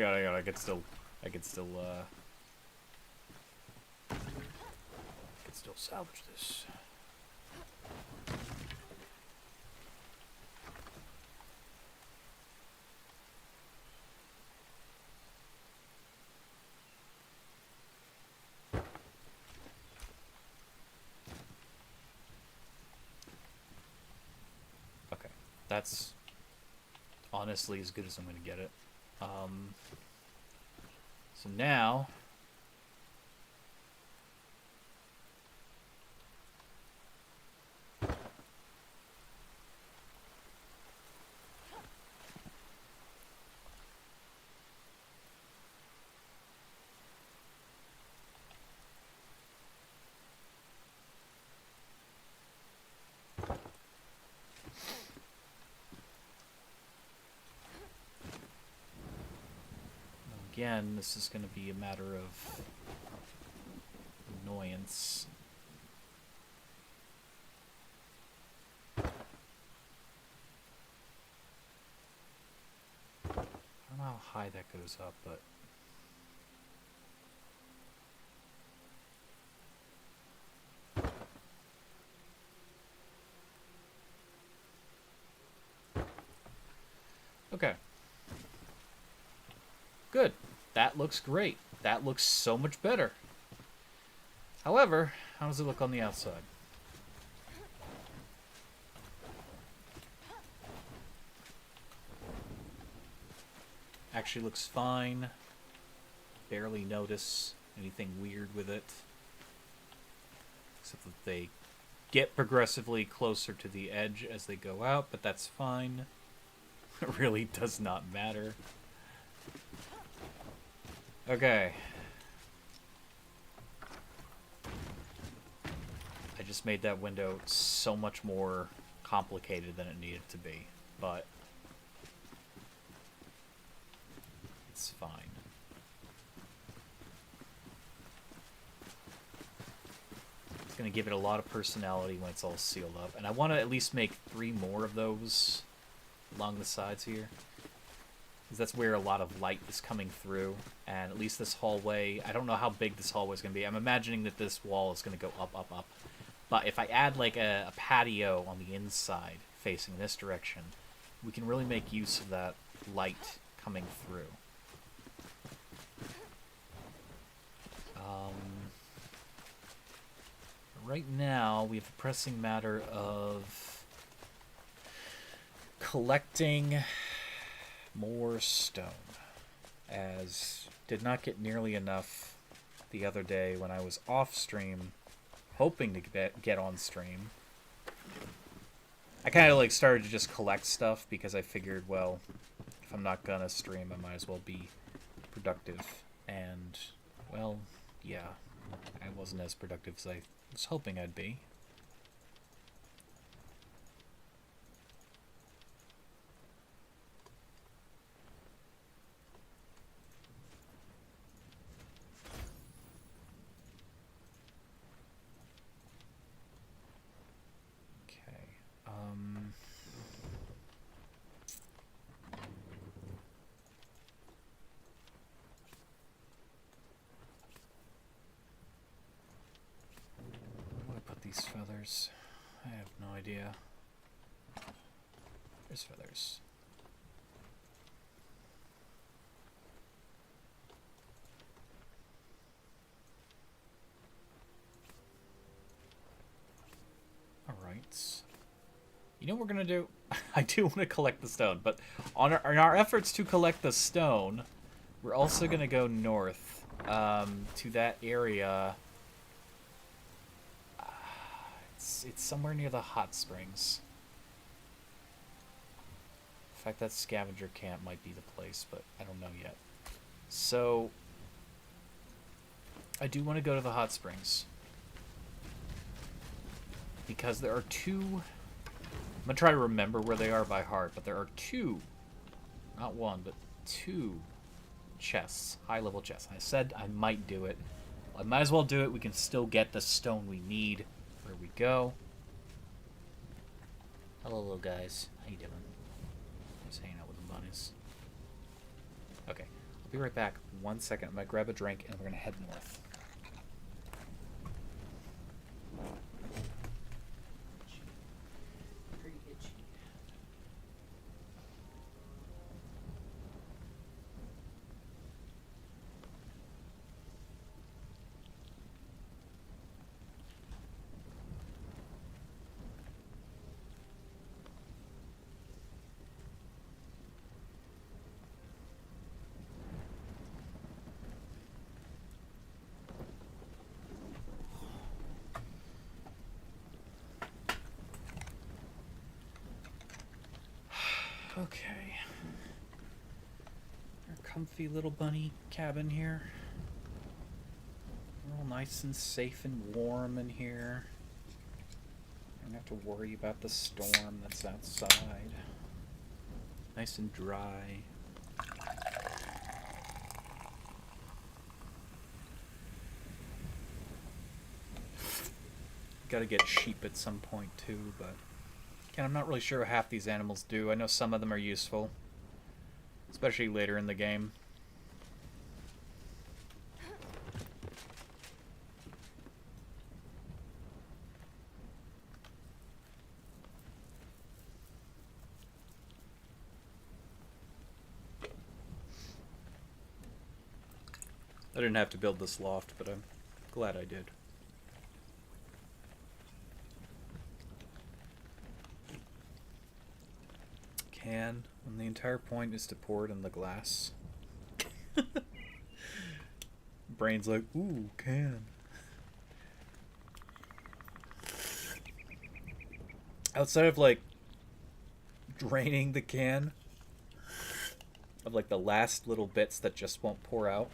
on, I could still salvage this. Okay, that's honestly as good as I'm going to get it. So now again, this is going to be a matter of annoyance. I don't know how high that goes up, but okay. Good. That looks great. That looks so much better. However, how does it look on the outside? Actually looks fine. Barely notice anything weird with it. Except that they get progressively closer to the edge as they go out, but that's fine. It really does not matter. Okay. I just made that window so much more complicated than it needed to be, but it's fine. It's going to give it a lot of personality when it's all sealed up, and I want to at least make 3 more of those along the sides here. Because that's where a lot of light is coming through, and at least this hallway, I don't know how big this hallway is going to be. I'm imagining that this wall is going to go up, up, up. But if I add like a patio on the inside facing this direction, we can really make use of that light coming through. Right now, we have the pressing matter of collecting more stone, as did not get nearly enough the other day when I was off stream, hoping to get on stream. I kind of like started to just collect stuff because I figured, well, if I'm not gonna stream, I might as well be productive. And, well, yeah, I wasn't as productive as I was hoping I'd be. These feathers. I have no idea. There's feathers. Alright. You know what we're gonna do? I do want to collect the stone, but on in our efforts to collect the stone, we're also gonna go north to that area. It's somewhere near the hot springs. In fact, that scavenger camp might be the place, but I don't know yet. So, I do want to go to the hot springs. Because there are two... I'm going to try to remember where they are by heart, but there are two, not one, but two chests, high-level chests. I said I might do it. I might as well do it. We can still get the stone we need. Where we go. Hello, little guys. How you doing? Just hanging out with the bunnies. Okay, I'll be right back. 1 second. I'm gonna grab a drink and we're gonna head north. Okay. Our comfy little bunny cabin here. We're all nice and safe and warm in here. Don't have to worry about the storm that's outside. Nice and dry. Gotta get sheep at some point too, but again, I'm not really sure what half these animals do. I know some of them are useful, especially later in the game. I didn't have to build this loft, but I'm glad I did. Can, and the entire point is to pour it in the glass. Brain's like, ooh, can. Outside of like draining the can of like the last little bits that just won't pour out,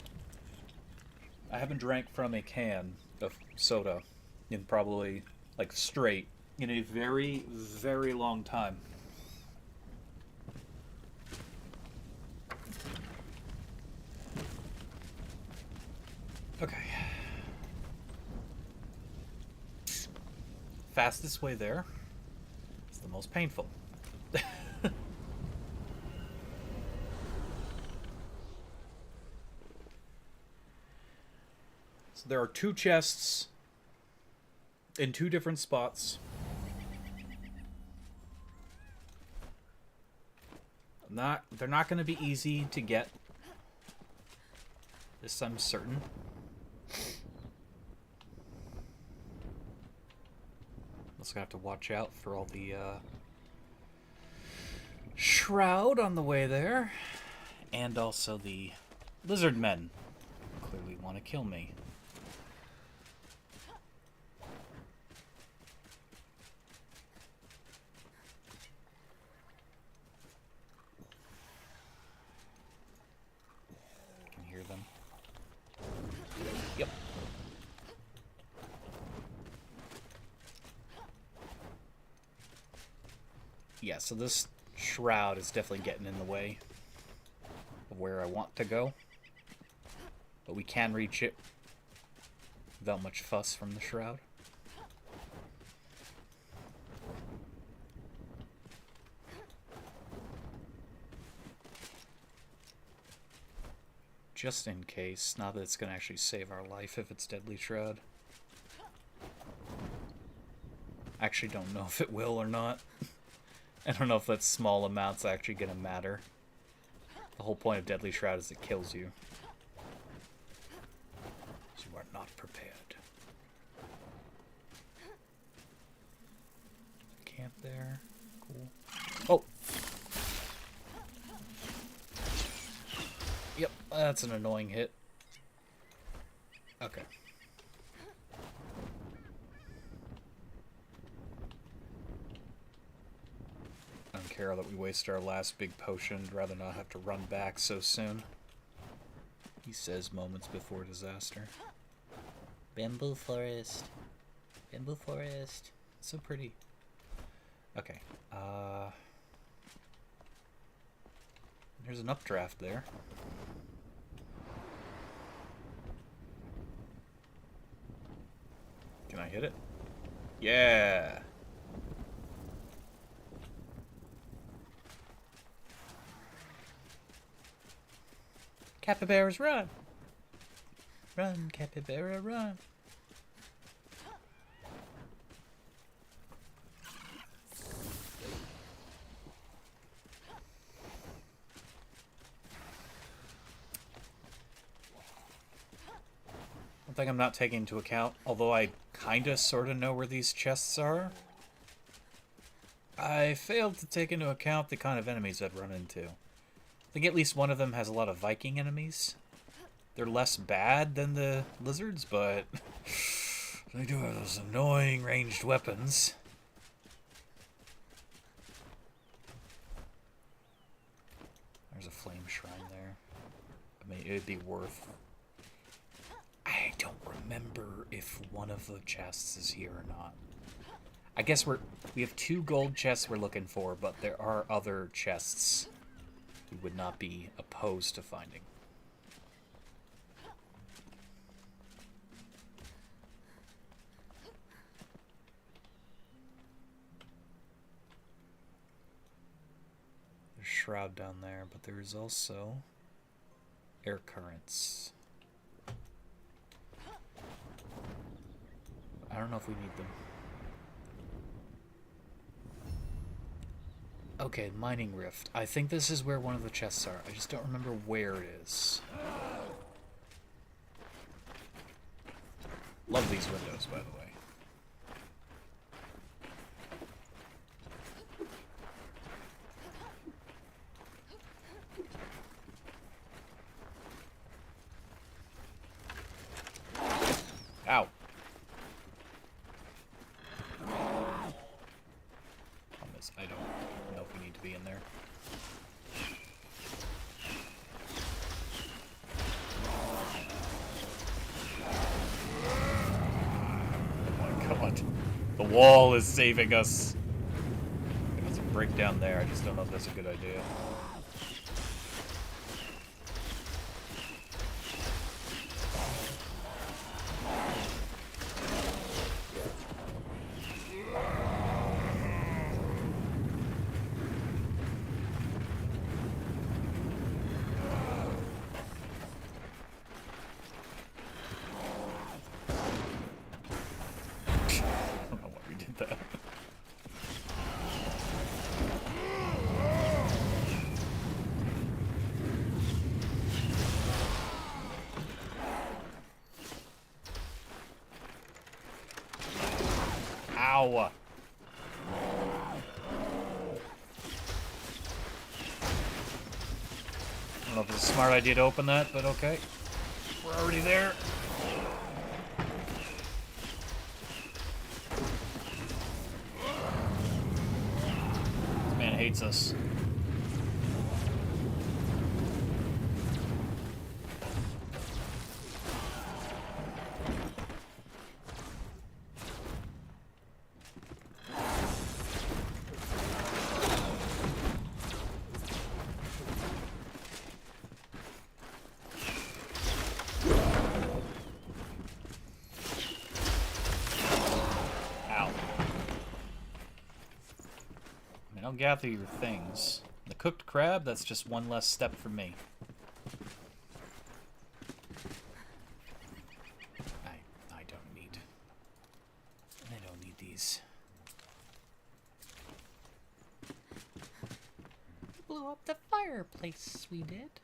I haven't drank from a can of soda in probably like straight in a very, very long time. Okay. Fastest way there is the most painful. So there are two chests in two different spots. They're not going to be easy to get. This I'm certain. Also gonna have to watch out for all the shroud on the way there, and also the lizard men clearly want to kill me. Yeah, so this shroud is definitely getting in the way of where I want to go. But we can reach it without much fuss from the shroud. Just in case, not that it's going to actually save our life if it's Deadly Shroud. I actually don't know if it will or not. I don't know if that small amount's actually going to matter. The whole point of Deadly Shroud is it kills you. So you are not prepared. Camp there. Cool. Oh! Yep, that's an annoying hit. Okay. I don't care that we wasted our last big potion. I'd rather not have to run back so soon. He says moments before disaster. Bamboo forest. Bamboo forest. So pretty. Okay. There's an updraft there. Can I hit it? Yeah! Capybaras, run! Run, capybara, run! One thing I'm not taking into account, although I kinda sorta know where these chests are, I failed to take into account the kind of enemies I'd run into. I think at least one of them has a lot of Viking enemies. They're less bad than the lizards, but they do have those annoying ranged weapons. There's a flame shrine there. I mean, it'd be worth... I don't remember if one of the chests is here or not. I guess we have 2 gold chests we're looking for, but there are other chests we would not be opposed to finding. There's a shroud down there, but there's also air currents. I don't know if we need them. Okay, mining rift. I think this is where one of the chests are. I just don't remember where it is. Love these windows, by the way. Ow. I don't know if we need to be in there. Oh my god. The wall is saving us. There's a break down there. I just don't know if that's a good idea. Ow! I don't know if it's a smart idea to open that, but okay. We're already there. This man hates us. I'll gather your things. The cooked crab, that's just one less step for me. I don't need... I don't need these. Blew up the fireplace, we did.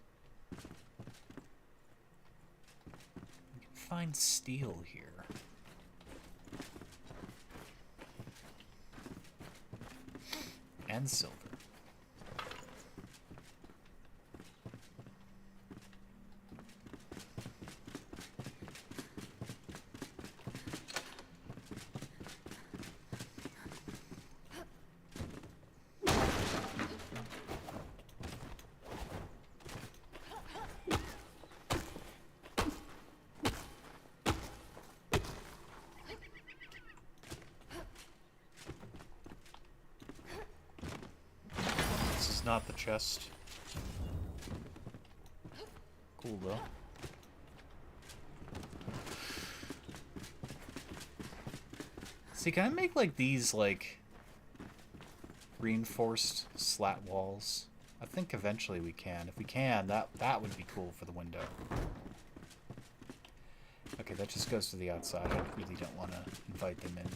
We can find steel here. And silver. Not the chest. Cool though. See, can I make like these like reinforced slat walls? I think eventually we can. If we can, that would be cool for the window. Okay, that just goes to the outside. I really don't want to invite them in.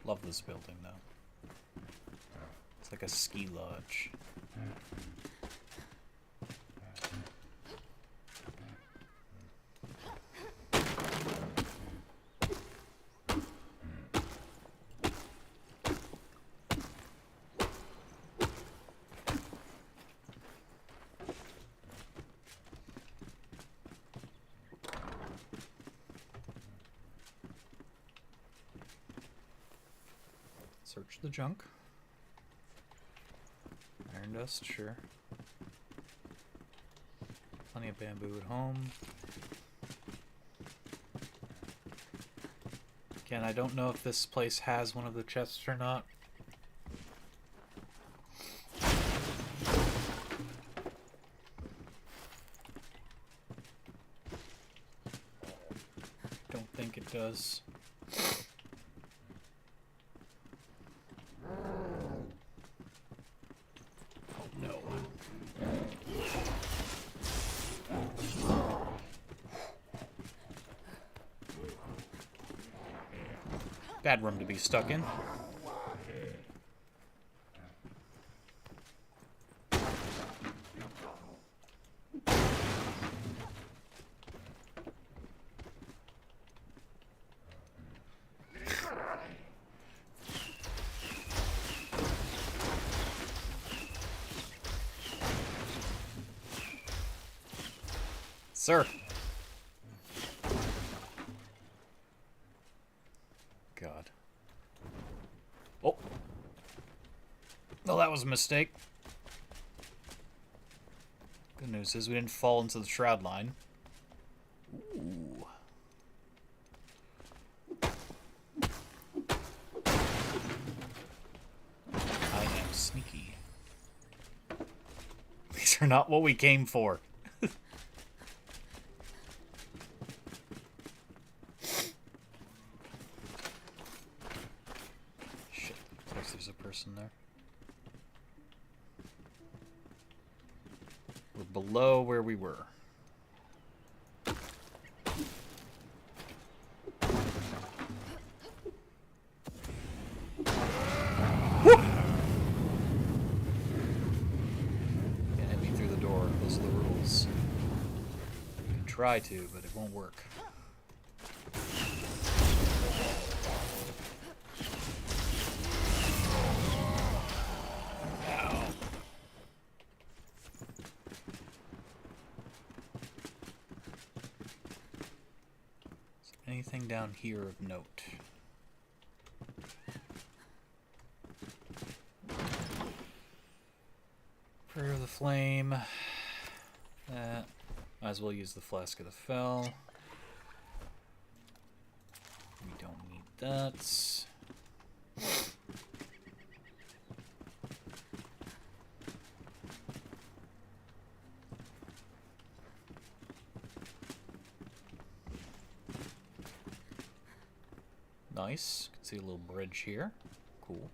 Love this building, though. It's like a ski lodge. Search the junk. Iron dust, sure. Plenty of bamboo at home. Again, I don't know if this place has one of the chests or not. Don't think it does. Bad room to be stuck in. Sir. God. Oh. Well, that was a mistake. Good news is we didn't fall into the shroud line. Ooh. I am sneaky. These are not what we came for. There. We're below where we were. Woo! Can't hit me through the door. Those are the rules. You can try to, but it won't work. Anything down here of note? Prayer of the Flame. That. Might as well use the Flask of the Fell. We don't need that. Nice. Can see a little bridge here. Cool.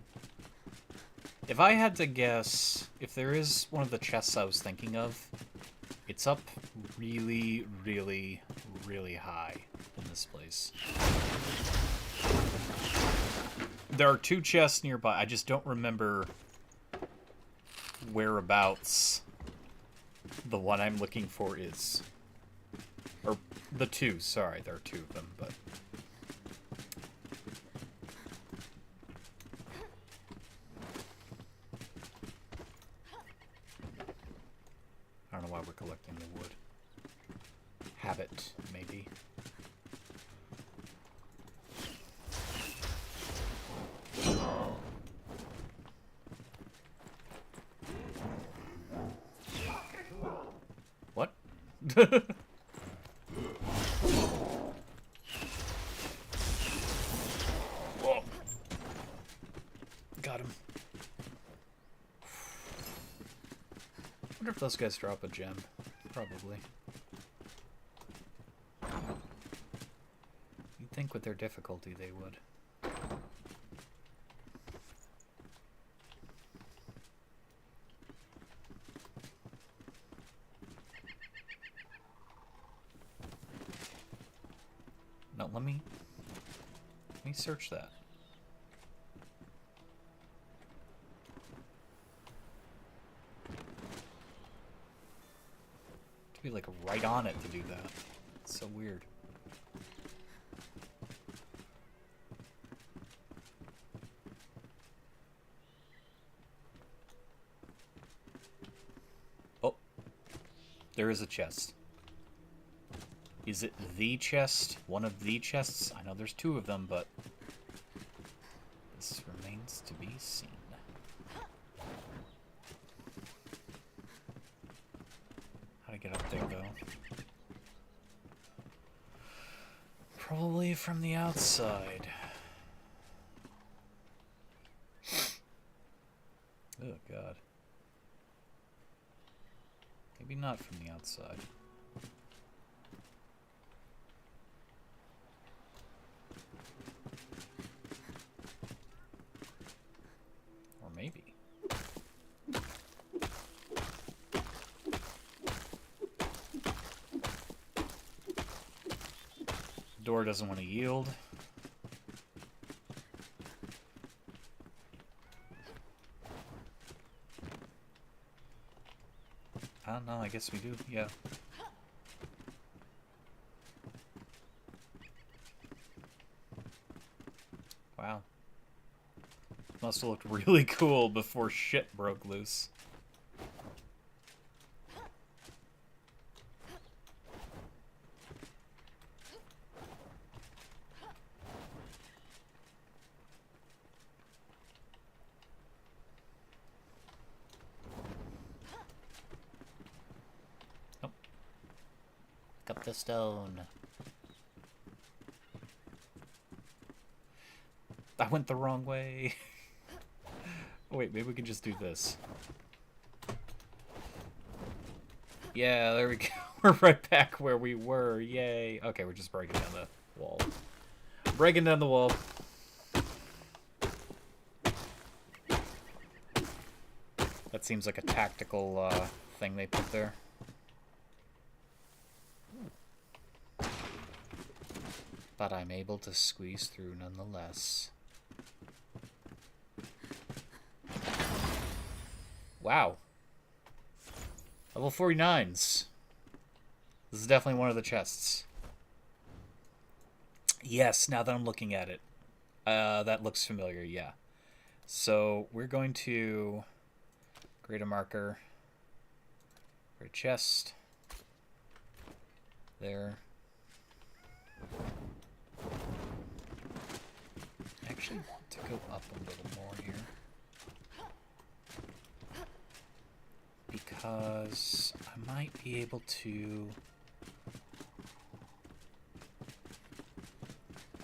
If I had to guess, if there is one of the chests I was thinking of, it's up really, really, really high in this place. There are 2 chests nearby. I just don't remember whereabouts the one I'm looking for is. Or the 2, sorry. There are 2 of them, but... I don't know why we're collecting the wood. Habit, maybe. What? Whoa. Got him. Wonder if those guys drop a gem. Probably. You'd think with their difficulty they would. No, let me search that. To be like right on it to do that. It's so weird. Oh, there is a chest. Is it the chest? One of the chests? I know there's 2 of them, but this remains to be seen. How to get up there, though? Probably from the outside. Oh, God. Maybe not from the outside. Maybe. The door doesn't want to yield. I don't know, I guess we do, yeah. Wow. Must have looked really cool before shit broke loose. Nope. Pick up the stone. I went the wrong way. Oh, wait, maybe we can just do this. Yeah, there we go. We're right back where we were. Yay. Okay, we're just breaking down the wall. Breaking down the wall. That seems like a tactical thing they put there. But I'm able to squeeze through nonetheless. Wow. Level 49s. This is definitely one of the chests. Yes, now that I'm looking at it. That looks familiar, yeah. So, we're going to create a marker. Create a chest. There. I actually want to go up a little more here. Because I might be able to...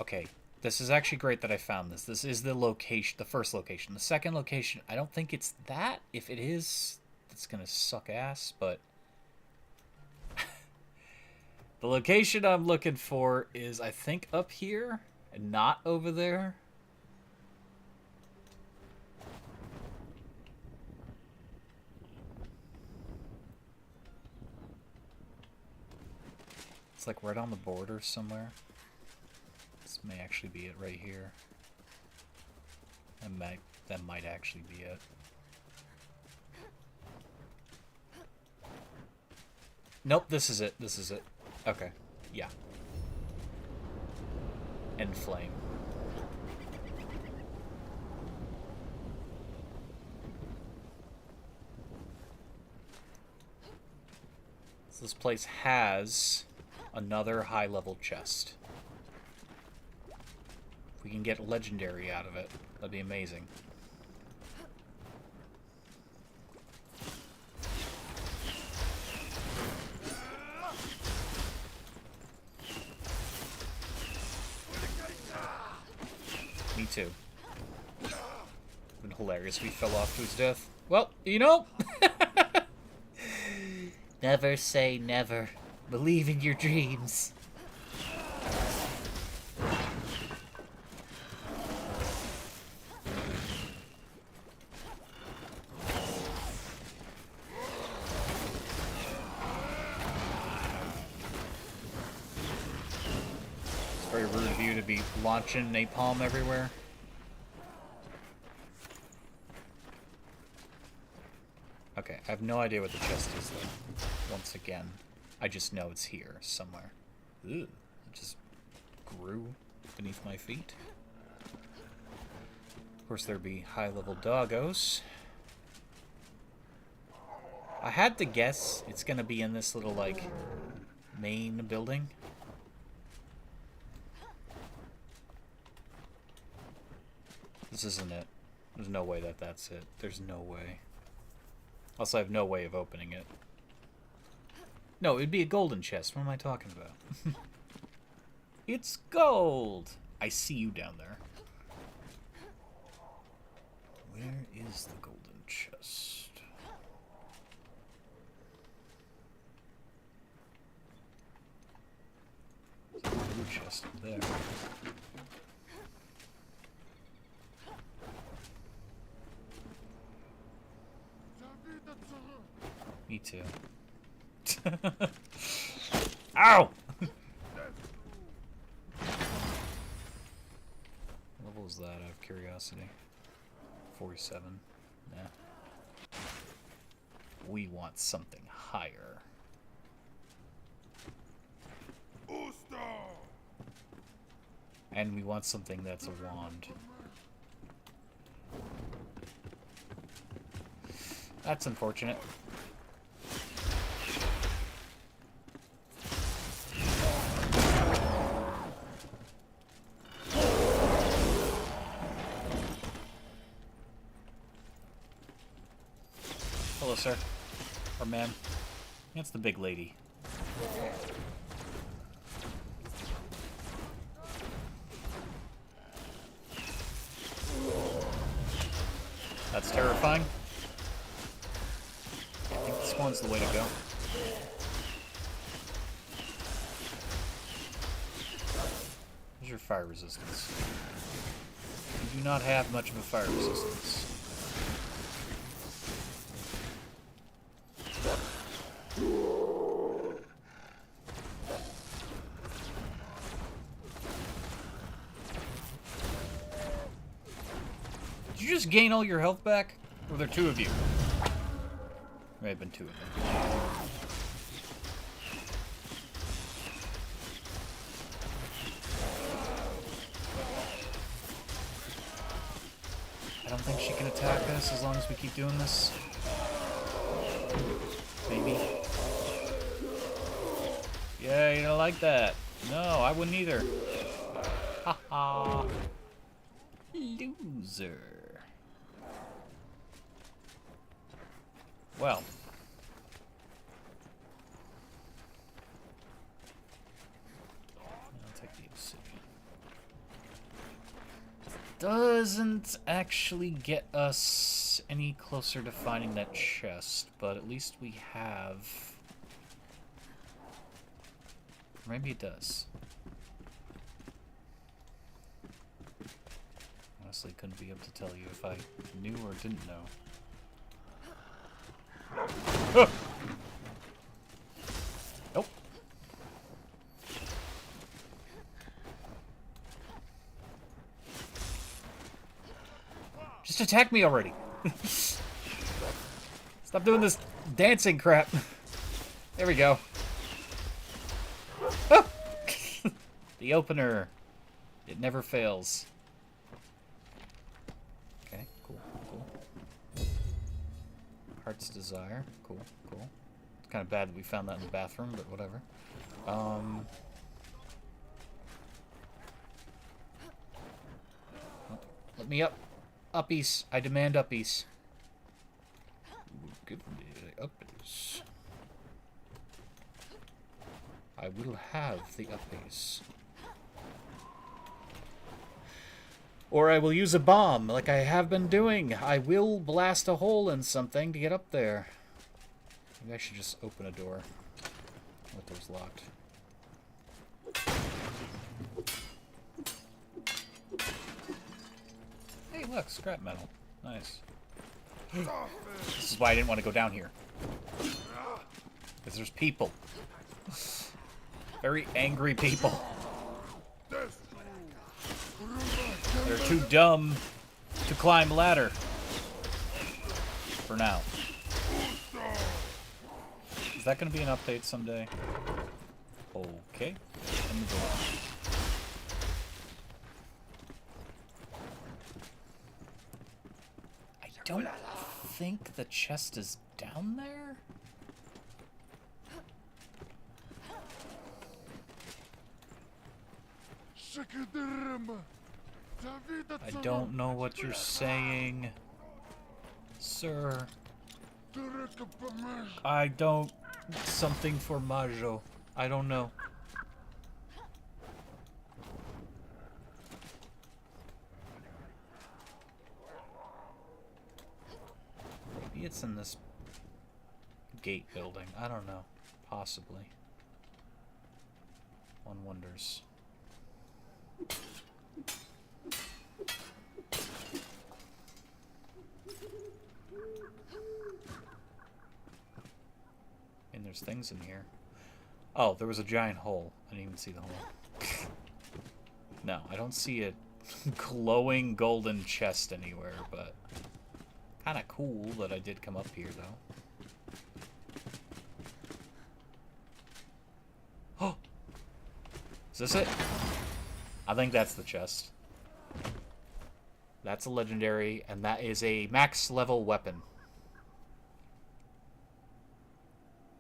Okay, this is actually great that I found this. This is the location, the first location. The second location, I don't think it's that. If it is, it's gonna suck ass, but... The location I'm looking for is, I think, up here. And not over there? It's like right on the border somewhere. This may actually be it right here. That might actually be it. Nope, this is it. This is it. Okay. Yeah. End flame. So this place has another high-level chest. If we can get legendary out of it, that'd be amazing. Me too. Been hilarious if he fell off to his death. Well, you know. Never say never. Believe in your dreams. It's very rude of you to be launching napalm everywhere. Okay, I have no idea what the chest is, though. Once again, I just know it's here somewhere. Ugh, it just grew beneath my feet. Of course, there'd be high-level doggos. I had to guess it's gonna be in this little, like, main building. This isn't it. There's no way that that's it. There's no way. Also, I have no way of opening it. No, it'd be a golden chest. What am I talking about? It's gold! I see you down there. Where is the golden chest? There's a blue chest up there. Me too. Ow! What level is that out of curiosity? 47. Yeah. We want something higher. And we want something that's a wand. That's unfortunate. Hello, sir. Or ma'am. That's the big lady. That's terrifying. I think this one's the way to go. Where's your fire resistance? You do not have much of a fire resistance. Did you just gain all your health back? Or were there two of you? May have been two of them. I don't think she can attack us as long as we keep doing this. Maybe. Yeah, you don't like that. No, I wouldn't either. Haha. Loser. Well. I'll take the obsidian. Doesn't actually get us any closer to finding that chest, but at least we have... Maybe it does. honestly couldn't be able to tell you if I knew or didn't know. Ah! Nope. Just attack me already. Stop doing this dancing crap. There we go. Ah! The opener. It never fails. Okay, cool, cool. Heart's Desire. Cool, cool. It's kind of bad that we found that in the bathroom, but whatever. Let me up. Uppies. I demand uppies. Give me the uppies. I will have the uppies. Or I will use a bomb, like I have been doing. I will blast a hole in something to get up there. Maybe I should just open a door. What door's locked? Hey, look, scrap metal. Nice. This is why I didn't want to go down here. Because there's people. Very angry people. They're too dumb to climb ladder. For now. Is that going to be an update someday? Okay. In the door. I don't think the chest is down there? I don't know what you're saying, sir. I don't... Something for Majo. I don't know. Maybe it's in this gate building. I don't know. Possibly. One wonders. And there's things in here. Oh, there was a giant hole. I didn't even see the hole. No, I don't see a glowing golden chest anywhere, but kind of cool that I did come up here, though. Oh! Is this it? I think that's the chest. That's a legendary, and that is a max level weapon.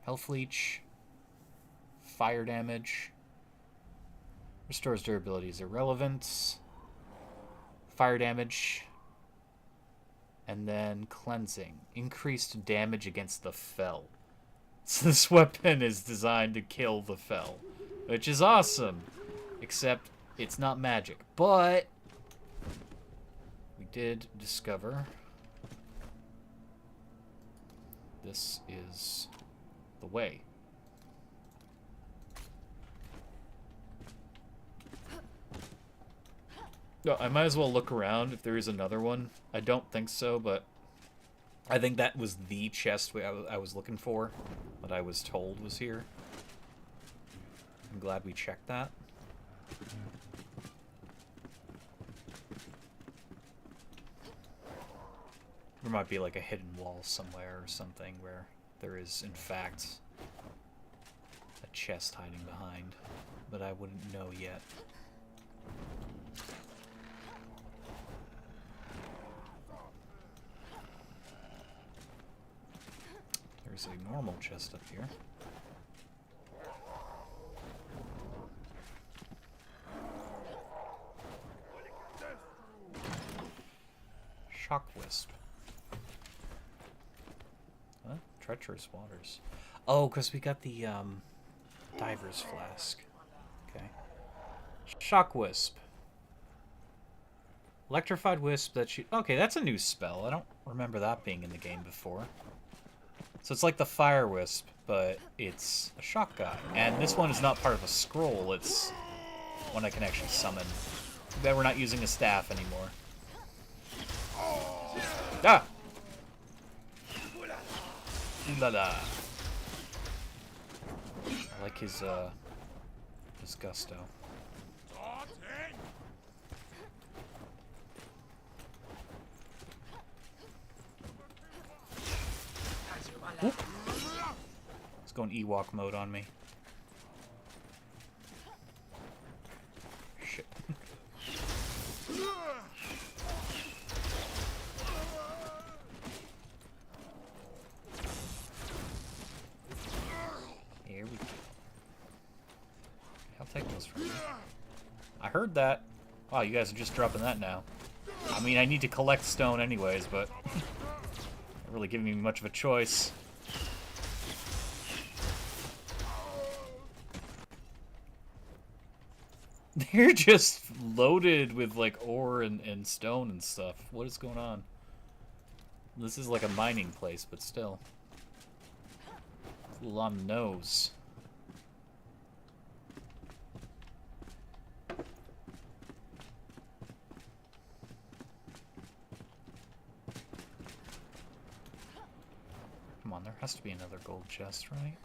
Health leech. Fire damage. Restores durability is irrelevant. Fire damage. And then cleansing. Increased damage against the fell. So this weapon is designed to kill the fell. Which is awesome. Except it's not magic. But we did discover this is the way. No, I might as well look around if there is another one. I don't think so, but I think that was the chest I was looking for, that I was told was here. I'm glad we checked that. There might be like a hidden wall somewhere or something where there is, in fact, a chest hiding behind, but I wouldn't know yet. There's a normal chest up here. Shock Wisp. Huh? Treacherous Waters. Oh, because we got the Diver's Flask. Okay. Shock Wisp. Electrified Wisp that she... Okay, that's a new spell. I don't remember that being in the game before. So it's like the Fire Wisp, but it's a shock guy. And this one is not part of a scroll, it's one I can actually summon. Too bad we're not using a staff anymore. Ah! La la. I like his gusto. Oop. It's going Ewok mode on me. Shit. Here we go. I'll take those from you. I heard that. Wow, you guys are just dropping that now. I mean, I need to collect stone anyways, but not really giving me much of a choice. They're just loaded with, like, ore and stone and stuff. What is going on? This is like a mining place, but still. It's a little on the nose. Come on, there has to be another gold chest, right?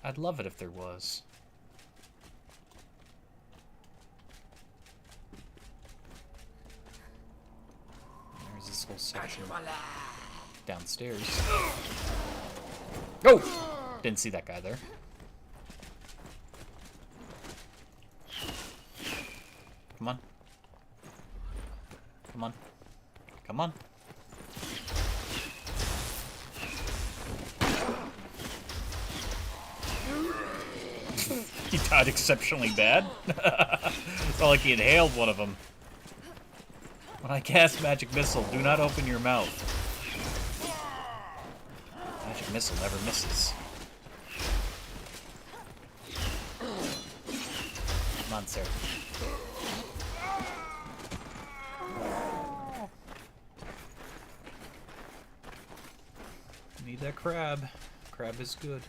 I'd love it if there was. There's this whole section downstairs. Oh! Didn't see that guy there. Come on. Come on. Come on. He died exceptionally bad. It's not like he inhaled one of them. When I cast Magic Missile, do not open your mouth. Magic Missile never misses. Come on, sir. Need that crab. Crab is good.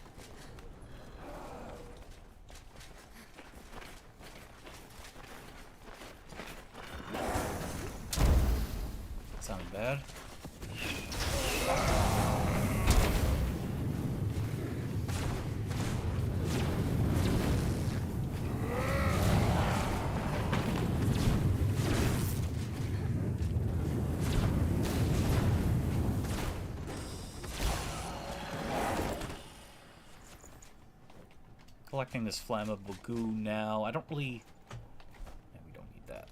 Sounded bad. Collecting this flammable goo now. I don't really... Yeah, we don't need that.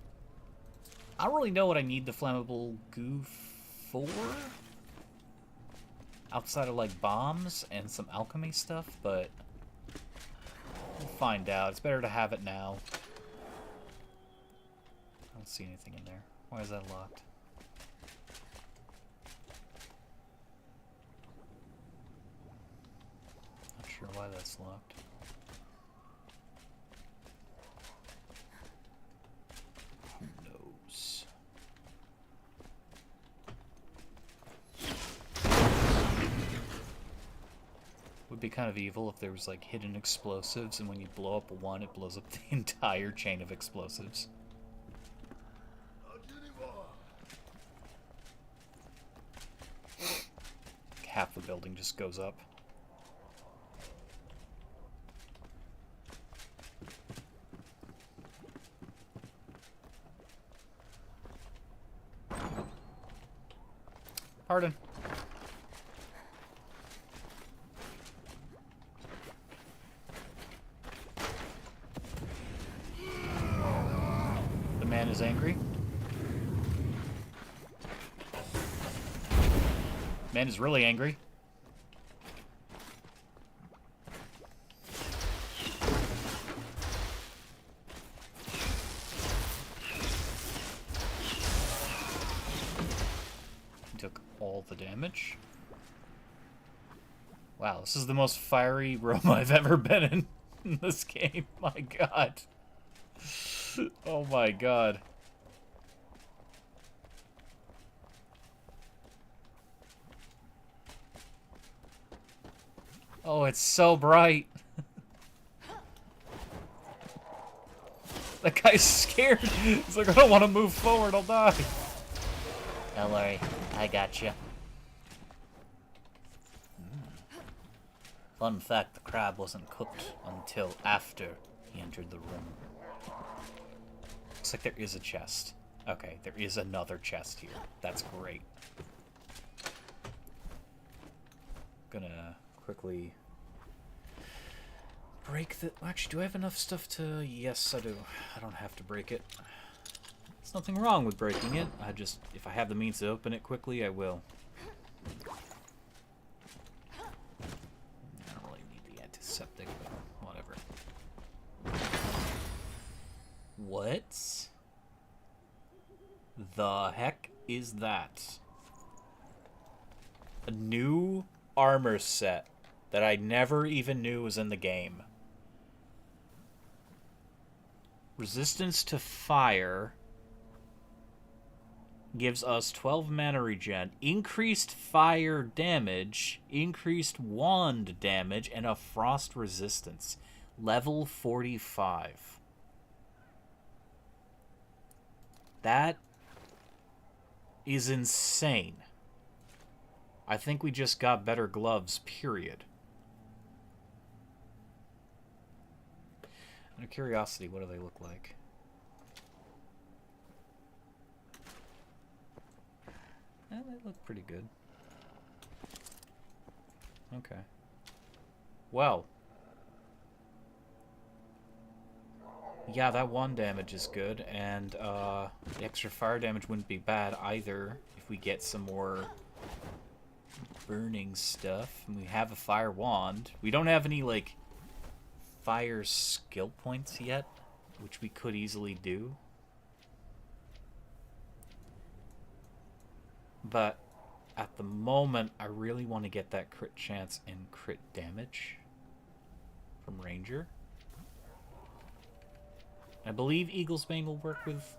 I don't really know what I need the flammable goo for. Outside of, like, bombs and some alchemy stuff, but... we'll find out. It's better to have it now. I don't see anything in there. Why is that locked? Not sure why that's locked. Who knows? Would be kind of evil if there was like hidden explosives, and when you blow up one, it blows up the entire chain of explosives. Half the building just goes up. Pardon. The man is angry. Man is really angry. He took all the damage. Wow, this is the most fiery room I've ever been in this game. My god. Oh my god. Oh, it's so bright. That guy's scared. He's like, I don't want to move forward, I'll die. Don't worry, I got you. Fun fact, the crab wasn't cooked until after he entered the room. Looks like there is a chest. Okay, there is another chest here. That's great. Gonna quickly break the... Actually, do I have enough stuff to... Yes, I do. I don't have to break it. There's nothing wrong with breaking it. I just... If I have the means to open it quickly, I will. I don't really need the antiseptic, but whatever. What the heck is that? A new armor set that I never even knew was in the game. Resistance to fire gives us 12 mana regen, increased fire damage, increased wand damage, and a frost resistance. Level 45. That is insane. I think we just got better gloves, period. Out of curiosity, what do they look like? They look pretty good. Okay. Well. Yeah, that one damage is good, and the extra fire damage wouldn't be bad either if we get some more burning stuff. And we have a fire wand. We don't have any, like, fire skill points yet, which we could easily do. But at the moment, I really want to get that crit chance and crit damage from Ranger. I believe Eagle's Bane will work with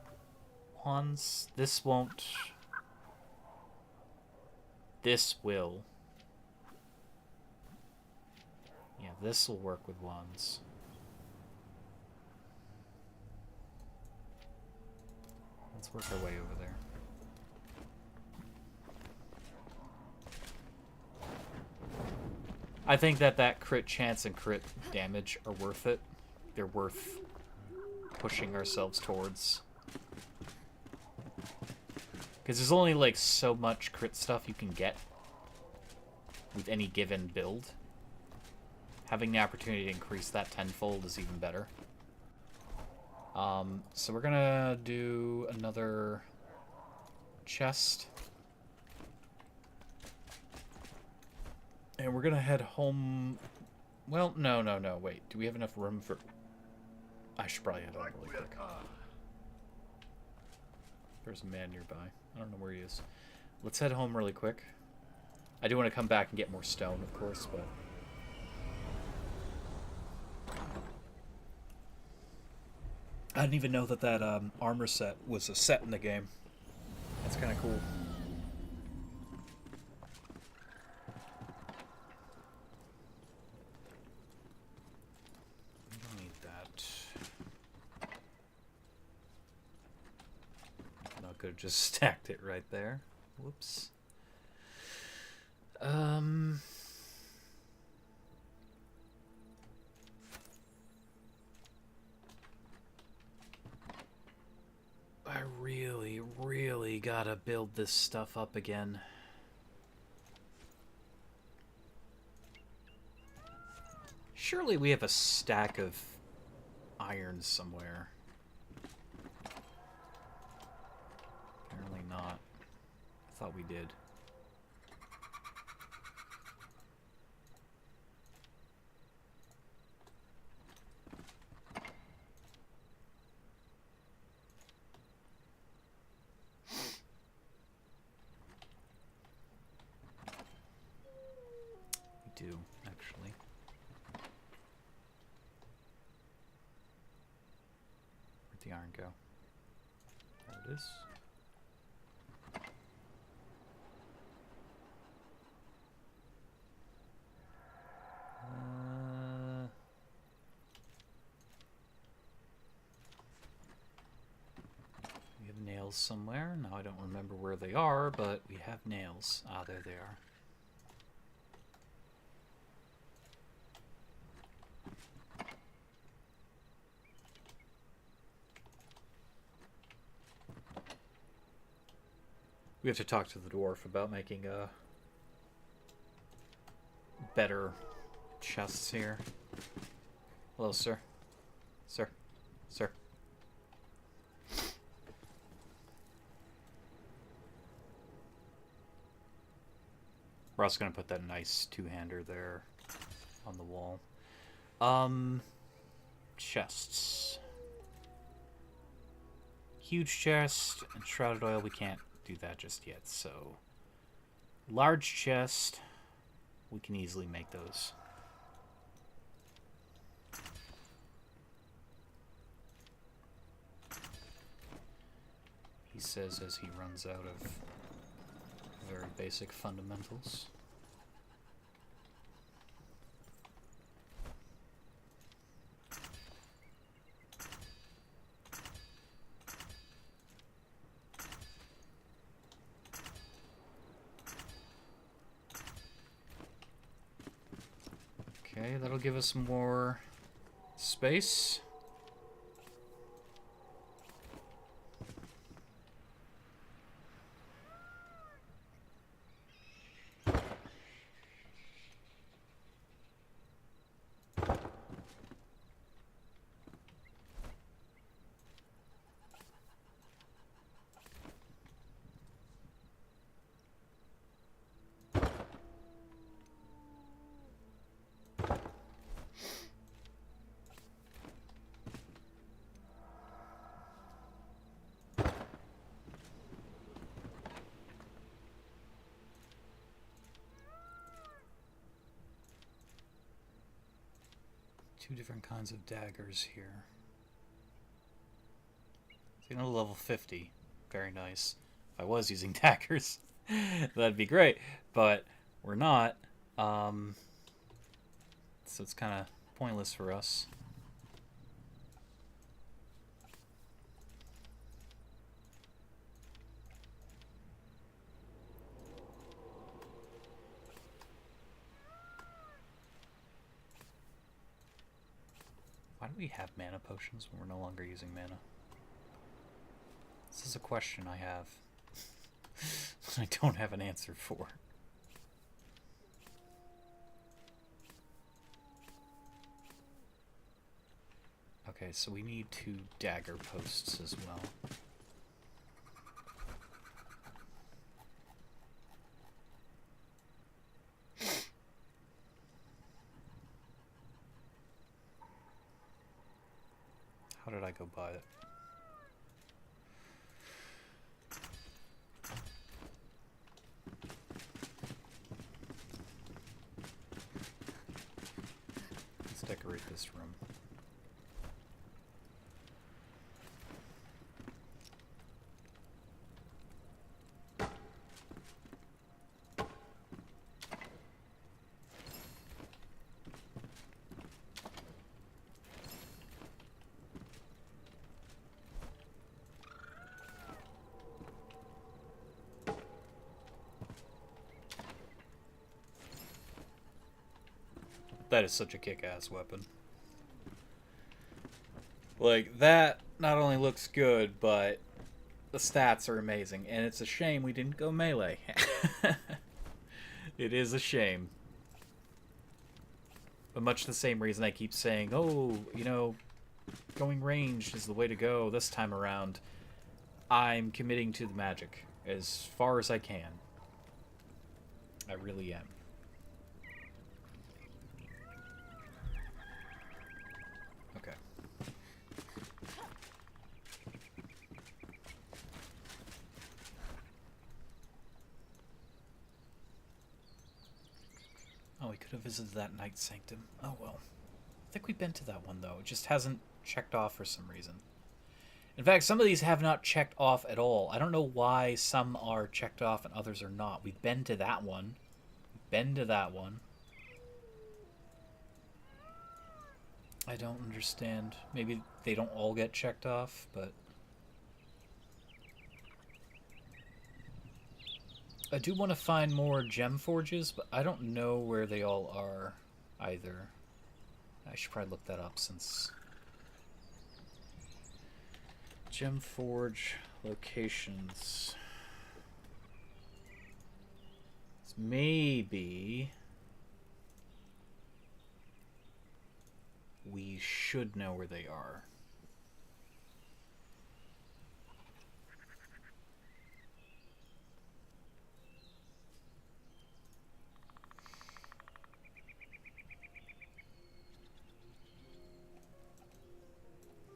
wands. This won't. This will. Yeah, this will work with wands. Let's work our way over there. I think that crit chance and crit damage are worth it. They're worth pushing ourselves towards. Because there's only, like, so much crit stuff you can get with any given build. Having the opportunity to increase that tenfold is even better. So we're gonna do another chest. And we're gonna head home... Well, no, wait. Do we have enough room for... I should probably head home really quick. There's a man nearby. I don't know where he is. Let's head home really quick. I do want to come back and get more stone, of course, but... I didn't even know that armor set was a set in the game. That's kind of cool. We don't need that. I could have just stacked it right there. Whoops. I really gotta build this stuff up again. Surely we have a stack of iron somewhere. Apparently not. I thought we did. We do, actually. Where'd the iron go? There it is. nails somewhere. Now I don't remember where they are, but we have nails. Ah, there they are. We have to talk to the dwarf about making better chests here. Hello, sir. Sir. Sir. We're also going to put that nice two-hander there on the wall. Chests. Huge chest, enshrouded oil, we can't do that just yet, so large chest, we can easily make those. He says as he runs out of very basic fundamentals. Okay, that'll give us more space. Two different kinds of daggers here. So, level 50. Very nice. If I was using daggers, that'd be great. But we're not. So it's kind of pointless for us. Why do we have mana potions when we're no longer using mana? This is a question I have. I don't have an answer for. Okay, so we need 2 dagger posts as well. How did I go by it? Let's decorate this room. That is such a kick-ass weapon. Like, that not only looks good, but the stats are amazing. And it's a shame we didn't go melee. It is a shame. But much the same reason I keep saying, oh, you know, going ranged is the way to go this time around. I'm committing to the magic as far as I can. I really am. Okay. Oh, we could have visited that Night Sanctum. Oh well. I think we've been to that one, though. It just hasn't checked off for some reason. In fact, some of these have not checked off at all. I don't know why some are checked off and others are not. We've been to that one. We've been to that one. I don't understand. Maybe they don't all get checked off, but... I do want to find more gem forges, but I don't know where they all are either. I should probably look that up since... Gem forge locations. Maybe... we should know where they are.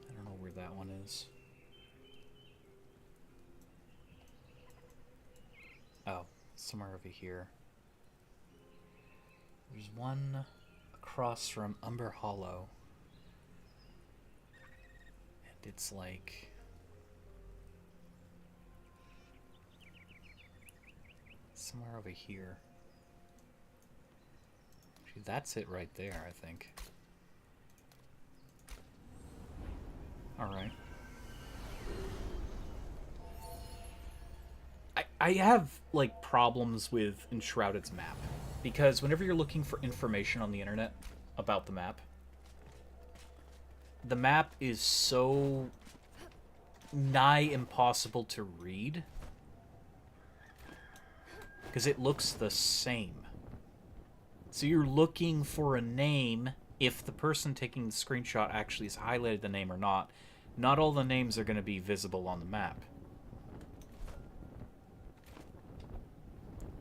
I don't know where that one is. Oh, somewhere over here. There's one across from Umber Hollow. And it's like... somewhere over here. Actually, that's it right there, I think. Alright. I have, like, problems with Enshrouded's map. Because whenever you're looking for information on the internet about the map is so nigh impossible to read. Because it looks the same. So you're looking for a name if the person taking the screenshot actually has highlighted the name or not. Not all the names are going to be visible on the map.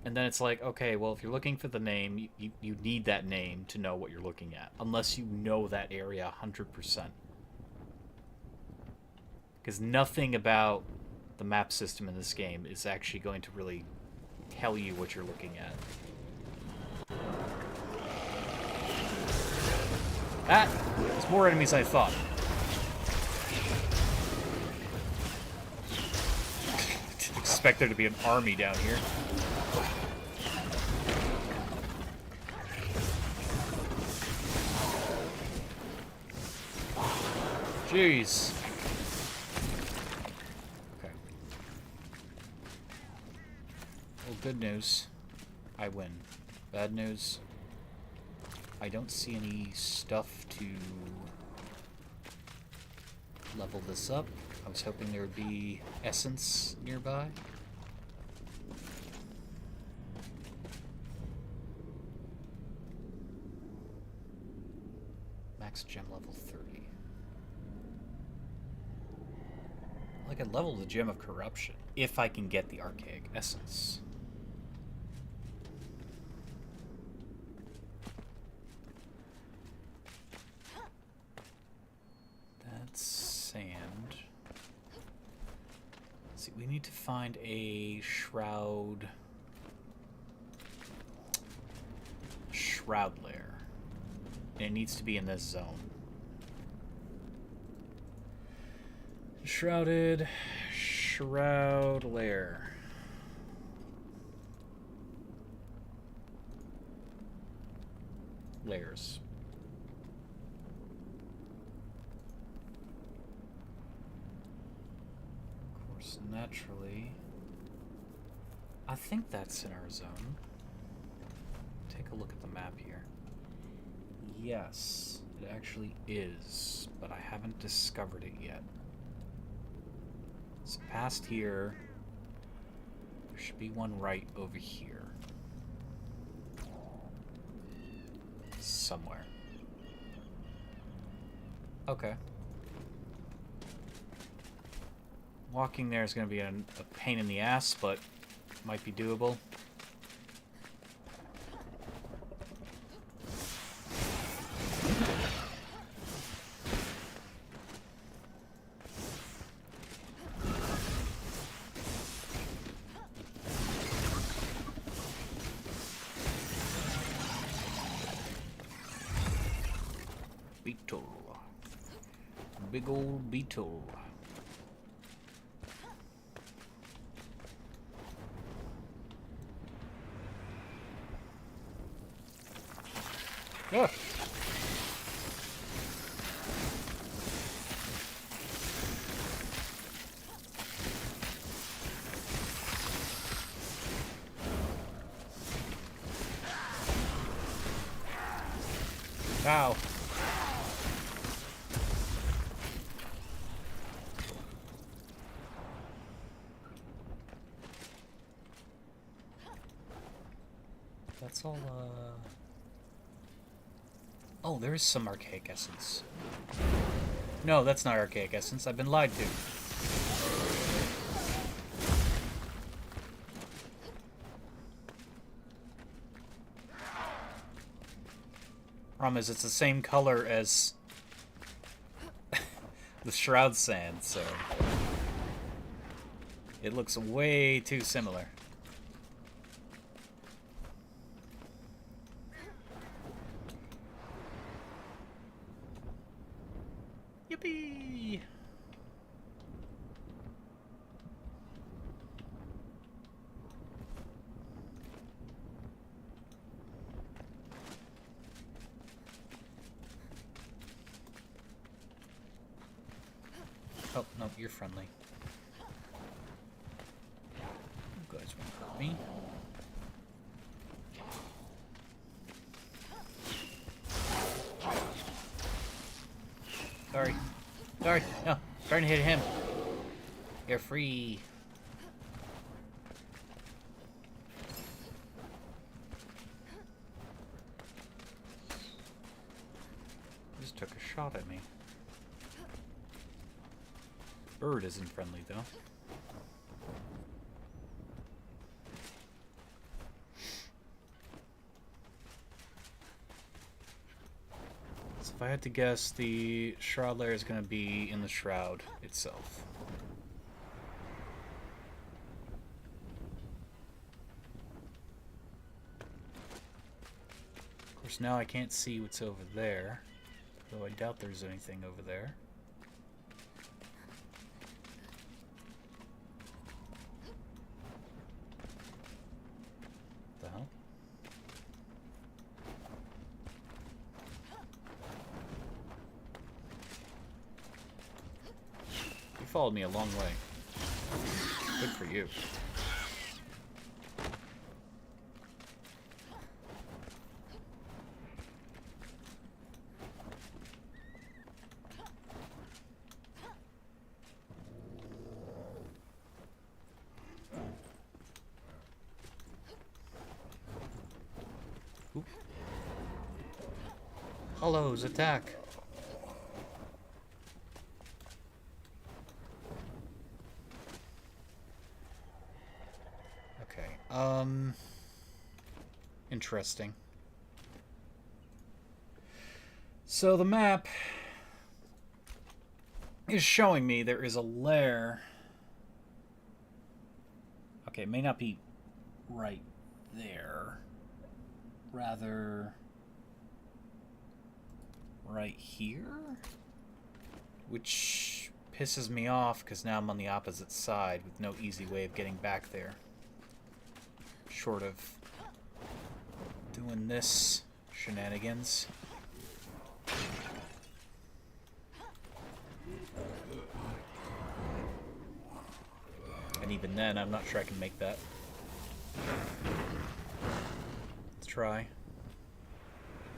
And then it's like, okay, well, if you're looking for the name, you need that name to know what you're looking at. Unless you know that area 100%. Because nothing about the map system in this game is actually going to really tell you what you're looking at. That is more enemies than I thought. Didn't expect there to be an army down here. Jeez. Okay. Well, good news. I win. Bad news. I don't see any stuff to level this up. I was hoping there would be essence nearby. Max gem level 30. I could level the Gem of Corruption if I can get the Archaic Essence. That's sand. Let's see, we need to find a shroud lair. And it needs to be in this zone. Enshrouded Shroud Lair. Layers. Of course, naturally. I think that's in our zone. Take a look at the map here. Yes, it actually is, but I haven't discovered it yet. So past here, there should be one right over here. Somewhere. Okay. Walking there is going to be a pain in the ass, but might be doable. Big old beetle. Ah. Ow. That's all, Oh, there is some archaic essence. No, that's not archaic essence. I've been lied to. Problem is, it's the same color as the shroud sand, so it looks way too similar. Yippee! Oh, no, you're friendly. You guys won't hurt me. Sorry. Sorry. No. Trying to hit him. You're free. Just took a shot at me. Bird isn't friendly, though. So if I had to guess, the shroud layer is going to be in the shroud itself. Of course, now I can't see what's over there, though I doubt there's anything over there. What the hell? You followed me a long way. Good for you. Oop. Hollows, attack! Interesting. So the map is showing me there is a lair. Okay, it may not be right there. Rather, right here? Which pisses me off because now I'm on the opposite side with no easy way of getting back there. Short of doing this shenanigans. And even then, I'm not sure I can make that. Let's try.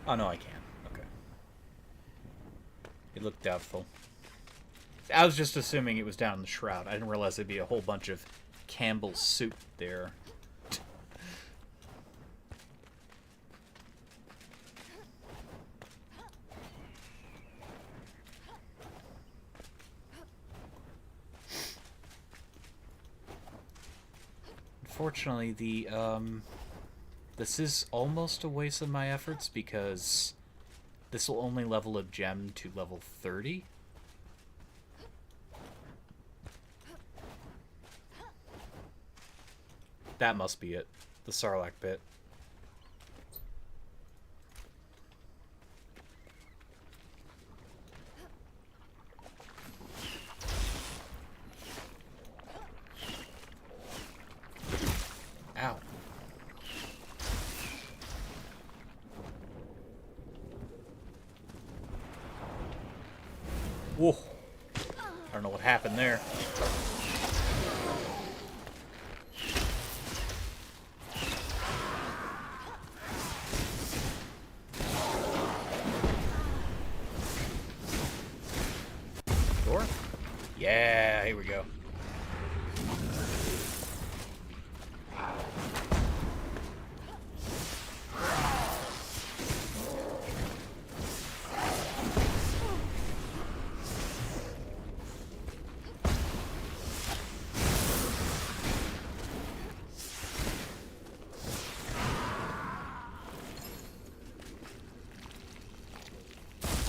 Oh, no, I can. Okay. It looked doubtful. I was just assuming it was down in the shroud. I didn't realize there'd be a whole bunch of Campbell's soup there. Unfortunately, this is almost a waste of my efforts because this will only level a gem to level 30. That must be it. The Sarlacc pit. Ow. Whoa. I don't know what happened there.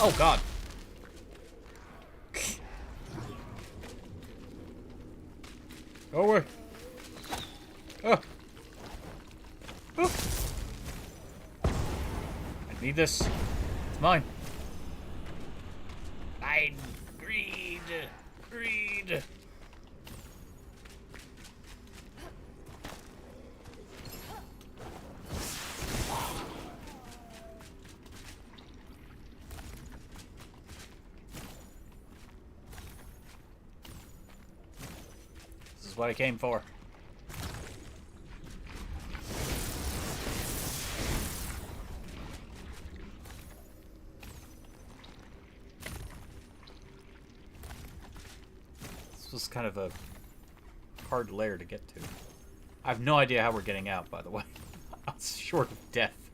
Oh, God. Go away. Oh. Oh. I need this. It's mine. I greed. Greed. This is what I came for. This was kind of a hard layer to get to. I have no idea how we're getting out, by the way. I was short of death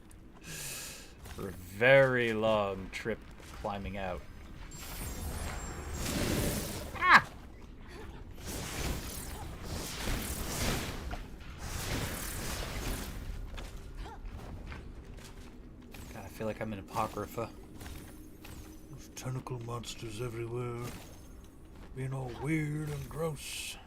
for a very long trip climbing out. Ah! God, I feel like I'm in Apocrypha. There's tentacle monsters everywhere. Being all weird and gross.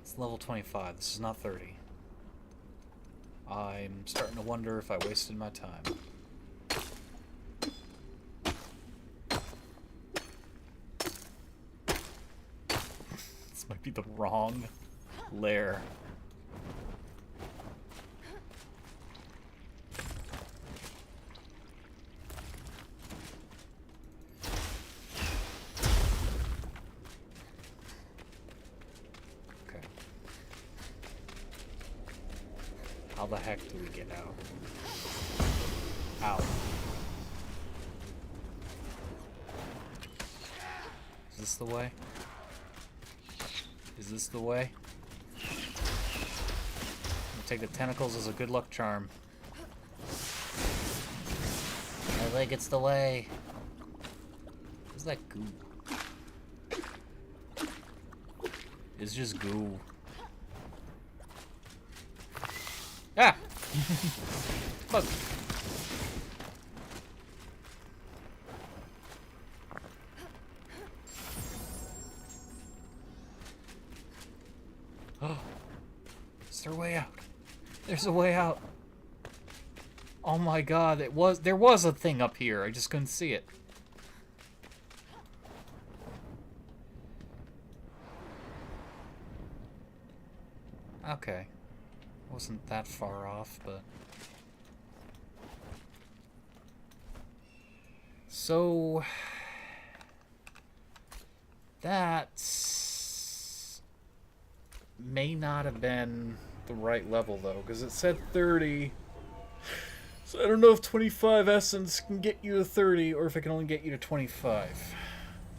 It's level 25. This is not 30. I'm starting to wonder if I wasted my time. This might be the wrong lair. How the heck do we get out? Ow. Is this the way? Is this the way? I'm gonna take the tentacles as a good luck charm. I think it's the way. What's that goo? It's just goo. Ah! Bug. Oh, is there a way out? There's a way out. Oh my God! There was a thing up here. I just couldn't see it. Okay. Wasn't that far off, but... So... That... may not have been the right level, though, because it said 30. So I don't know if 25 essence can get you to 30, or if it can only get you to 25.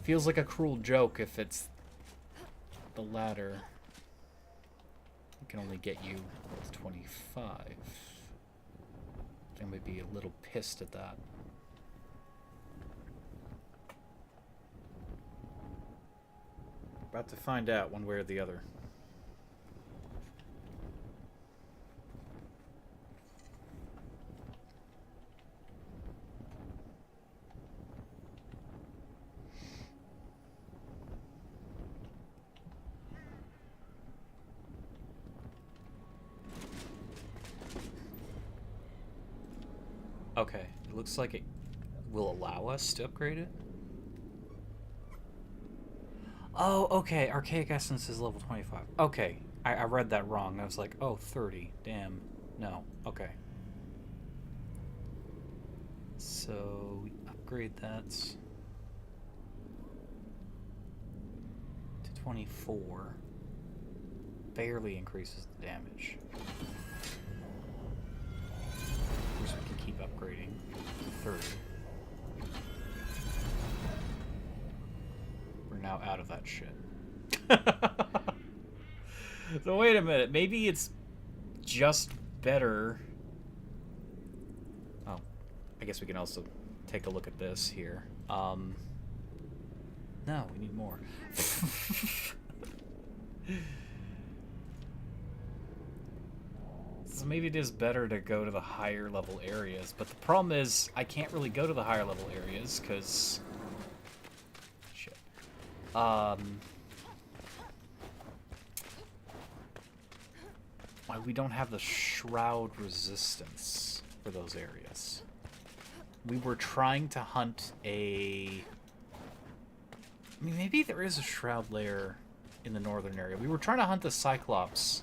Feels like a cruel joke if it's the latter. It can only get you to 25. I might be a little pissed at that. About to find out one way or the other. Okay, it looks like it will allow us to upgrade it. Oh, okay, Archaic Essence is level 25. Okay, I read that wrong. I was like, oh, 30. Damn. No, okay. So, we upgrade that to 24. Barely increases the damage. Of course, we can keep upgrading to 30. We're now out of that shit. So wait a minute, maybe it's just better. Oh, I guess we can also take a look at this here. No, we need more. Because maybe it is better to go to the higher level areas. But the problem is, I can't really go to the higher level areas, because... Shit. We don't have the shroud resistance for those areas. We were trying to hunt a... I mean, maybe there is a shroud layer in the northern area. We were trying to hunt the Cyclops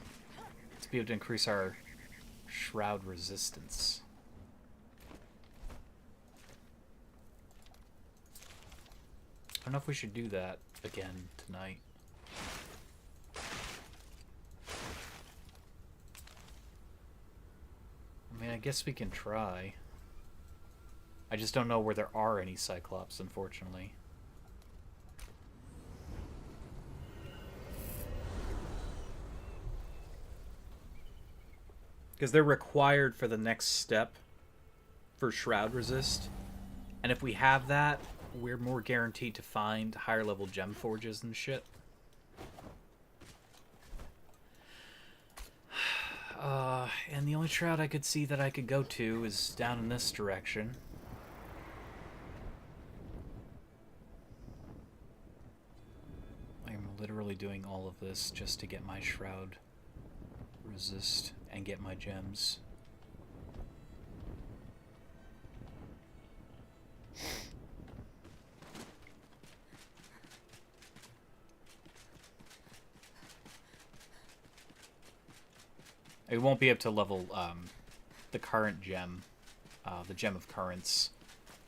to be able to increase our shroud resistance. I don't know if we should do that again tonight. I mean, I guess we can try. I just don't know where there are any Cyclops, unfortunately. Because they're required for the next step for Shroud Resist. And if we have that, we're more guaranteed to find higher level gem forges and shit. And the only shroud I could see that I could go to is down in this direction. I'm literally doing all of this just to get my shroud resist and get my gems. We won't be able to level the current gem, the Gem of Currents,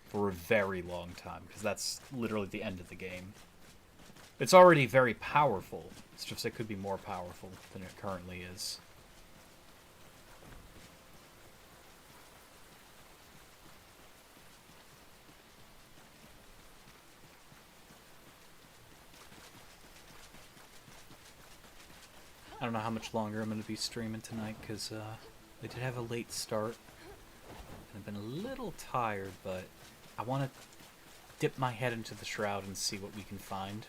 for a very long time, because that's literally the end of the game. It's already very powerful, it's just it could be more powerful than it currently is. I don't know how much longer I'm going to be streaming tonight, because I did have a late start. I've been a little tired, but I want to dip my head into the shroud and see what we can find.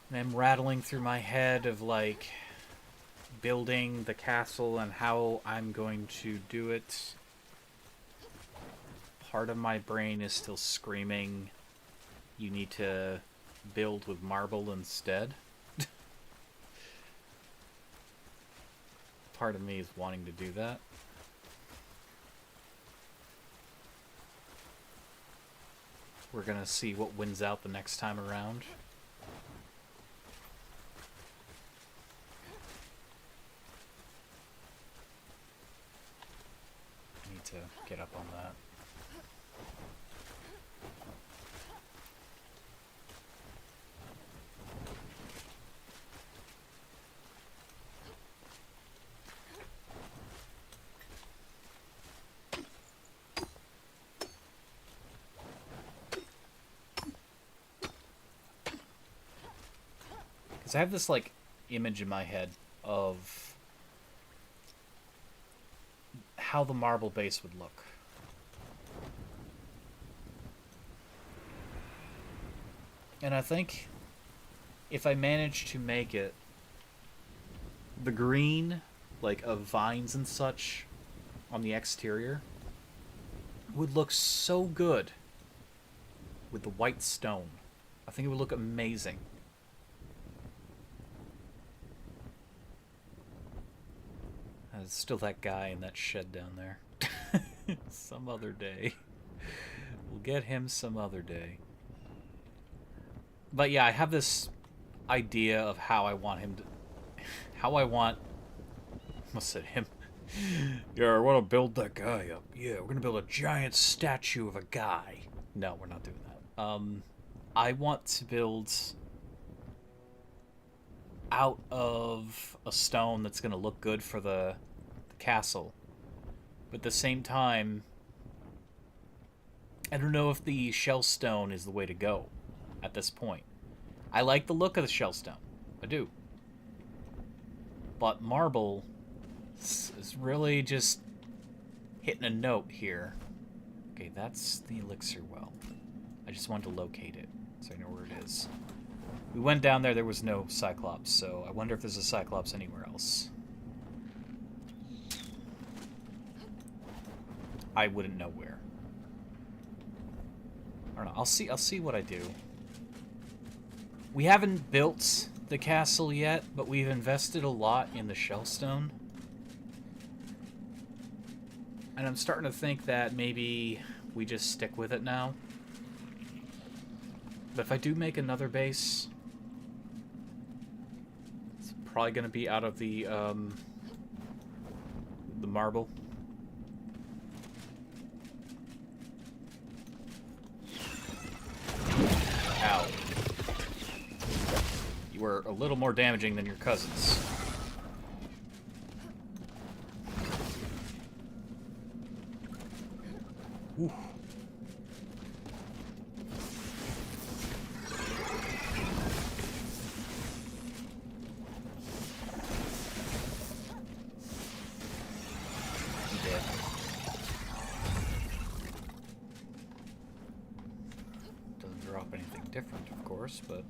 And I'm rattling through my head of, like, building the castle and how I'm going to do it. Part of my brain is still screaming, you need to build with marble instead. Part of me is wanting to do that. We're gonna see what wins out the next time around. I need to get up on that. I have this, like, image in my head of how the marble base would look. And I think if I manage to make it the green, like, of vines and such on the exterior would look so good with the white stone. I think it would look amazing. There's still that guy in that shed down there. Some other day. We'll get him some other day. But yeah, I have this idea of how I want him to... How I want... I must said him. Yeah, I want to build that guy up. Yeah, we're going to build a giant statue of a guy. No, we're not doing that. I want to build... out of a stone that's going to look good for the castle. But at the same time, I don't know if the shell stone is the way to go at this point. I like the look of the shell stone. I do. But marble is really just hitting a note here. Okay, that's the elixir well. I just wanted to locate it so I know where it is. We went down there was no Cyclops, so I wonder if there's a Cyclops anywhere else. I wouldn't know where. I don't know. I'll see what I do. We haven't built the castle yet, but we've invested a lot in the shellstone. And I'm starting to think that maybe we just stick with it now. But if I do make another base, it's probably going to be out of the marble. Ow. You were a little more damaging than your cousins. Ooh. He did. Doesn't drop anything different, of course, but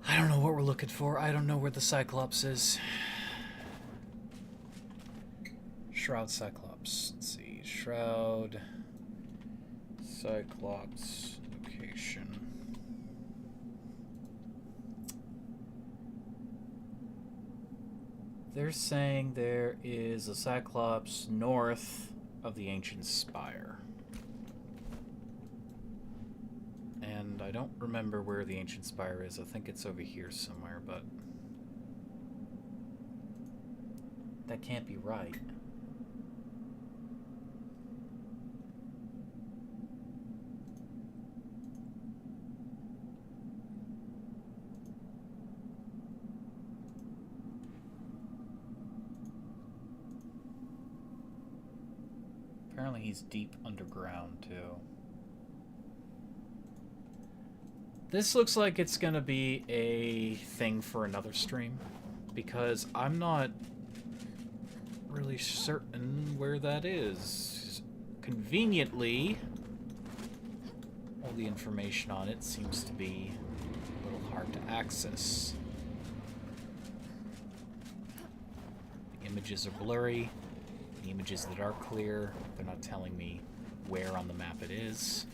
I don't know what we're looking for. I don't know where the Cyclops is. Shroud Cyclops. Let's see. Shroud Cyclops location. They're saying there is a Cyclops north of the ancient spire. And I don't remember where the ancient spire is. I think it's over here somewhere, but that can't be right. Apparently he's deep underground, too. This looks like it's gonna be a thing for another stream, because I'm not really certain where that is. Conveniently, all the information on it seems to be a little hard to access. The images are blurry. The images that are clear, they're not telling me where on the map it is.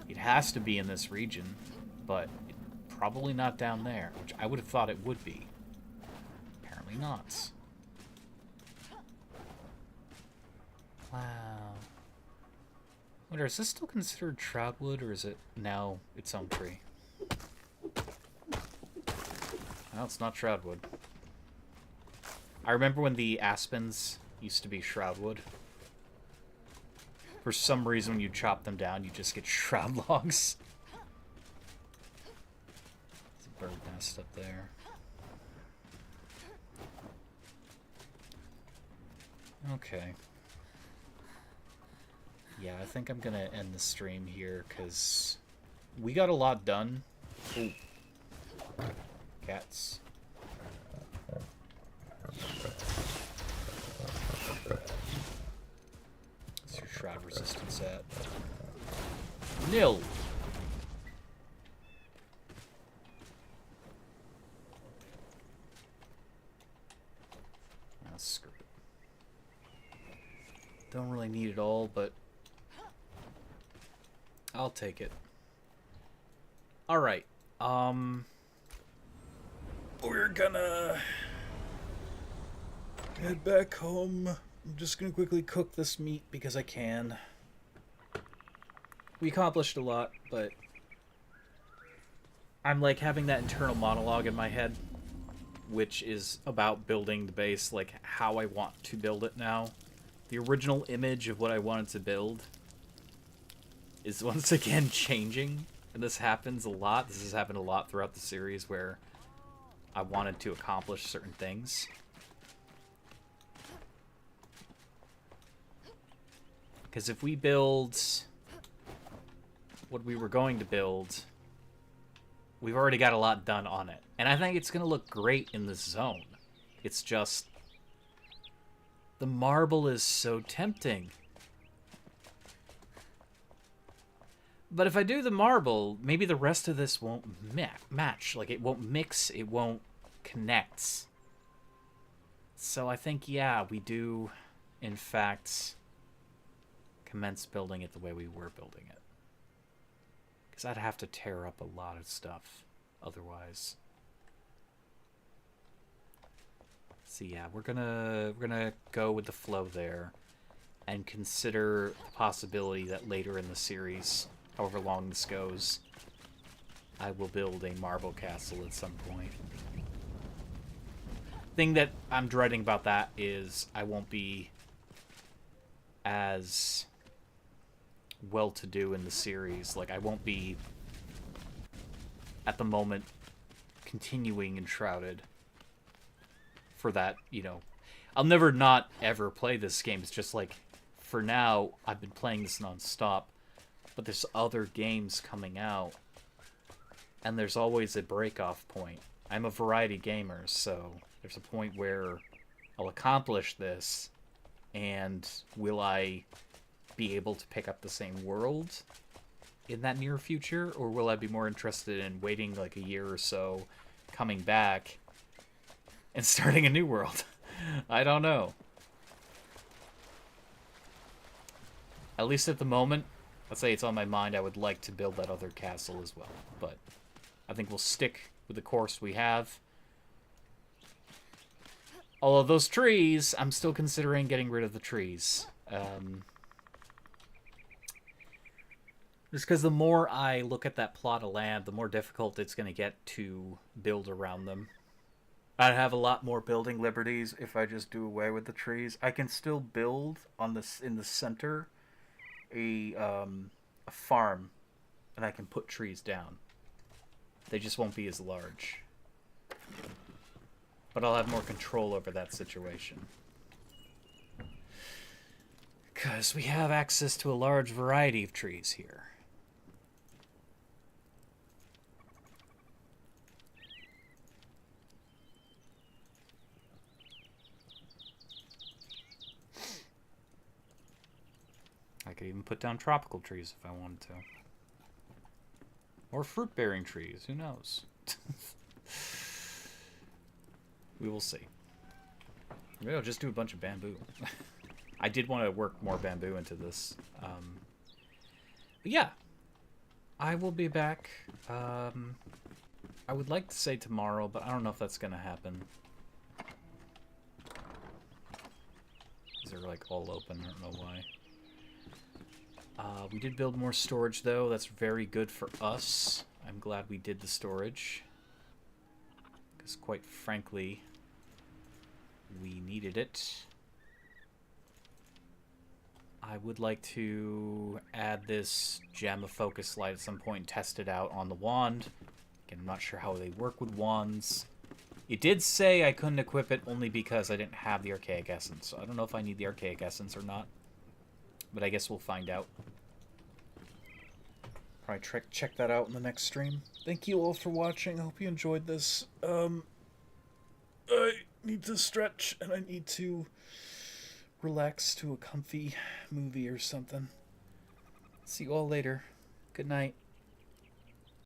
It has to be in this region, but probably not down there, which I would have thought it would be. Apparently not. Wow. Wonder, is this still considered Shroudwood, or is it now its own tree? No, it's not Shroudwood. I remember when the aspens used to be Shroudwood. For some reason, when you chop them down, you just get shroud logs. There's a bird nest up there. Okay. Yeah, I think I'm gonna end the stream here, because we got a lot done. Ooh. Cats. What's your shroud resistance at? Nil! Ah, screw it. Don't really need it all, but I'll take it. Alright, we're gonna head back home. I'm just gonna quickly cook this meat because I can. We accomplished a lot, but I'm like having that internal monologue in my head, which is about building the base, like how I want to build it now. The original image of what I wanted to build is once again changing, and this happens a lot. This has happened a lot throughout the series where I wanted to accomplish certain things. Because if we build what we were going to build, we've already got a lot done on it. And I think it's going to look great in this zone. It's just, the marble is so tempting. But if I do the marble, maybe the rest of this won't match. Like, it won't mix, it won't connect. So I think, yeah, we do, in fact, commence building it the way we were building it. Because I'd have to tear up a lot of stuff otherwise. So yeah, we're gonna go with the flow there, and consider the possibility that later in the series, however long this goes, I will build a marble castle at some point. Thing that I'm dreading about that is I won't be as well-to-do in the series. Like, I won't be, at the moment, continuing Enshrouded for that, you know. I'll never not ever play this game. It's just like, for now, I've been playing this non-stop, but there's other games coming out, and there's always a break-off point. I'm a variety gamer, so there's a point where I'll accomplish this, and will I be able to pick up the same world in that near future, or will I be more interested in waiting like a year or so, coming back, and starting a new world? I don't know. At least at the moment, let's say it's on my mind, I would like to build that other castle as well, but I think we'll stick with the course we have. Although those trees, I'm still considering getting rid of the trees. Just because the more I look at that plot of land, the more difficult it's going to get to build around them. I'd have a lot more building liberties if I just do away with the trees. I can still build on this in the center a farm, and I can put trees down. They just won't be as large. But I'll have more control over that situation. Because we have access to a large variety of trees here. I could even put down tropical trees if I wanted to. Or fruit-bearing trees, who knows? We will see. Maybe I'll just do a bunch of bamboo. I did want to work more bamboo into this. But yeah, I will be back. I would like to say tomorrow, but I don't know if that's going to happen. These are like all open, I don't know why. We did build more storage though, that's very good for us. I'm glad we did the storage. Because quite frankly, we needed it. I would like to add this gem of focus light at some point and test it out on the wand. Again, I'm not sure how they work with wands. It did say I couldn't equip it only because I didn't have the archaic essence. So I don't know if I need the archaic essence or not. But I guess we'll find out. Probably check that out in the next stream. Thank you all for watching. I hope you enjoyed this. I need to stretch and I need to relax to a comfy movie or something. See you all later. Good night.